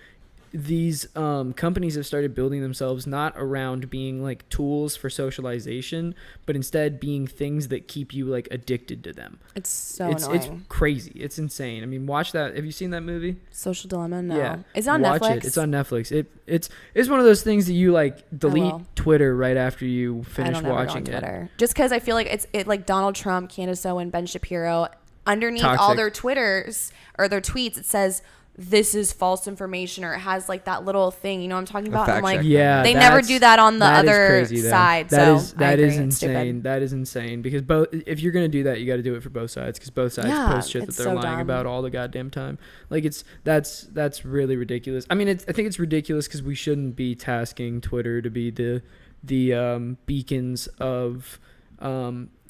these companies have started building themselves not around being like tools for socialization, but instead being things that keep you like addicted to them. It's so It's annoying. crazy. It's insane. I mean, watch that. Have you seen that movie? Social Dilemma? No. Yeah. Is it on Watch Netflix? it. It's on Netflix. It's one of those things that you like delete will. Twitter right after you I finish don't ever go on watching it. Twitter. Just because I feel like it's like Donald Trump, Candace Owen, Ben Shapiro. Underneath all Toxic. their Twitters or their tweets, it says this is false information, or it has like that little thing. You know what I'm talking about? And I'm like, Yeah, they never do that on the that is other crazy, though. side. That so that I is agree. It's stupid. insane. That is insane because both. If you're gonna do that, you got to do it for both sides, because both sides Yeah, post shit that it's they're so lying dumb. about all the goddamn time. Like that's really ridiculous. I mean, I think it's ridiculous because we shouldn't be tasking Twitter to be the beacons of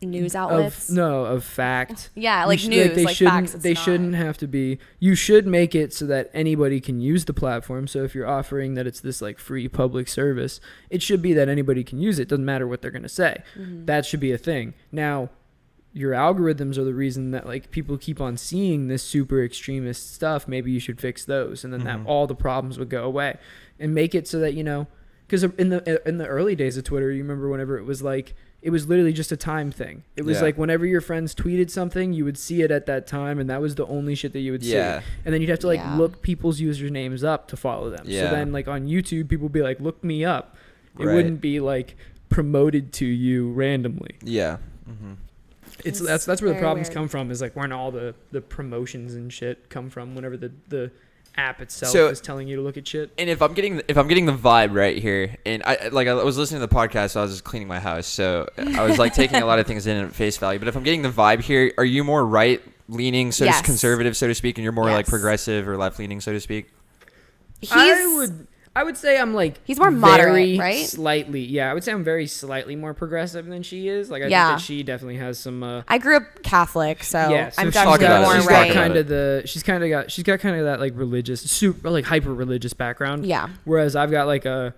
News outlets. of fact. Yeah, like You news, they like shouldn't, facts. It's they not. shouldn't have to be. You should make it so that anybody can use the platform. So if you're offering that it's this like free public service, it should be that anybody can use it. Doesn't matter what they're gonna say. That should be a thing. Now, your algorithms are the reason that like people keep on seeing this super extremist stuff. Maybe you should fix those, and then that all the problems would go away, and make it so that because in the early days of Twitter, you remember whenever it was like. It was literally just a time thing. It was like whenever your friends tweeted something, you would see it at that time, and that was the only shit that you would see. And then you'd have to like look people's usernames up to follow them. So then like on YouTube, people would be like, look me up. It wouldn't be like promoted to you randomly. It's that's where the problems come from, is like when all the promotions and shit come from, whenever the app itself is telling you to look at shit. And if I'm getting the vibe right here, and I was listening to the podcast, so I was just cleaning my house, so I was like taking a lot of things in at face value. But if I'm getting the vibe here, are you more right leaning, Yes. conservative, so to speak, and you're more like Yes. progressive or left leaning, so to speak? I would say I'm like He's more moderate, very right? Slightly, yeah. I would say I'm very slightly more progressive than she is. Like I think that she definitely has some. I grew up Catholic, so So I'm she's definitely got- more she's got right. kind of that like religious, super like hyper religious background. Yeah. Whereas I've got like a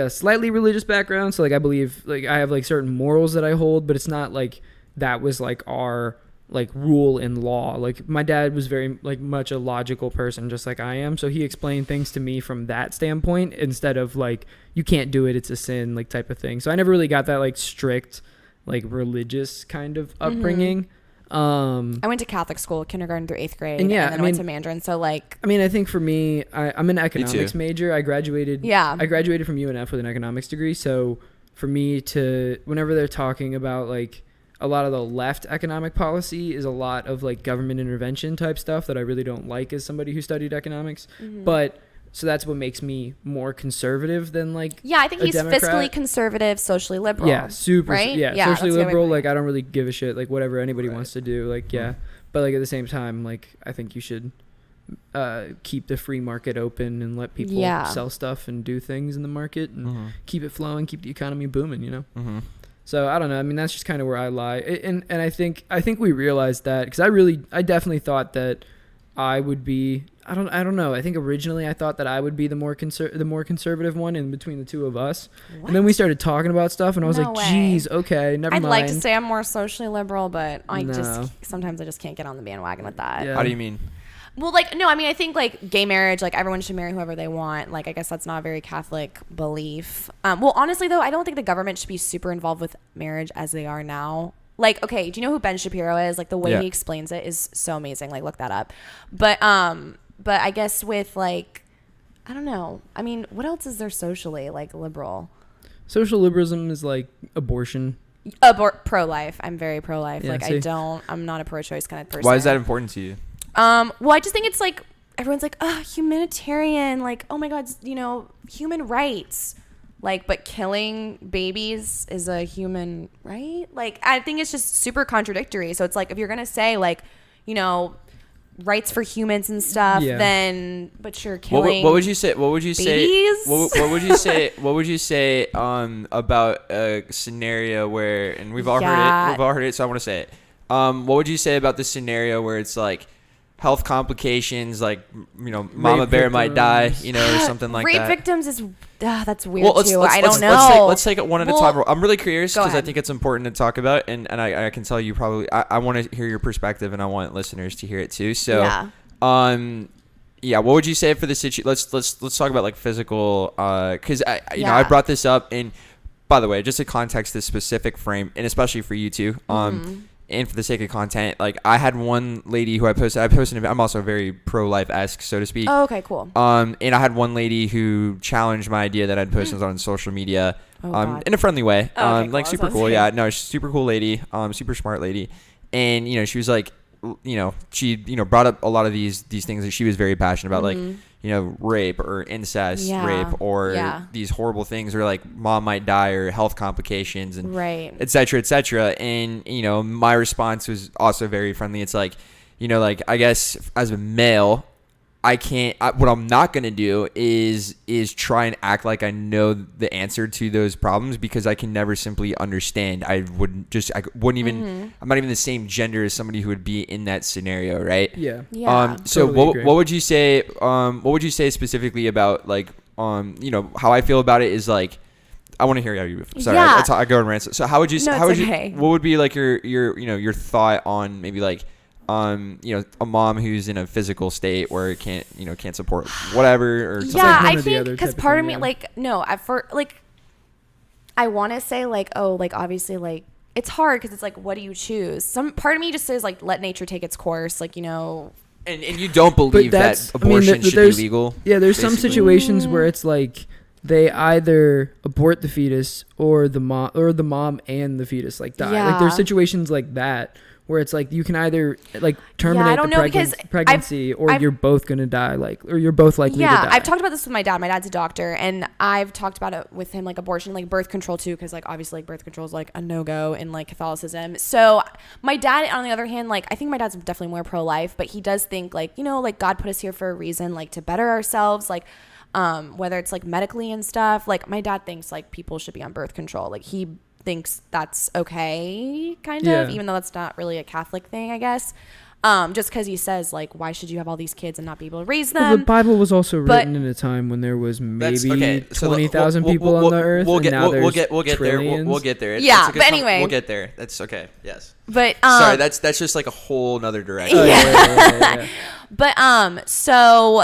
slightly religious background. So like I believe like I have like certain morals that I hold, but it's not like that was like our like rule in law. Like my dad was very like much a logical person, just like I am, so he explained things to me from that standpoint instead of like you can't do it, it's a sin, like type of thing. So I never really got that like strict like religious kind of upbringing. I went to Catholic school, kindergarten through 8th grade, And yeah, and then I went mean- to Mandarin. So like, I mean, I think for me, I'm an economics major. I graduated from UNF with an economics degree. So for me to, whenever they're talking about like a lot of the left economic policy is a lot of like government intervention type stuff that I really don't like as somebody who studied economics. But so that's what makes me more conservative than like I think a he's Democrat. fiscally conservative, socially liberal. Yeah, super. right? Yeah, Yeah, socially that's a good way to liberal. put it. Like I don't really give a shit. Like whatever anybody wants to do. Like but like at the same time, like I think you should keep the free market open and let people sell stuff and do things in the market and keep it flowing, keep the economy booming. So I don't know. I mean, that's just kind of where I lie, and I think we realized that because I definitely thought that I would be. I don't know. I think originally I thought that I would be the more conservative one in between the two of us, and then we started talking about stuff, and I was No like, way. "Geez, okay, never I'd mind." like to say I'm more socially liberal, but I No. just sometimes I just can't get on the bandwagon with that. Yeah. How do you mean? Well, like, no, I mean, I think, like, gay marriage, like, everyone should marry whoever they want. Like, I guess that's not a very Catholic belief. Well, honestly, though, I don't think the government should be super involved with marriage as they are now. Like, okay, do you know who Ben Shapiro is? Like, the way he explains it is so amazing. Like, look that up. But I guess with, like, I don't know. I mean, what else is there socially, like, liberal? Social liberalism is like abortion. Pro-life. I'm very pro-life. Yeah, like, see? I'm not a pro-choice kind of person. Why is that important to you? Well, I just think it's like everyone's like, humanitarian, like, oh my God, human rights. Like, but killing babies is a human right? Like, I think it's just super contradictory. So it's like, if you're going to say, like, rights for humans and stuff, then, but you're killing What would you say? What would you say? babies? What would you say? What would you say about a scenario where, and we've all heard it. We've all heard it, so I want to say it. What would you say about the scenario where it's like, health complications, like, you know, mama bear might die, you know, or something like Rape that. victims is that's weird Well, too. I don't know. Let's take it one at a time. I'm really curious because I think it's important to talk about, and I can tell you probably I want to hear your perspective, and I want listeners to hear it too. So, what would you say for the situation? Let's talk about like physical, because you know, I brought this up, and by the way, just to context this specific frame, and especially for you too, and for the sake of content, like I had one lady who I posted. I'm also very pro-life-esque, so to speak. Oh, okay, cool. And I had one lady who challenged my idea that I'd posted on social media, in a friendly way, okay, like super cool. Yeah, no, she's a super cool lady, super smart lady, and you know, she was like, you know, she, you know, brought up a lot of these things that she was very passionate about, like, you know, rape or incest, rape or these horrible things, or like mom might die or health complications, and et cetera, et cetera. And, you know, my response was also very friendly. It's like, you know, like, I guess as a male, what I'm not going to do is try and act like I know the answer to those problems, because I can never simply understand. I wouldn't even, I'm not even the same gender as somebody who would be in that scenario. Right. Yeah. So Totally what would you say, specifically about, like, you know, how I feel about it is like, I want to hear how you, sorry, I go and rant. So what would be like your, you know, your thought on maybe like, you know, a mom who's in a physical state where it can't support whatever or something. Yeah, I think because part of me, like, no, I want to say like, oh, like obviously like it's hard because it's like, what do you choose? Some part of me just says like, let nature take its course, like, you know. And you don't believe that abortion should be legal? Yeah, there's some situations where it's like they either abort the fetus or the mom and the fetus like die. Yeah. Like there's situations like that where it's like you can either like terminate the pregnancy or you're both gonna die, like, or you're both likely to die. I've talked about this with my dad. My dad's a doctor, and I've talked about it with him, like abortion, like birth control too, because like obviously like birth control is like a no-go in like Catholicism. So my dad, on the other hand, like I think my dad's definitely more pro-life, but he does think like, you know, like God put us here for a reason, like to better ourselves, like whether it's like medically and stuff. Like my dad thinks like people should be on birth control. Like he thinks that's okay, kind of, even though that's not really a Catholic thing, I guess. Just because he says like, why should you have all these kids and not be able to raise them? Well, the Bible was also written in a time when there was maybe 20,000 people on the earth. We'll get there. We'll get there. But anyway, we'll get there. That's okay. Yes. But sorry, that's just like a whole nother direction. But so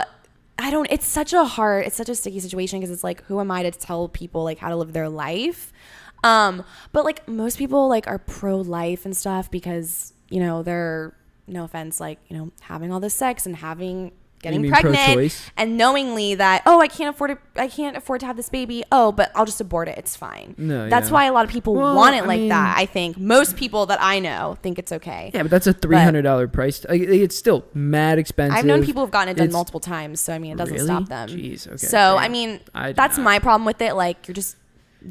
it's such a sticky situation, because it's like, who am I to tell people like how to live their life? But like most people like are pro-life and stuff because, you know, they're, no offense, like, you know, having all this sex and getting pregnant pro-choice? And knowingly that, oh, I can't afford to have this baby. Oh, but I'll just abort it. It's fine. That's why a lot of people want it like that. I think most people that I know think it's okay. Yeah, but that's a $300 price. It's still mad expensive. I've known people who've gotten it done multiple times. So, I mean, it doesn't stop them. Jeez, okay. So, I mean, that's my problem with it. Like, you're just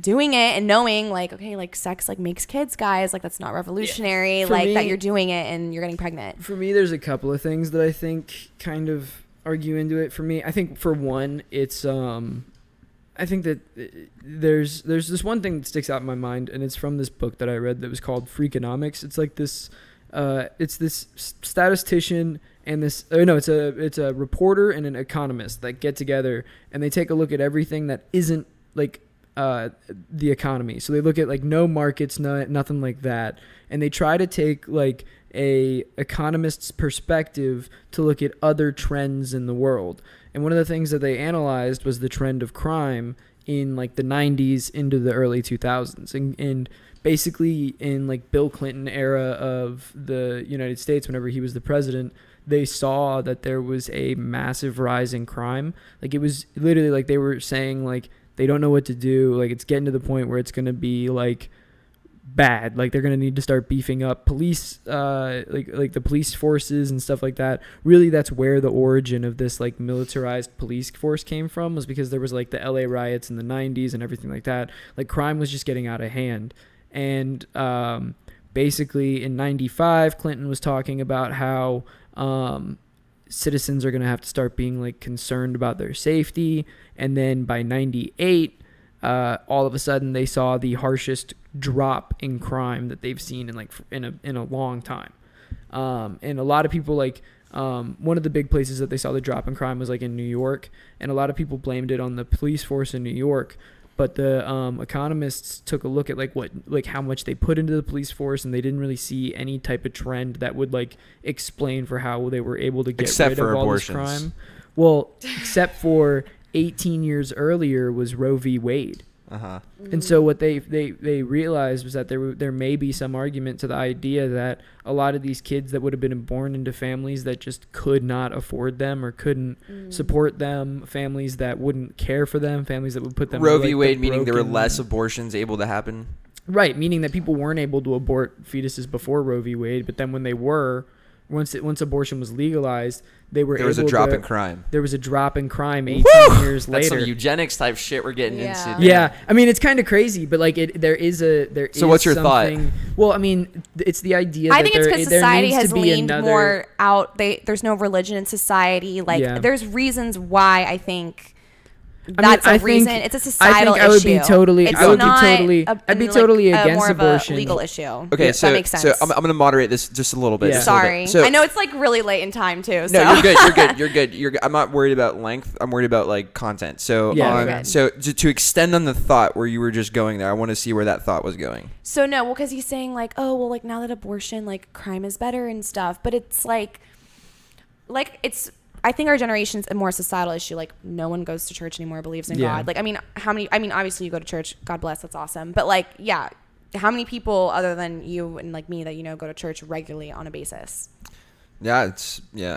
doing it and knowing like, okay, like sex like makes kids, guys, like that's not revolutionary. Like that you're doing it and you're getting pregnant. For me, there's a couple of things that I think kind of argue into it. For me, I think for one, it's I think that there's this one thing that sticks out in my mind, and it's from this book that I read that was called Freakonomics. It's like this it's this statistician and it's a reporter and an economist that get together and they take a look at everything that isn't like the economy. So they look at like no markets, nothing like that, and they try to take like a economist's perspective to look at other trends in the world. And one of the things that they analyzed was the trend of crime in like the 90s into the early 2000s, and basically in like Bill Clinton era of the United States, whenever he was the president, they saw that there was a massive rise in crime. Like it was literally like they were saying like they don't know what to do. Like it's getting to the point where it's going to be like bad. Like they're going to need to start beefing up police, like the police forces and stuff like that. Really, that's where the origin of this like militarized police force came from, was because there was like the LA riots in the 90s and everything like that. Like crime was just getting out of hand. And basically in 95, Clinton was talking about how citizens are going to have to start being like concerned about their safety. And then by 98, all of a sudden they saw the harshest drop in crime that they've seen in a long time. And a lot of people like one of the big places that they saw the drop in crime was like in New York, and a lot of people blamed it on the police force in New York. But the economists took a look at how much they put into the police force, and they didn't really see any type of trend that would like explain for how they were able to get rid of all this crime. Well, except for 18 years earlier was Roe v. Wade. Uh-huh. And so what they realized was that there may be some argument to the idea that a lot of these kids that would have been born into families that just could not afford them or couldn't support them, families that wouldn't care for them, families that would put them Roe v. Wade, meaning there were less abortions able to happen? Right, meaning that people weren't able to abort fetuses before Roe v. Wade, but then when they were, once abortion was legalized, there was a drop in crime. There was a drop in crime 18 years later. That's some eugenics type shit we're getting into. Yeah, I mean it's kind of crazy, but like there is. So what's your thought? Well, I mean it's the idea. I think it's because society has leaned another, more out. There's no religion in society. Like there's reasons why I think. That's a reason. It's a societal issue. I'd be totally against more abortion. Of a legal issue. Okay, so that makes sense. So I'm going to moderate this just a little bit. Yeah. Sorry, so, I know it's like really late in time too. So. No, you're good. I'm not worried about length. I'm worried about like content. So so to extend on the thought where you were just going there, I want to see where that thought was going. So no, well, because he's saying like, oh, well, like now that abortion, like crime is better and stuff, but it's like it's. I think our generation's a more societal issue. Like no one goes to church anymore, believes in God. Like, I mean, obviously you go to church, God bless, that's awesome. But like, yeah, how many people other than you and like me that, go to church regularly on a basis? Yeah,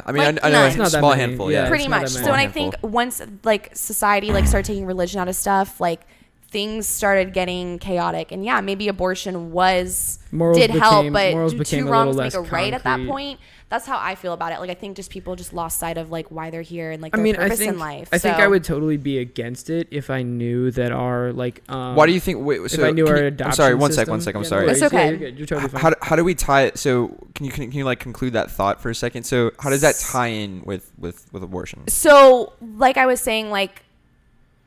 I mean, I know it's a small handful. Yeah, pretty much. So, and I think once like society like started taking religion out of stuff, like things started getting chaotic. And yeah, maybe abortion did help, but do two wrongs make a right at that point? That's how I feel about it. Like, I think just people just lost sight of like why they're here and like their purpose in life. I think I would totally be against it if I knew that our like. Why do you think? Wait, so if I knew our adoption. I'm sorry. One sec. I'm sorry. It's okay. Yeah, you're good. You're totally fine. How do we tie it? So can you like conclude that thought for a second? So how does that tie in with abortion? So like I was saying, like.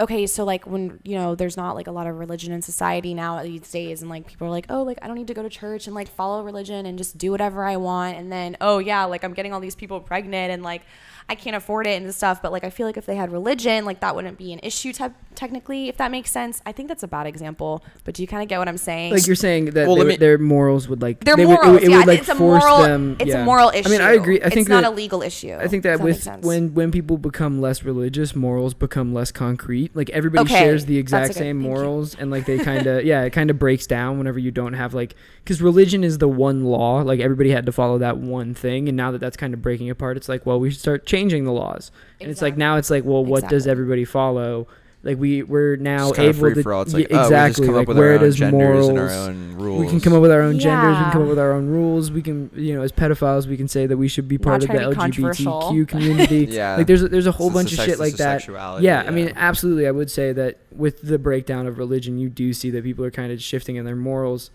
Okay, so like when, there's not like a lot of religion in society now these days, and like people are like, oh, like I don't need to go to church and like follow religion and just do whatever I want. And then, oh yeah, like I'm getting all these people pregnant and like I can't afford it and stuff. But like I feel like if they had religion, like that wouldn't be an issue technically, if that makes sense. I think that's a bad example, but do you kind of get what I'm saying? Like you're saying that their morals would like their morals, it would like force them. It's a moral issue. I mean, I agree. I think it's not a legal issue. I think that when people become less religious, morals become less concrete. Like everybody shares the exact same morals, and like they kind of it kind of breaks down whenever you don't have like, because religion is the one law. Like everybody had to follow that one thing, and now that that's kind of breaking apart, it's like, well, we should start changing the laws. And it's like now it's like, well, what does everybody follow? Like we're now able to like, exactly like where does morals and our own rules. We can come up with our own genders. We can come up with our own rules. We can as pedophiles we can say that we should be part of the LGBTQ community. Like there's a whole bunch of shit like that. I mean absolutely. I would say that with the breakdown of religion, you do see that people are kind of shifting in their morals,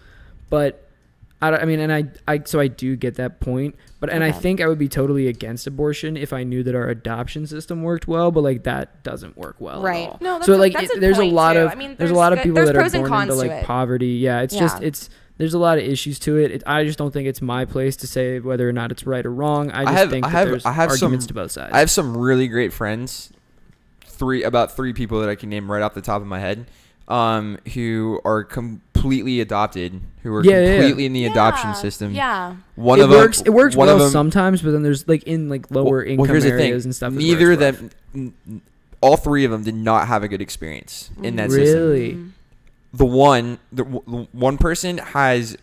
but so I do get that point, but I think I would be totally against abortion if I knew that our adoption system worked well, but like that doesn't work well at all. No, there's a lot of people that are born into like poverty. Yeah, it's just there's a lot of issues to it. I just don't think it's my place to say whether or not it's right or wrong. I just think there's arguments to both sides. I have some really great friends, about three people that I can name right off the top of my head, who are completely adopted, who are completely in the adoption system. Yeah. It works well sometimes, but then there's like in like lower income areas and stuff. Neither of them, all three of them did not have a good experience in that system. Really? The one person has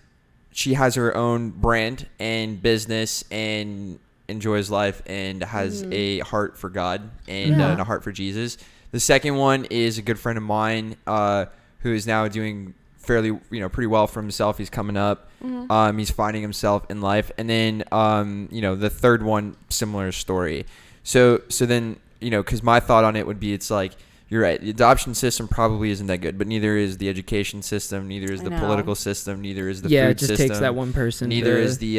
her own brand and business and enjoys life and has a heart for God and a heart for Jesus. The second one is a good friend of mine who is now doing fairly, pretty well for himself. He's coming up. He's finding himself in life. And then, the third one, similar story. So then, because my thought on it would be, it's like, you're right. The adoption system probably isn't that good, but neither is the education system, neither is the political system, neither is the yeah, food it just system. takes that one person. Neither is the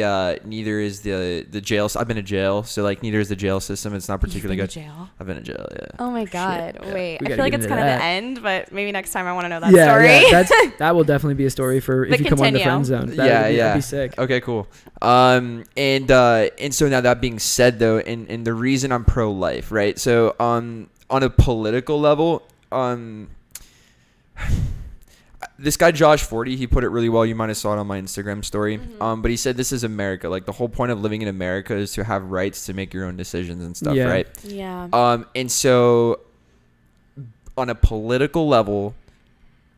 jail. I've been to jail, so like neither is the jail system. It's not particularly good. Jail? I've been to jail. Yeah. Oh my god! Yeah. Wait, We I gotta feel like get it's into kind of that. the end, but maybe next time I want to know that Yeah, story. that will definitely be a story for if But you come on the continue. friend zone. That'd be sick. Okay, cool. And so now that being said, though, and the reason I'm pro-life, right? So on a political level, this guy Josh 40, he put it really well. You might have saw it on my Instagram story. Mm-hmm. But he said this is America. Like the whole point of living in America is to have rights to make your own decisions and stuff, Yeah. right? Yeah. And so on a political level,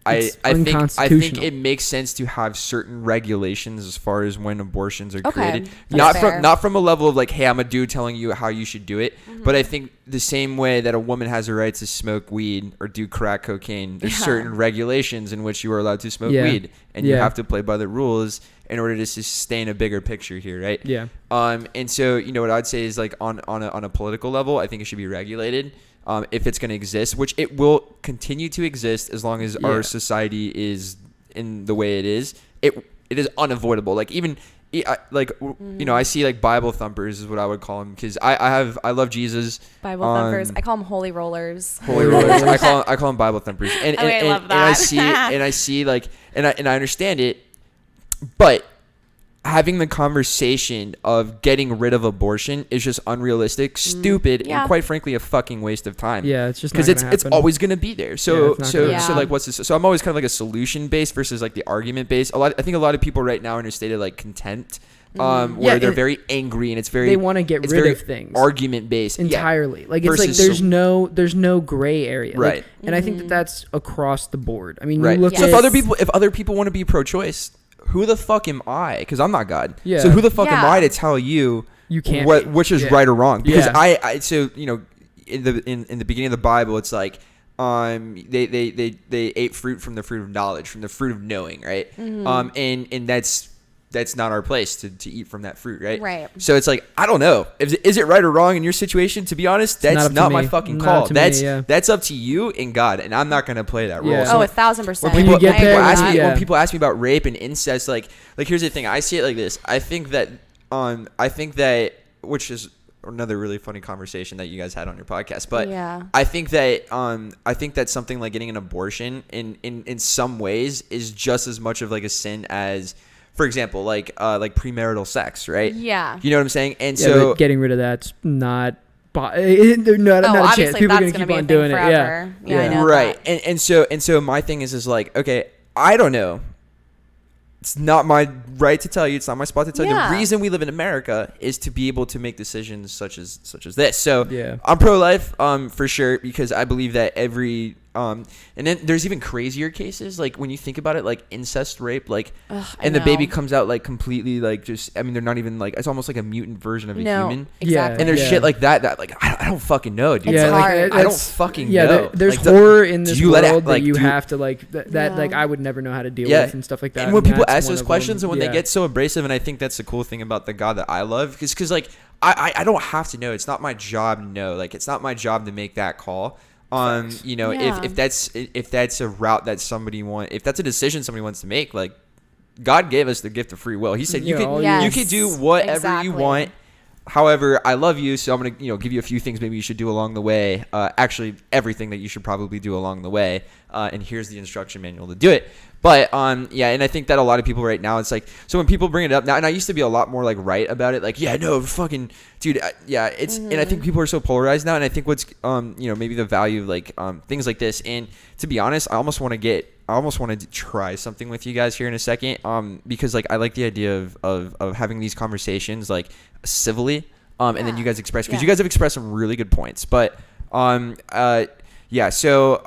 It's I think unconstitutional. it makes sense to have certain regulations as far as when abortions are Okay, created. that's fair. Not from a level of like, hey, I'm a dude telling you how you should do it. Mm-hmm. But I think the same way that a woman has a right to smoke weed or do crack cocaine, there's Yeah. certain regulations in which you are allowed to smoke Yeah. weed, and you Yeah. have to play by the rules in order to sustain a bigger picture here, right? Yeah. And so what I'd say is like on a political level, I think it should be regulated. If it's going to exist, which it will continue to exist as long as our society is in the way it is. It is unavoidable. Like even I see like Bible thumpers is what I would call them, because I love Jesus. Bible thumpers. I call them holy rollers. Holy rollers. I call them Bible thumpers. And I love that. And I see like and I understand it, but having the conversation of getting rid of abortion is just unrealistic, stupid, Yeah. and quite frankly a fucking waste of time. Yeah, it's just because not it's gonna it's happen. always going to be there. Yeah, So it's not so gonna so happen. like what's this? So I'm always kind of like a solution based versus like the argument based. I think a lot of people right now are in a state of like contempt, where Yeah, they're and very angry and it's very they want to get it's rid very of things argument based entirely. Like it's Versus like there's no gray area. Like, Right. and I think that that's across the board. I mean, Right. you look So at if other people want to be pro-choice, who the fuck am I? Because I'm not God. Yeah. So who the fuck am Yeah. I to tell you you can't which is yeah. right or wrong? Because Yeah. I so in the beginning of the Bible, it's like they ate fruit from the fruit of knowledge, from the fruit of knowing, right? And that's not our place to eat from that fruit, right? Right. So it's like, I don't know. Is it right or wrong in your situation? To be honest, not that's up to not my me. fucking Not call. up to me, yeah. That's up to you and God, and I'm not going to play that role. Yeah. So Oh, 1,000%. when When people, you get when people there, ask me, yeah. when people ask me about rape and incest, like here's the thing. I see it like this. I think that which is another really funny conversation that you guys had on your podcast, but Yeah. I think that something like getting an abortion in some ways is just as much of like a sin as, for example, like premarital sex, right? Yeah. You know what I'm saying? And Yeah, so but getting rid of that's not. Not a chance. obviously People are that's gonna gonna keep be a on thing doing it. Yeah. forever. Yeah, I know. right. And so my thing is like, okay, I don't know. It's not my right to tell you. It's not my spot to tell you. Yeah. The reason we live in America is to be able to make decisions such as this. So Yeah. I'm pro-life, for sure, because I believe that every and then there's even crazier cases, like when you think about it, like incest rape, like I and the baby know. comes out like completely like just, I mean, they're not even like, it's almost like a mutant version of a No, human. exactly. And there's Yeah. shit like that like I don't fucking know, dude. It's yeah, hard. like, I don't that's- fucking yeah, know. there's Like, horror in do this you world let it, like, that you do- have to like that Yeah. like I would never know how to deal Yeah. with and stuff like that. And when people that's ask one those of questions them. and when Yeah. they get so abrasive, and I think that's the cool thing about the God that I love, because like I don't have to know. It's not my job to know. Like it's not my job to make that call. Yeah. If that's a route that if that's a decision somebody wants to make, like God gave us the gift of free will. He said you Yeah, can all Yes, you can do whatever exactly. you want. However, I love you, so I'm gonna give you a few things maybe you should do along the way. Actually, everything that you should probably do along the way. And here's the instruction manual to do it. But yeah, and I think that a lot of people right now, it's like, so when people bring it up now, and I used to be a lot more like right about it, like, yeah, no, fucking dude, yeah, it's, and I think people are so polarized now, and I think what's maybe the value of like things like this, and to be honest, I almost want to try something with you guys here in a second, because like I like the idea of having these conversations like civilly, and then you guys express, because you guys have expressed some really good points, but yeah, so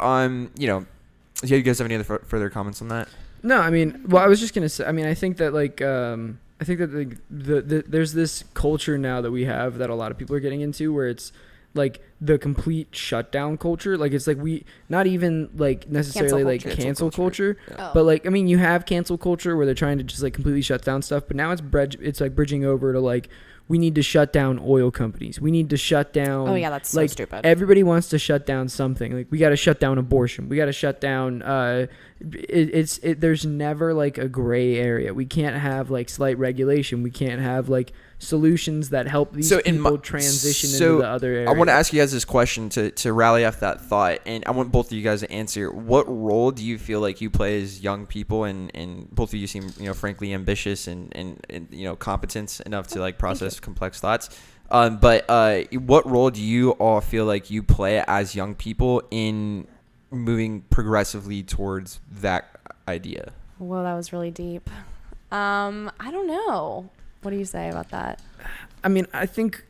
do you guys have any other further comments on that? No, I mean, well, I was just gonna say. I mean, I think that like, I think that the there's this culture now that we have that a lot of people are getting into, where it's like the complete shutdown culture. Like it's like we not even like necessarily like cancel culture. Oh. But like I mean you have cancel culture where they're trying to just like completely shut down stuff, but now it's like bridging over to like we need to shut down oil companies. We need to shut down. Oh yeah, that's so like, stupid. Everybody wants to shut down something. Like we got to shut down abortion. We got to shut down. There's never like a gray area. We can't have like slight regulation. We can't have like solutions that help these people transition into the other area. I want to ask you guys this question to rally off that thought, and I want both of you guys to answer. What role do you feel like you play as young people, and both of you seem frankly ambitious and competent enough to like process complex thoughts. But what role do you all feel like you play as young people in moving progressively towards that idea? Whoa, that was really deep. I don't know. What do you say about that? I mean, I think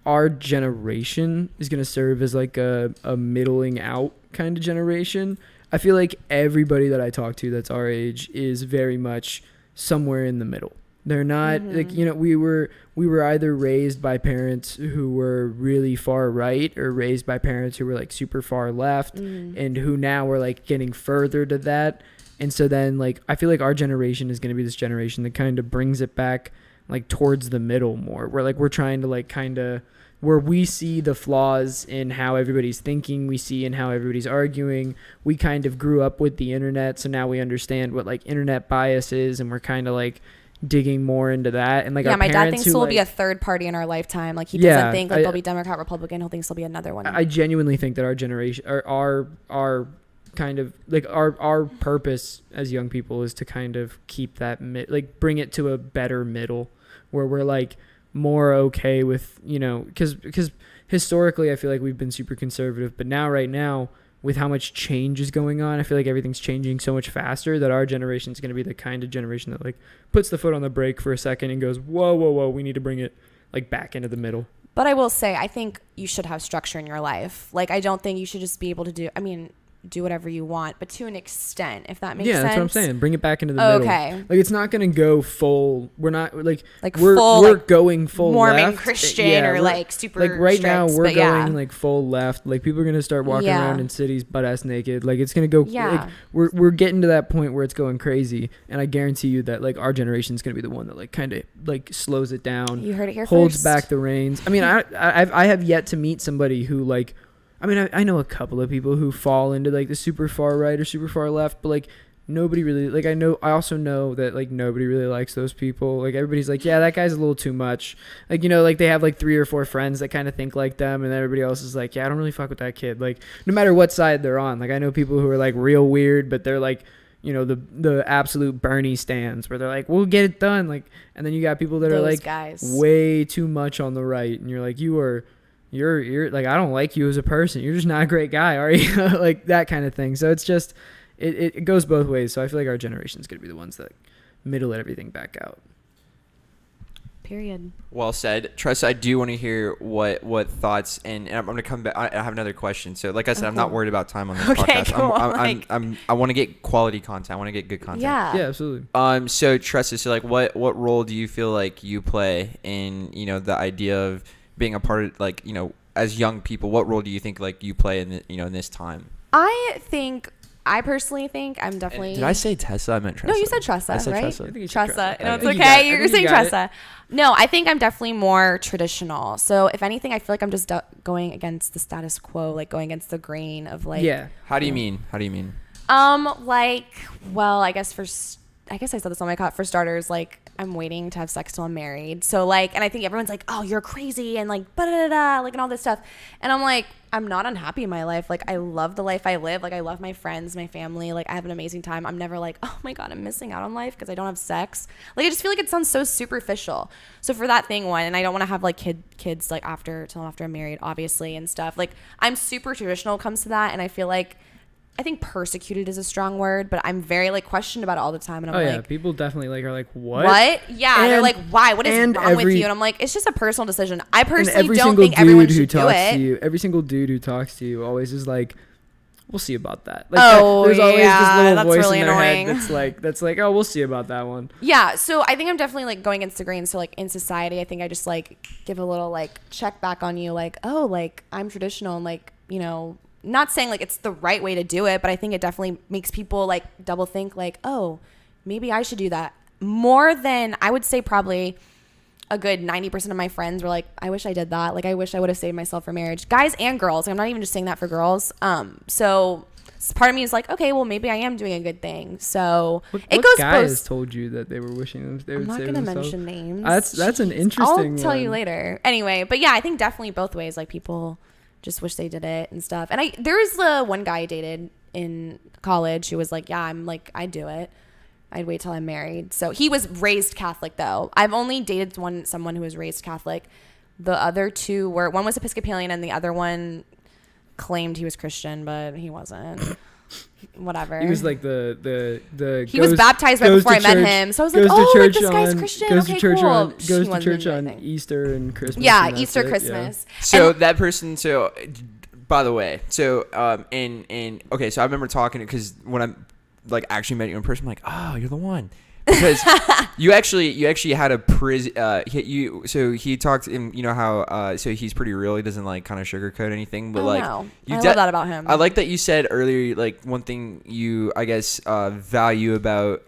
our generation is going to serve as like a middling out kind of generation. I feel like everybody that I talk to that's our age is very much somewhere in the middle. They're not like, we were either raised by parents who were really far right or raised by parents who were like super far left and who now are like getting further to that. And so then like I feel like our generation is going to be this generation that kind of brings it back like towards the middle more, where like we're trying to like kind of where we see the flaws in how everybody's thinking, we see in how everybody's arguing. We kind of grew up with the internet, so now we understand what like internet bias is, and we're kind of like digging more into that. And like our my dad thinks who, he'll like, be a third party in our lifetime. Like he doesn't think like there'll be Democrat, Republican. He'll think there'll be another one. I genuinely think that our generation, our kind of like our purpose as young people is to kind of keep that like bring it to a better middle where we're like more okay with because historically I feel like we've been super conservative, but right now with how much change is going on, I feel like everything's changing so much faster that our generation is going to be the kind of generation that like puts the foot on the brake for a second and goes whoa, we need to bring it like back into the middle. But I will say, I think you should have structure in your life. Like I don't think you should just be able to do whatever you want, but to an extent, if that makes sense. Yeah, that's what I'm saying. Bring it back into the middle. Okay. Like it's not going to go full. We're not like we're like going full Mormon left. Christian or like super like right strict, now we're going yeah. like full left. Like people are going to start walking around in cities butt ass naked. Like it's going to go. Yeah. Like, we're getting to that point where it's going crazy, and I guarantee you that like our generation is going to be the one that like kind of like slows it down. You heard it here holds first. back the reins. I mean, I have yet to meet somebody who like. I mean, I know a couple of people who fall into like the super far right or super far left, but like nobody really like I also know that like nobody really likes those people. Like everybody's like, yeah, that guy's a little too much. Like, like they have like 3 or 4 friends that kind of think like them, and then everybody else is like, yeah, I don't really fuck with that kid. Like no matter what side they're on. Like I know people who are like real weird, but they're like, the absolute Bernie stands where they're like, we'll get it done. Like, and then you got people that those are like guys. Way too much on the right, and you're like, you're like, I don't like you as a person. You're just not a great guy, are you? Like that kind of thing. So it's just, it goes both ways. So I feel like our generation is going to be the ones that middle everything back out. Period. Well said. Tressa, I do want to hear what thoughts, and I'm going to come back. I have another question. So like I said, I'm not worried about time on this podcast. Cool. I want to get quality content. I want to get good content. Yeah. Yeah, absolutely. So Tressa, so like what role do you feel like you play in, the idea of being a part of like, as young people, what role do you think like you play in the, in this time? I personally think I'm definitely. And did I say Tessa? I meant Tressa. No, you said Tressa, I said right? Tressa. Tressa. No, it's You okay. You're saying you Tressa. No, I think I'm definitely more traditional. So if anything, I feel like I'm just going against the status quo, like going against the grain of like. Yeah. How do you mean? Well, I guess I said this on my cut. For starters, like I'm waiting to have sex till I'm married. So like, and I think everyone's like, oh, you're crazy and like, like and all this stuff. And I'm like, I'm not unhappy in my life. Like I love the life I live. Like I love my friends, my family. Like I have an amazing time. I'm never like, oh my God, I'm missing out on life because I don't have sex. Like I just feel like it sounds so superficial. So for that thing, and I don't want to have like kids like till after I'm married, obviously, and stuff. Like I'm super traditional when it comes to that. And I feel like, I think persecuted is a strong word, but I'm very like questioned about it all the time. And I'm like, people definitely like are like, what? Yeah. And they're like, why? What is wrong with you? And I'm like, it's just a personal decision. I personally don't think everyone should do it. Every single dude who talks to you always is like, we'll see about that. Like there's always this little that's voice really in their annoying. head that's like, oh, we'll see about that one. Yeah, so I think I'm definitely like going against the grain. So like in society, I think I just like give a little like check back on you, like, oh, like I'm traditional, and like, you know, not saying like it's the right way to do it, but I think it definitely makes people like double think, like, oh, maybe I should do that, more than I would say probably a good 90% of my friends were like, I wish I did that. Like, I wish I would have saved myself for marriage. Guys and girls. Like, I'm not even just saying that for girls. So part of me is like, okay, well, maybe I am doing a good thing. So What it goes guys both. told you that they were wishing them they would I'm not save going to themselves? mention names. That's an interesting I'll tell you one. later. Anyway, but yeah, I think definitely both ways. Like, people just wish they did it and stuff. And there was the one guy I dated in college who was like, yeah, I'm like, I'd do it. I'd wait till I'm married. So he was raised Catholic, though. I've only dated someone who was raised Catholic. The other two were, one was Episcopalian and the other one claimed he was Christian, but he wasn't. Whatever. He was like the he was baptized right before I met him. So I was like, oh, like, this guy's Christian. Okay, cool. Goes to church on Easter and Christmas. Yeah, and Easter, it. Christmas. Yeah. So that person, by the way, so okay, so I remember talking because when I'm like actually met you in person, I'm like, oh, you're the one, because you actually had a he talked in, you know how so he's pretty real, he doesn't like kind of sugarcoat anything, but I love that about him. I like that you said earlier, like one thing you I guess value about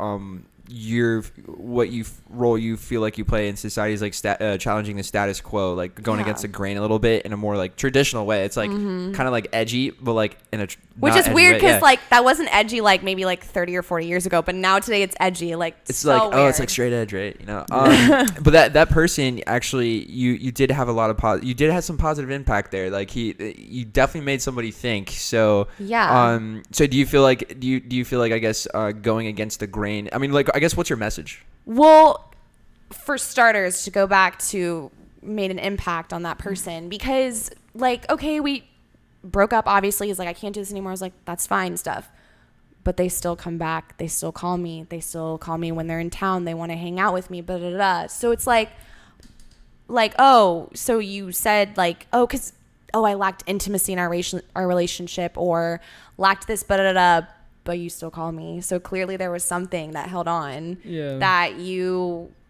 role you feel like you play in society is like challenging the status quo, like going against the grain a little bit in a more like traditional way. It's like kind of like edgy, but like in a which is weird because like that wasn't edgy like maybe like 30 or 40 years ago, but now today it's edgy. Like it's so like weird. oh, it's like straight edge, right? You know. But that person actually, you did have a lot of you did have some positive impact there. Like you definitely made somebody think. So yeah. So do you feel like I guess going against the grain? I mean, like I guess what's your message? Well, for starters, to go back to made an impact on that person, because like, okay, we broke up, obviously. He's like, I can't do this anymore. I was like, that's fine, stuff. But they still come back. They still call me. They still call me when they're in town. They want to hang out with me. Blah, blah, blah. So it's like, oh, so you said like, oh, because, oh, I lacked intimacy in our relationship, or lacked this, blah, blah, blah, but you still call me. So clearly there was something that held on that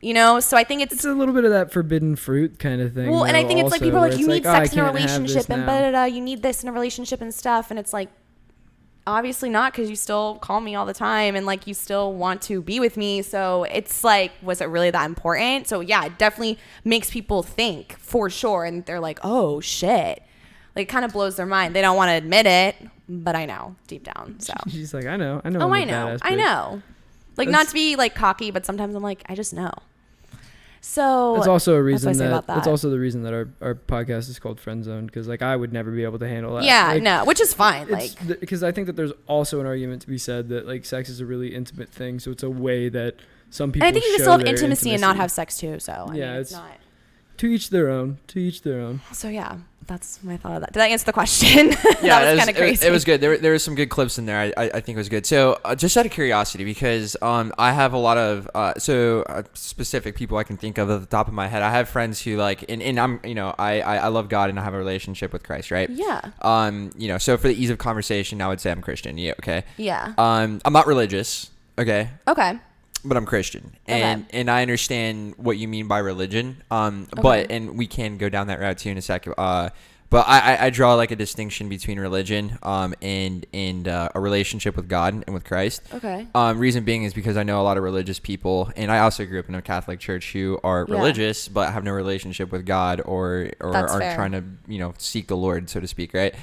you know, so I think it's a little bit of that forbidden fruit kind of thing. Well, and I think it's like people are like, you need sex in a relationship relationship and blah, blah, blah, you need this in a relationship and stuff. And it's like, obviously not, because you still call me all the time and like you still want to be with me. So it's like, was it really that important? So yeah, it definitely makes people think for sure. And they're like, oh shit. Like, it kind of blows their mind. They don't want to admit it, but I know deep down. So she's like, I know. Oh, I know. Like, not to be like cocky, but sometimes I'm like, I just know. So that's also a reason that. That's also the reason that our podcast is called Friend Zone, because like I would never be able to handle that. Yeah, like, no, which is fine. Like, because I think that there's also an argument to be said that like sex is a really intimate thing, so it's a way that some people. And I think you can still have intimacy and not have sex too. So I mean, it's not. To each their own. To each their own. So yeah, that's my thought of that. Did I answer the question? Yeah, that was kind of crazy. It was good. There were some good clips in there. I think it was good. So just out of curiosity, because I have a lot of specific people I can think of at the top of my head. I have friends who like, and I'm, you know, I love God and I have a relationship with Christ, right? Yeah. You know, so for the ease of conversation, I would say I'm Christian. Yeah. Okay. Yeah. I'm not religious. Okay. Okay. But I'm Christian, and I understand what you mean by religion. Okay. But we can go down that route too in a second. But I draw like a distinction between religion and a relationship with God and with Christ. Okay. Reason being is because I know a lot of religious people, and I also grew up in a Catholic church, who are religious but have no relationship with God or are trying to, you know, seek the Lord, so to speak, right?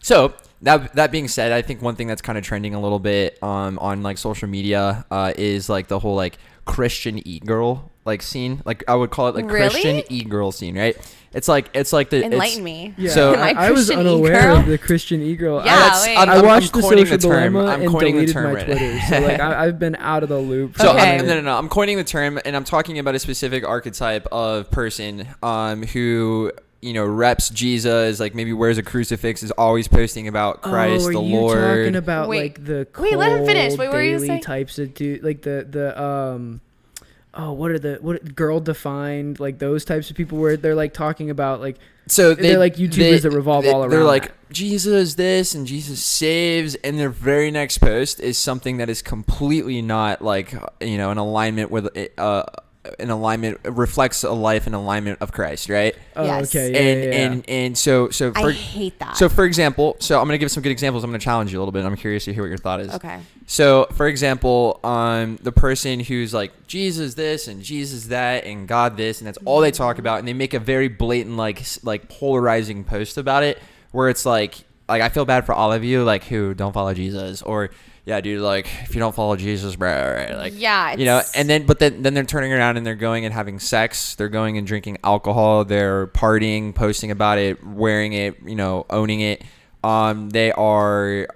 So that being said, I think one thing that's kind of trending a little bit on like social media is like the whole like Christian e-girl like scene. Like I would call it like Christian e-girl scene, right? It's like the enlighten me. Yeah, so I was unaware of the Christian e-girl. Yeah, I watched The Social Dilemma I'm and coining deleted the term my Twitter. So like I've been out of the loop. So okay. No. I'm coining the term, and I'm talking about a specific archetype of person who, you know, reps Jesus, like maybe wears a crucifix, is always posting about Christ, the Lord. Are you talking about like the cold, let him finish. Wait, what were you saying? Types of dude, like the what girl defined, like those types of people where they're like talking about like, so they're like YouTubers that revolve all around. They're like that. Jesus this and Jesus saves, and their very next post is something that is completely not like in alignment with in alignment, reflects a life in alignment of Christ, right? Oh, Yes. okay. And so I hate that. So for example, I'm gonna give some good examples. I'm gonna challenge you a little bit. I'm curious to hear what your thought is. Okay. So for example, the person who's like Jesus this and Jesus that and God this, and that's all they talk about, and they make a very blatant like polarizing post about it, where it's like I feel bad for all of you like who don't follow Jesus, or yeah, dude, like if you don't follow Jesus, bro, right? Like, yeah, and then they're turning around and they're going and having sex, they're going and drinking alcohol, they're partying, posting about it, wearing it, owning it. They are,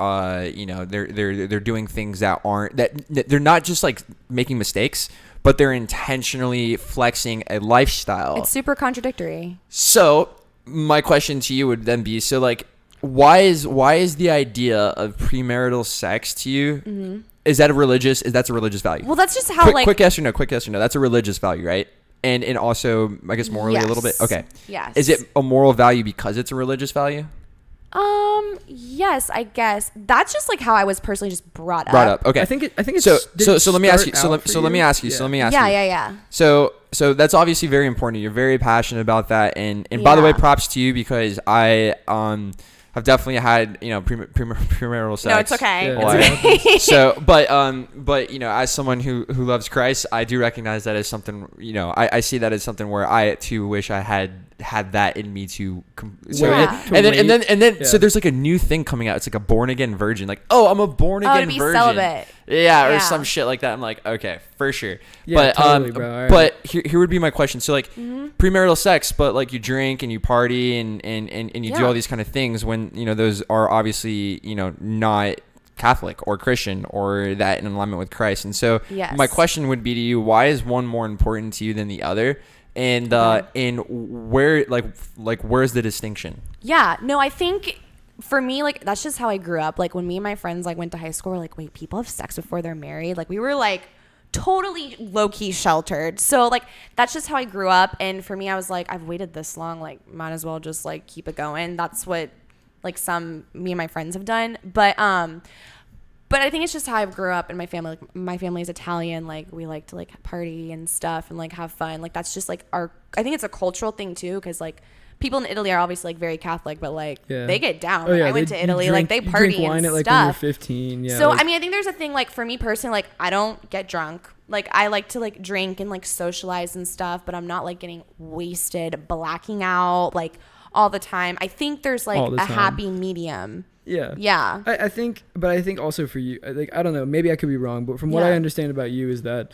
they're doing things that aren't that they're not just like making mistakes, but they're intentionally flexing a lifestyle. It's super contradictory. So my question to you would then be, so like, why is the idea of premarital sex to you? Mm-hmm. That's a religious value? Well, that's just how quick yes or no. That's a religious value, right? And also, I guess morally a little bit. Okay. Yes. Is it a moral value because it's a religious value? Yes, I guess that's just like how I was personally just brought up. Okay. I think it's so let me ask you. So let me ask you. Yeah. So that's obviously very important. You're very passionate about that, and by the way, props to you, because I I've definitely had premarital sex. No, it's okay. Yeah. So, but as someone who loves Christ, I do recognize that as something. I see that as something where I too wish I had that in me to. And then so there's like a new thing coming out. It's like a born again virgin. Like, oh, I'm a born again to be virgin. Celibate. Yeah, or some shit like that. I'm like, okay, for sure. Yeah, but totally, bro. All right. But here would be my question. So like premarital sex, but like you drink and you party and you do all these kind of things when those are obviously not Catholic or Christian or that in alignment with Christ. And so my question would be to you, why is one more important to you than the other? And where where's the distinction? Yeah, no, I think for me, like, that's just how I grew up. Like, when me and my friends like went to high school, we're like, wait, people have sex before they're married? Like, we were like totally low-key sheltered. So like that's just how I grew up. And for me, I was like, I've waited this long, like might as well just like keep it going. That's what like me and my friends have done. But I think it's just how I grew up in my family. Like, my family is Italian. Like, we like to like party and stuff and like have fun. Like, that's just like I think it's a cultural thing too, because like people in Italy are obviously like very Catholic, but like they get down. Oh, yeah, I went to Italy, like they party drink wine and at, like, stuff. when you're 15. Yeah. So like, I mean, I think there's a thing like for me personally, like I don't get drunk. Like I like to like drink and like socialize and stuff, but I'm not like getting wasted, blacking out like all the time. I think there's like a happy medium. Yeah. I think also for you, like, I don't know, maybe I could be wrong, but from what I understand about you is that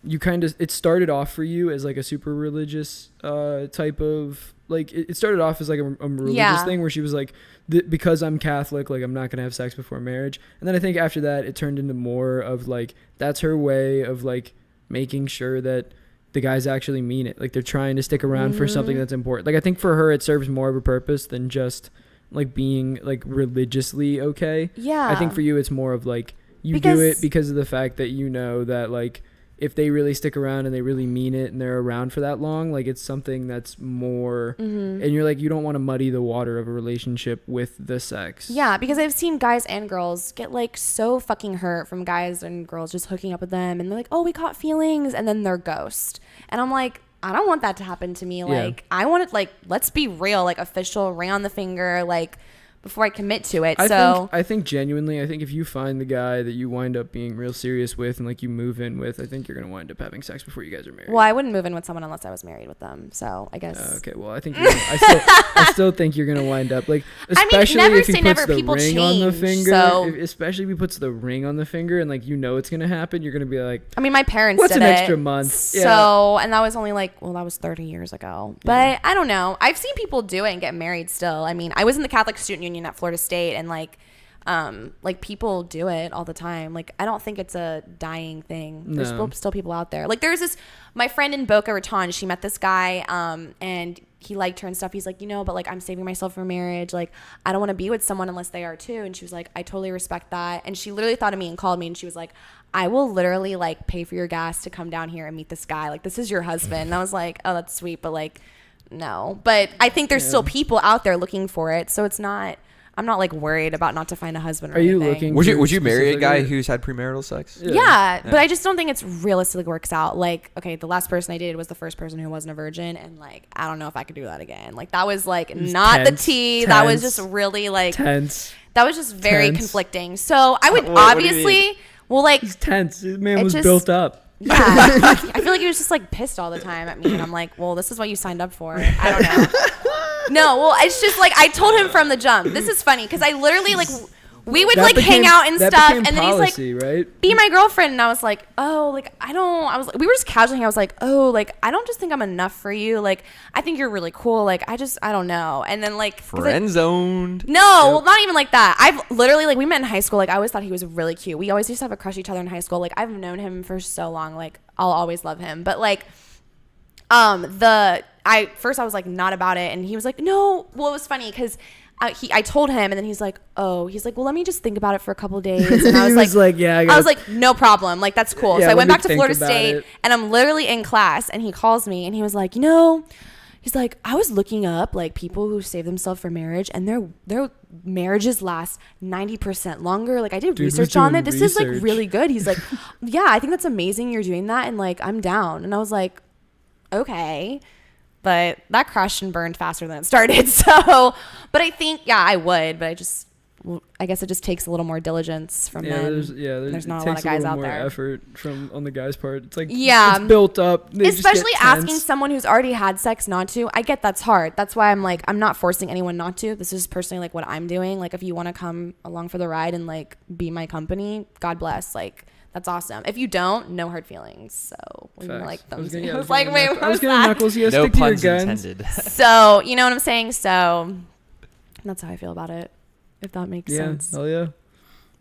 you kind of, it started off for you as like a super religious type of, like, it started off as like a religious thing where she was like, because I'm Catholic, like I'm not going to have sex before marriage. And then I think after that, it turned into more of like, that's her way of like making sure that the guys actually mean it. Like they're trying to stick around for something that's important. Like I think for her, it serves more of a purpose than just like being like religiously okay. Yeah. I think for you, it's more of like you do it because of the fact that you know that like if they really stick around and they really mean it and they're around for that long, like it's something that's more and you're like, you don't want to muddy the water of a relationship with the sex. Yeah, because I've seen guys and girls get like so fucking hurt from guys and girls just hooking up with them, and they're like, oh, we caught feelings, and then they're ghost. And I'm like, I don't want that to happen to me. Like I want it, like, let's be real, like official ring on the finger, like before I commit to it. I think genuinely, I think if you find the guy that you wind up being real serious with and like you move in with, I think you're going to wind up having sex before you guys are married. Well, I wouldn't move in with someone unless I was married with them. So I guess. Okay. Well, I think I still think you're going to wind up like, especially if he puts the ring on the finger, especially if he puts the ring on the finger and like, you know, it's going to happen. You're going to be like, I mean, my parents what's did an it, extra month? So, and that was only like, well, that was 30 years ago, but I don't know. I've seen people do it and get married still. I mean, I was in the Catholic Student Union at Florida State, and like people do it all the time. Like, I don't think it's a dying thing. There's still people out there. Like, there's my friend in Boca Raton, she met this guy, and he liked her and stuff. He's like, but like I'm saving myself for marriage. Like I don't want to be with someone unless they are too. And she was like, I totally respect that. And she literally thought of me and called me and she was like, I will literally like pay for your gas to come down here and meet this guy. Like this is your husband. And I was like, oh, that's sweet, but like no. But I think there's still people out there looking for it. So I'm not like worried about not to find a husband or anything. Are you looking? Would you marry a guy who's had premarital sex? Yeah, but I just don't think it's realistically works out. Like, okay, the last person I dated was the first person who wasn't a virgin, and like, I don't know if I could do that again. Like, that was like not tense, the tea. tense, That was just really like tense. That was just very tense. conflicting. So I would What do you obviously, mean? well, like, He's tense. This man It was just- built up. yeah, I feel like he was just like pissed all the time at me, and I'm like, well, this is what you signed up for. I don't know. No, well, it's just like I told him from the jump. This is funny because I literally like we would like hang out and that stuff, became and then policy, he's like, right? be my girlfriend, and I was like, oh, like I don't. I was like, we were just casually. I was like, oh, like I don't just think I'm enough for you. Like I think you're really cool. Like I don't know. And then like 'cause Friend zoned. no, well, not even like that. I've literally like we met in high school. Like I always thought he was really cute. We always used to have a crush on each other in high school. Like I've known him for so long. Like I'll always love him. But like first I was like not about it, and he was like, no. Well, it was funny because I told him, and then he's like, well, let me just think about it for a couple days. And I He was was like, yeah, I was like, no problem, like that's cool. Yeah, So I let went me back to think Florida about State, it. and I'm literally in class, and he calls me, and he was like, he's like, I was looking up like people who save themselves for marriage, and their marriages last 90% longer. Like I did Dude was research on doing it. This is like research. really good. He's like, yeah, I think that's amazing you're doing that, and like I'm down. And I was like, okay. But that crashed and burned faster than it started. So, but I think, yeah, I would. But I guess it just takes a little more diligence from men. There's not it a lot takes of guys little out more there. effort on the guy's part. It's like Yeah. it's built up. They just get Especially asking tense. someone who's already had sex not to. I get that's hard. That's why I'm like, I'm not forcing anyone not to. This is personally like what I'm doing. Like if you want to come along for the ride and like be my company, God bless. Like that's awesome. If you don't, no hard feelings. So we Facts. like I was thumbs. gonna- I was like, wait, what I was was gonna that? knuckles. You gotta No stick to your puns guns. intended. So you know what I'm saying. So that's how I feel about it. If that makes Yeah, sense. hell yeah.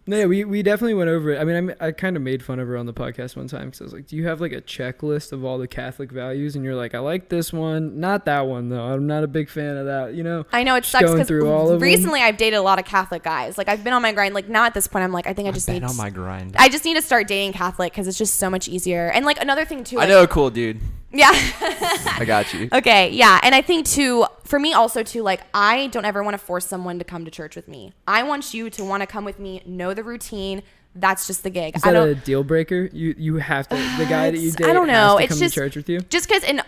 No, yeah, we definitely went over it. I mean, I kind of made fun of her on the podcast one time because I was like, do you have like a checklist of all the Catholic values? And you're like, I like this one, not that one though. I'm not a big fan of that, you know? I know it Just sucks going because through all of them. recently I've dated a lot of Catholic guys. Like I've been on my grind. Like now at this point, I'm like, I think I just I've need. been on my grind. I just need to start dating Catholic because it's just so much easier. And like another thing too. I Like, know a cool dude. Yeah. I got you. Okay. Yeah. And I think too, for me also too, like I don't ever want to force someone to come to church with me. I want you to want to come with me, know the routine. That's just the gig. Is that a deal breaker? You have to, the guy that you It's- date I don't know. has to It's come just- to church with you? Just because in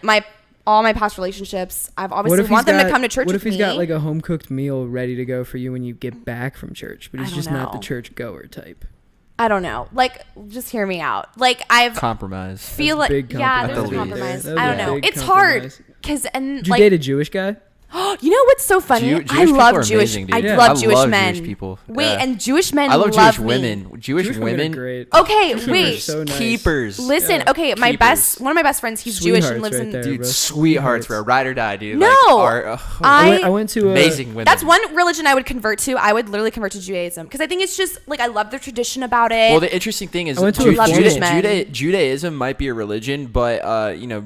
all my past relationships, I've What obviously if want he's them to got- come to church What with if he's me. got like a home cooked meal ready to go for you when you get back from church, but I he's don't just not the know. church goer type? I don't know. Like, just hear me out. Like, I've Compromise. feel That's like big yeah, compromise there's a right compromise. there. I don't That's a know. big It's hard compromise. because and Did you like date a Jewish guy? you know what's so funny? Jewish I people love are Jewish. amazing, dude. I Yeah. love I Jewish love men. Jewish people. Wait, Yeah. and Jewish men I love Jewish me. women. Jewish Women are women. great. Okay, Jewish women are wait. so nice. Keepers. Listen, Yeah. okay, one of my best friends, he's Jewish and Sweethearts lives right in. there. Dude, bro. sweethearts, bro. Ride or die, dude. No. I went to a amazing women. That's one religion I would convert to. I would literally convert to Judaism because I think it's just like I love the tradition about it. Well, the interesting thing is I went to a Jewish men. Judaism might be a religion, but you know,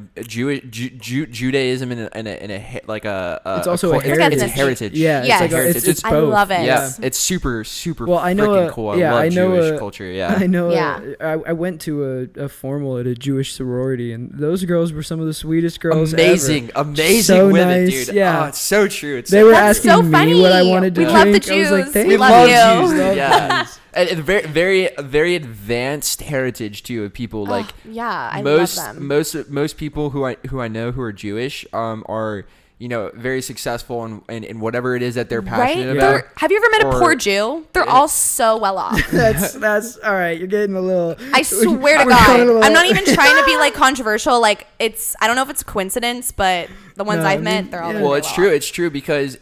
Judaism in a like a It's also a it's heritage. a heritage. Yeah, Yes. it's like it's I both. love it. Yeah, it's super Well, I know freaking a- cool. yeah, I I love know Jewish a- culture. Yeah, I know. Yeah. I went to a formal at a Jewish sorority, and those girls were some of the sweetest girls amazing, ever. amazing So women, nice, dude. yeah. Oh, it's so true. It's They so were true. That's asking so me funny. what I wanted to We drink. love the I was like, Jews. thank We you. love love you. Jews, Love yeah. Jews. And very advanced heritage too of people like yeah, I most love them. most people who I know who are Jewish are, you know, very successful in whatever it is that they're passionate Right? about. Have you ever met a Or- poor Jew? They're all so well off. That's all right. You're getting a little. I swear to We're going a God. little- I'm not even trying to be like controversial. Like I don't know if it's a coincidence, but the ones No, I've I met, mean, they're all yeah. really Well, well it's true. off. It's true because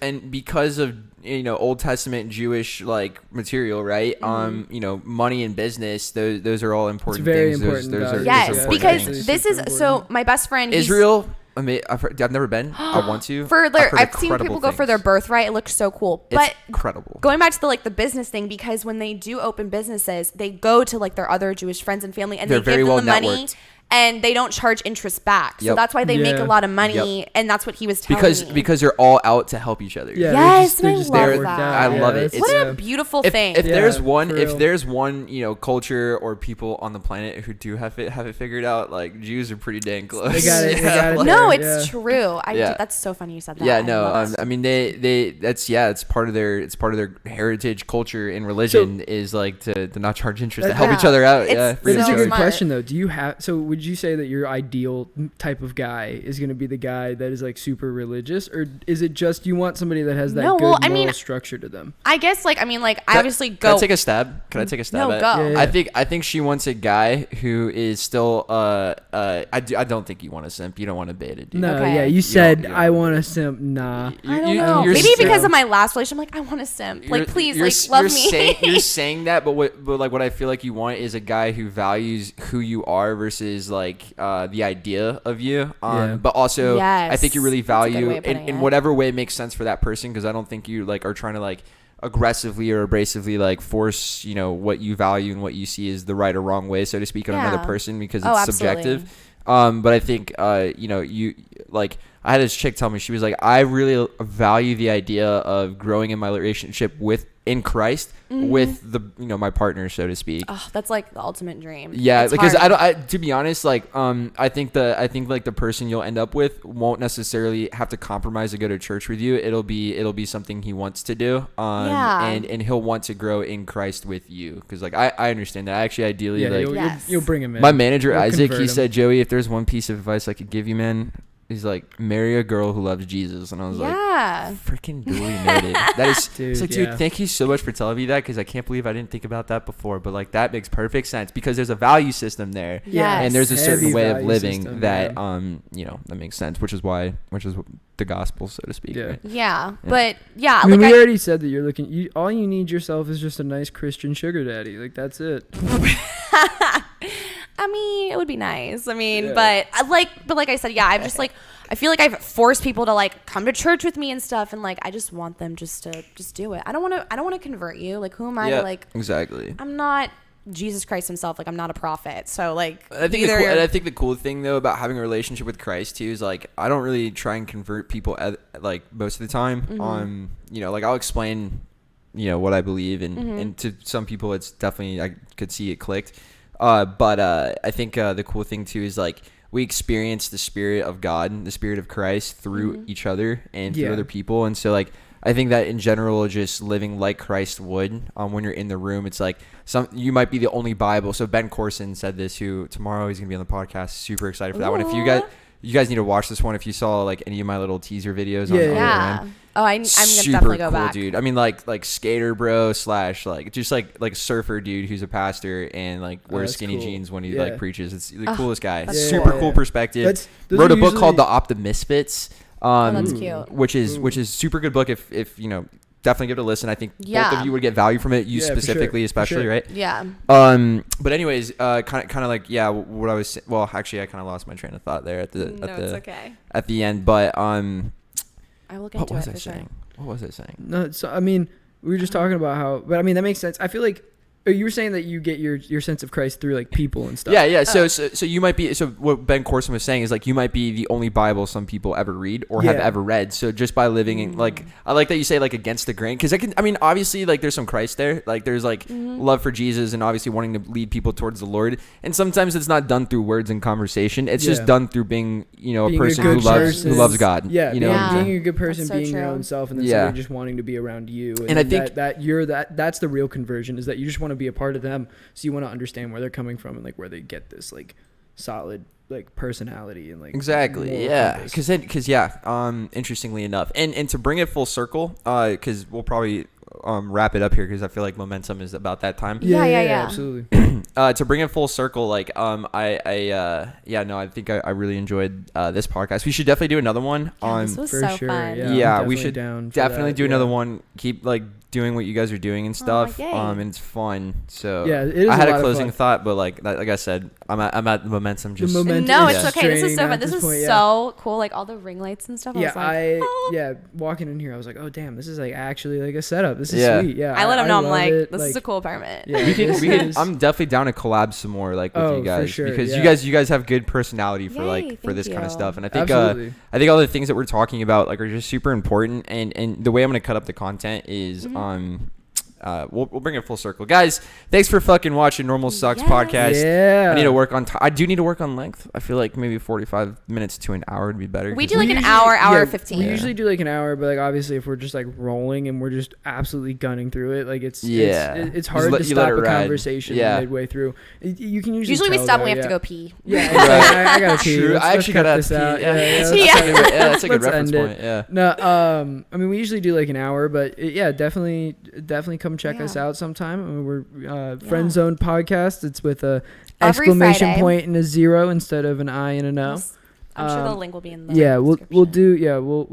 of, you know, Old Testament Jewish like material, right? Mm-hmm. You know, money and business. Those are all important very things. important Those are values. Yes, important because things. this is Super so. important. My best friend, he's- Israel. I mean, I've never been. I want to. For their, heard I've seen incredible people go for their things. birthright. It looks so cool. It's But incredible. going back to the business thing, because when they do open businesses, they go to like their other Jewish friends and family, and They're they very give them well the money, networked. and they don't charge interest back. So Yep. that's why they make Yeah. a lot of money, and that's what he was telling me. because they're all out to help each other. Yeah, Yes, they're and I just love worked that. out. I love it. that's- What It's- a beautiful If, thing. if Yeah, there's for one, real. if there's one, culture or people on the planet who do have it figured out, like Jews are pretty dang close. They got it. They got it. No, there, it's yeah. true. Yeah. That's so funny you said that. Yeah, I no. love it. I mean, it's part of their heritage, culture, and religion is like to not charge interest, to help each Yeah. other out. It's Yeah, But free it's of a so good charge. smart. question though. Do you have? So would you say that your ideal type of guy is going to be the guy that is like super religious, or is it just you want somebody that has that No, good well, I moral mean, structure to them? I guess I obviously Can go. I take a stab? Can I take a stab No, at it? go. Yeah, yeah. I think she wants a guy who is still I don't think you want a simp. You don't want a beta dude. No, Okay. yeah, you You said don't- I want a simp. Nah. I don't know. you're Maybe still- because of my last relationship, I'm like, I want a simp. Like, please, love me. You're saying that, but what I feel like you want is a guy who values who you are versus like the idea of you. Yeah. But also, I think you really Yes. That's a good value way of putting in it. whatever way makes sense for that person. Because I don't think you like are trying to like aggressively or abrasively like force what you value and what you see is the right or wrong way, so to speak, on another Yeah. person because Oh, it's absolutely. subjective. But I think you like I had this chick tell me, she was like, I really value the idea of growing in my relationship in Christ with the my partner, so to speak. Oh, that's like the ultimate dream. Yeah, It's because hard. to be honest, like I think like the person you'll end up with won't necessarily have to compromise to go to church with you. It'll be something he wants to do. Yeah. And he'll want to grow in Christ with you, because like I understand that. Actually, ideally, Yeah, like Yes. you'll bring him in. my manager You'll Isaac, convert he him. said, Joey, if there's one piece of advice I could give you, man, he's like, marry a girl who loves Jesus. And I was like, Yeah. freaking duly noted. That is, it's like, dude, yeah. thank you so much for telling me that, because I can't believe I didn't think about that before. But like, that makes perfect sense, because there's a value system there, Yes. and there's a certain Heavy way of value living system, that yeah. that makes sense, which is the gospel, so to speak. Yeah. Right? Yeah. But yeah, I mean, like we already said that you're looking. All you need yourself is just a nice Christian sugar daddy. Like that's it. I mean, it would be nice. I mean, Yeah. but like I said, yeah, I've just like, I feel like I've forced people to like come to church with me and stuff, and like I just want them just to do it. I don't want to convert you. Like, who am I Yeah, to like? exactly. I'm not Jesus Christ himself. Like, I'm not a prophet. So like, I think either I think the cool thing though about having a relationship with Christ too is like, I don't really try and convert people like most of the time. Mm-hmm. Like I'll explain what I believe, and Mm-hmm. and to some people it's definitely, I could see it clicked. But I think the cool thing too is like, we experience the Spirit of God, the Spirit of Christ through each other and through Yeah. other people. And so like, I think that in general, just living like Christ would, when you're in the room, it's like you might be the only Bible. So Ben Corson said this, who tomorrow he's gonna be on the podcast. Super excited for that one. If you guys need to watch this one. If you saw like any of my little teaser videos on yeah. Instagram. Oh, I'm gonna Super definitely go cool back. dude. I mean, like skater bro / like just like surfer dude who's a pastor and like wears that's skinny cool. jeans when he Yeah. like preaches. It's the coolest guy. that's Super cool. cool perspective. Those Wrote are a book called usually- The Optimisfits. That's cute. Which is super good book. If definitely give it a listen. I think both Yeah. of you would get value from it. You Yeah, for sure, specifically, for especially, sure. right? Yeah. But anyways, kind of like, yeah, what I was well, actually I kind of lost my train of thought there at No, it's okay. at the end, but I will get what into was it I for sure. saying? What was I saying? No, so I mean, we were just talking about how, but I mean that makes sense. I feel like you were saying that you get your sense of Christ through like people and stuff. Yeah. So you might be. So what Ben Corson was saying is like, you might be the only Bible some people ever read or have Yeah. ever read. So just by living in, like, I like that you say like against the grain, because I mean obviously like there's some Christ there, like there's like love for Jesus and obviously wanting to lead people towards the Lord. And sometimes it's not done through words and conversation. It's just Yeah. done through being a Being person good who person. loves God. Yeah, You know. Yeah. being a good person, That's so being your true. own self, and then Yeah. somebody just wanting to be around you. And I then think- that's the real conversion, is that you just want to be a part of them, so you want to understand where they're coming from and like where they get this like solid like personality and like Exactly. moral Yeah. compass. Interestingly enough, and to bring it full circle, because we'll probably wrap it up here, because I feel like momentum is about that time. Yeah. absolutely. To bring it full circle, like I think I really enjoyed this podcast. We should definitely do another one. Yeah, this was For so sure, fun. yeah. Yeah, I'm we definitely should down for definitely that, do another yeah. one. Keep like doing what you guys are doing and stuff. yay. And it's fun. So Yeah, it is I had a a lot of closing fun. thought, but like I said, I'm at the momentum. Just momentum No, is it's just okay. This is draining so now fun. at This was point, yeah. so cool. Like all the ring lights and stuff. I Yeah, was like, oh. walking in here, I was like, oh damn, this is like actually like a setup. This is Yeah. sweet. Yeah, I let him know. I'm love like, it. this is a cool apartment. Yeah, we can. this is- I'm definitely down to collab some more like with Oh, you for guys sure, because yeah. you guys have good personality for Yay, for this thank kind of you. stuff, and I think Absolutely. I think all the things that we're talking about like are just super important, and the way I'm gonna cut up the content is we'll bring it full circle, guys. Thanks for fucking watching Normal Sucks Yes. podcast. Yeah. I need to work on I do need to work on length. I feel like maybe 45 minutes to an hour would be better. We 'cause do like an usually- hour yeah, 15. We Yeah. usually do like an hour, but like obviously if we're just like rolling and we're just absolutely gunning through it, like it's Yeah. it's Just hard let- to you let stop it a ride. conversation Yeah. midway through. You can usually we tell, stop though, when we have yeah. to go pee. Yeah, exactly. I gotta pee. True. Let's, I actually cut gotta this pee. out. Yeah. let's Yeah. cut it. That's a good Let's reference end it. point. Yeah. No, I mean we usually do like an hour, but yeah, definitely come check us Yeah. out sometime. I mean, we're Friend Zone Podcast. It's with a Every exclamation Friday. point and a 0 instead of an I and a no. I'm sure the Um, link will be in the Yeah, we'll description. do. Yeah, we'll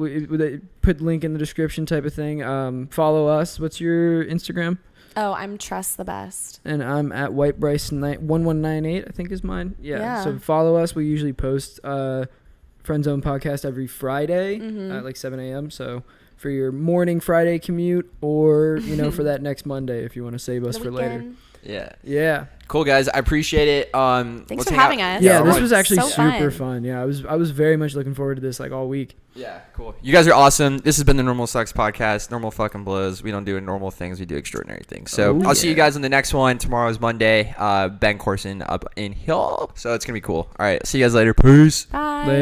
put link in the description type of thing. Follow us. What's your Instagram? Oh, I'm Tress the best. And I'm at White Bryce 1198. I think is mine. Yeah. So Yeah. follow us. We usually post Friend Zone Podcast every Friday Mhm. at like 7 a.m. So for your morning Friday commute, or for that next Monday if you want to save us The for later. weekend. Yeah. Yeah. Cool, guys. I appreciate it. Thanks let's for hang out. having us. Yeah, we're this on- was actually So super fun. fun. Yeah, I was very much looking forward to this like all week. Yeah, cool. You guys are awesome. This has been the Normal Sucks podcast. Normal fucking blows. We don't do normal things. We do extraordinary things. So Oh, I'll see you yeah. guys on the next one. Tomorrow's Monday. Ben Corson up in here. So it's going to be cool. All right. See you guys later. Peace. Bye. Later.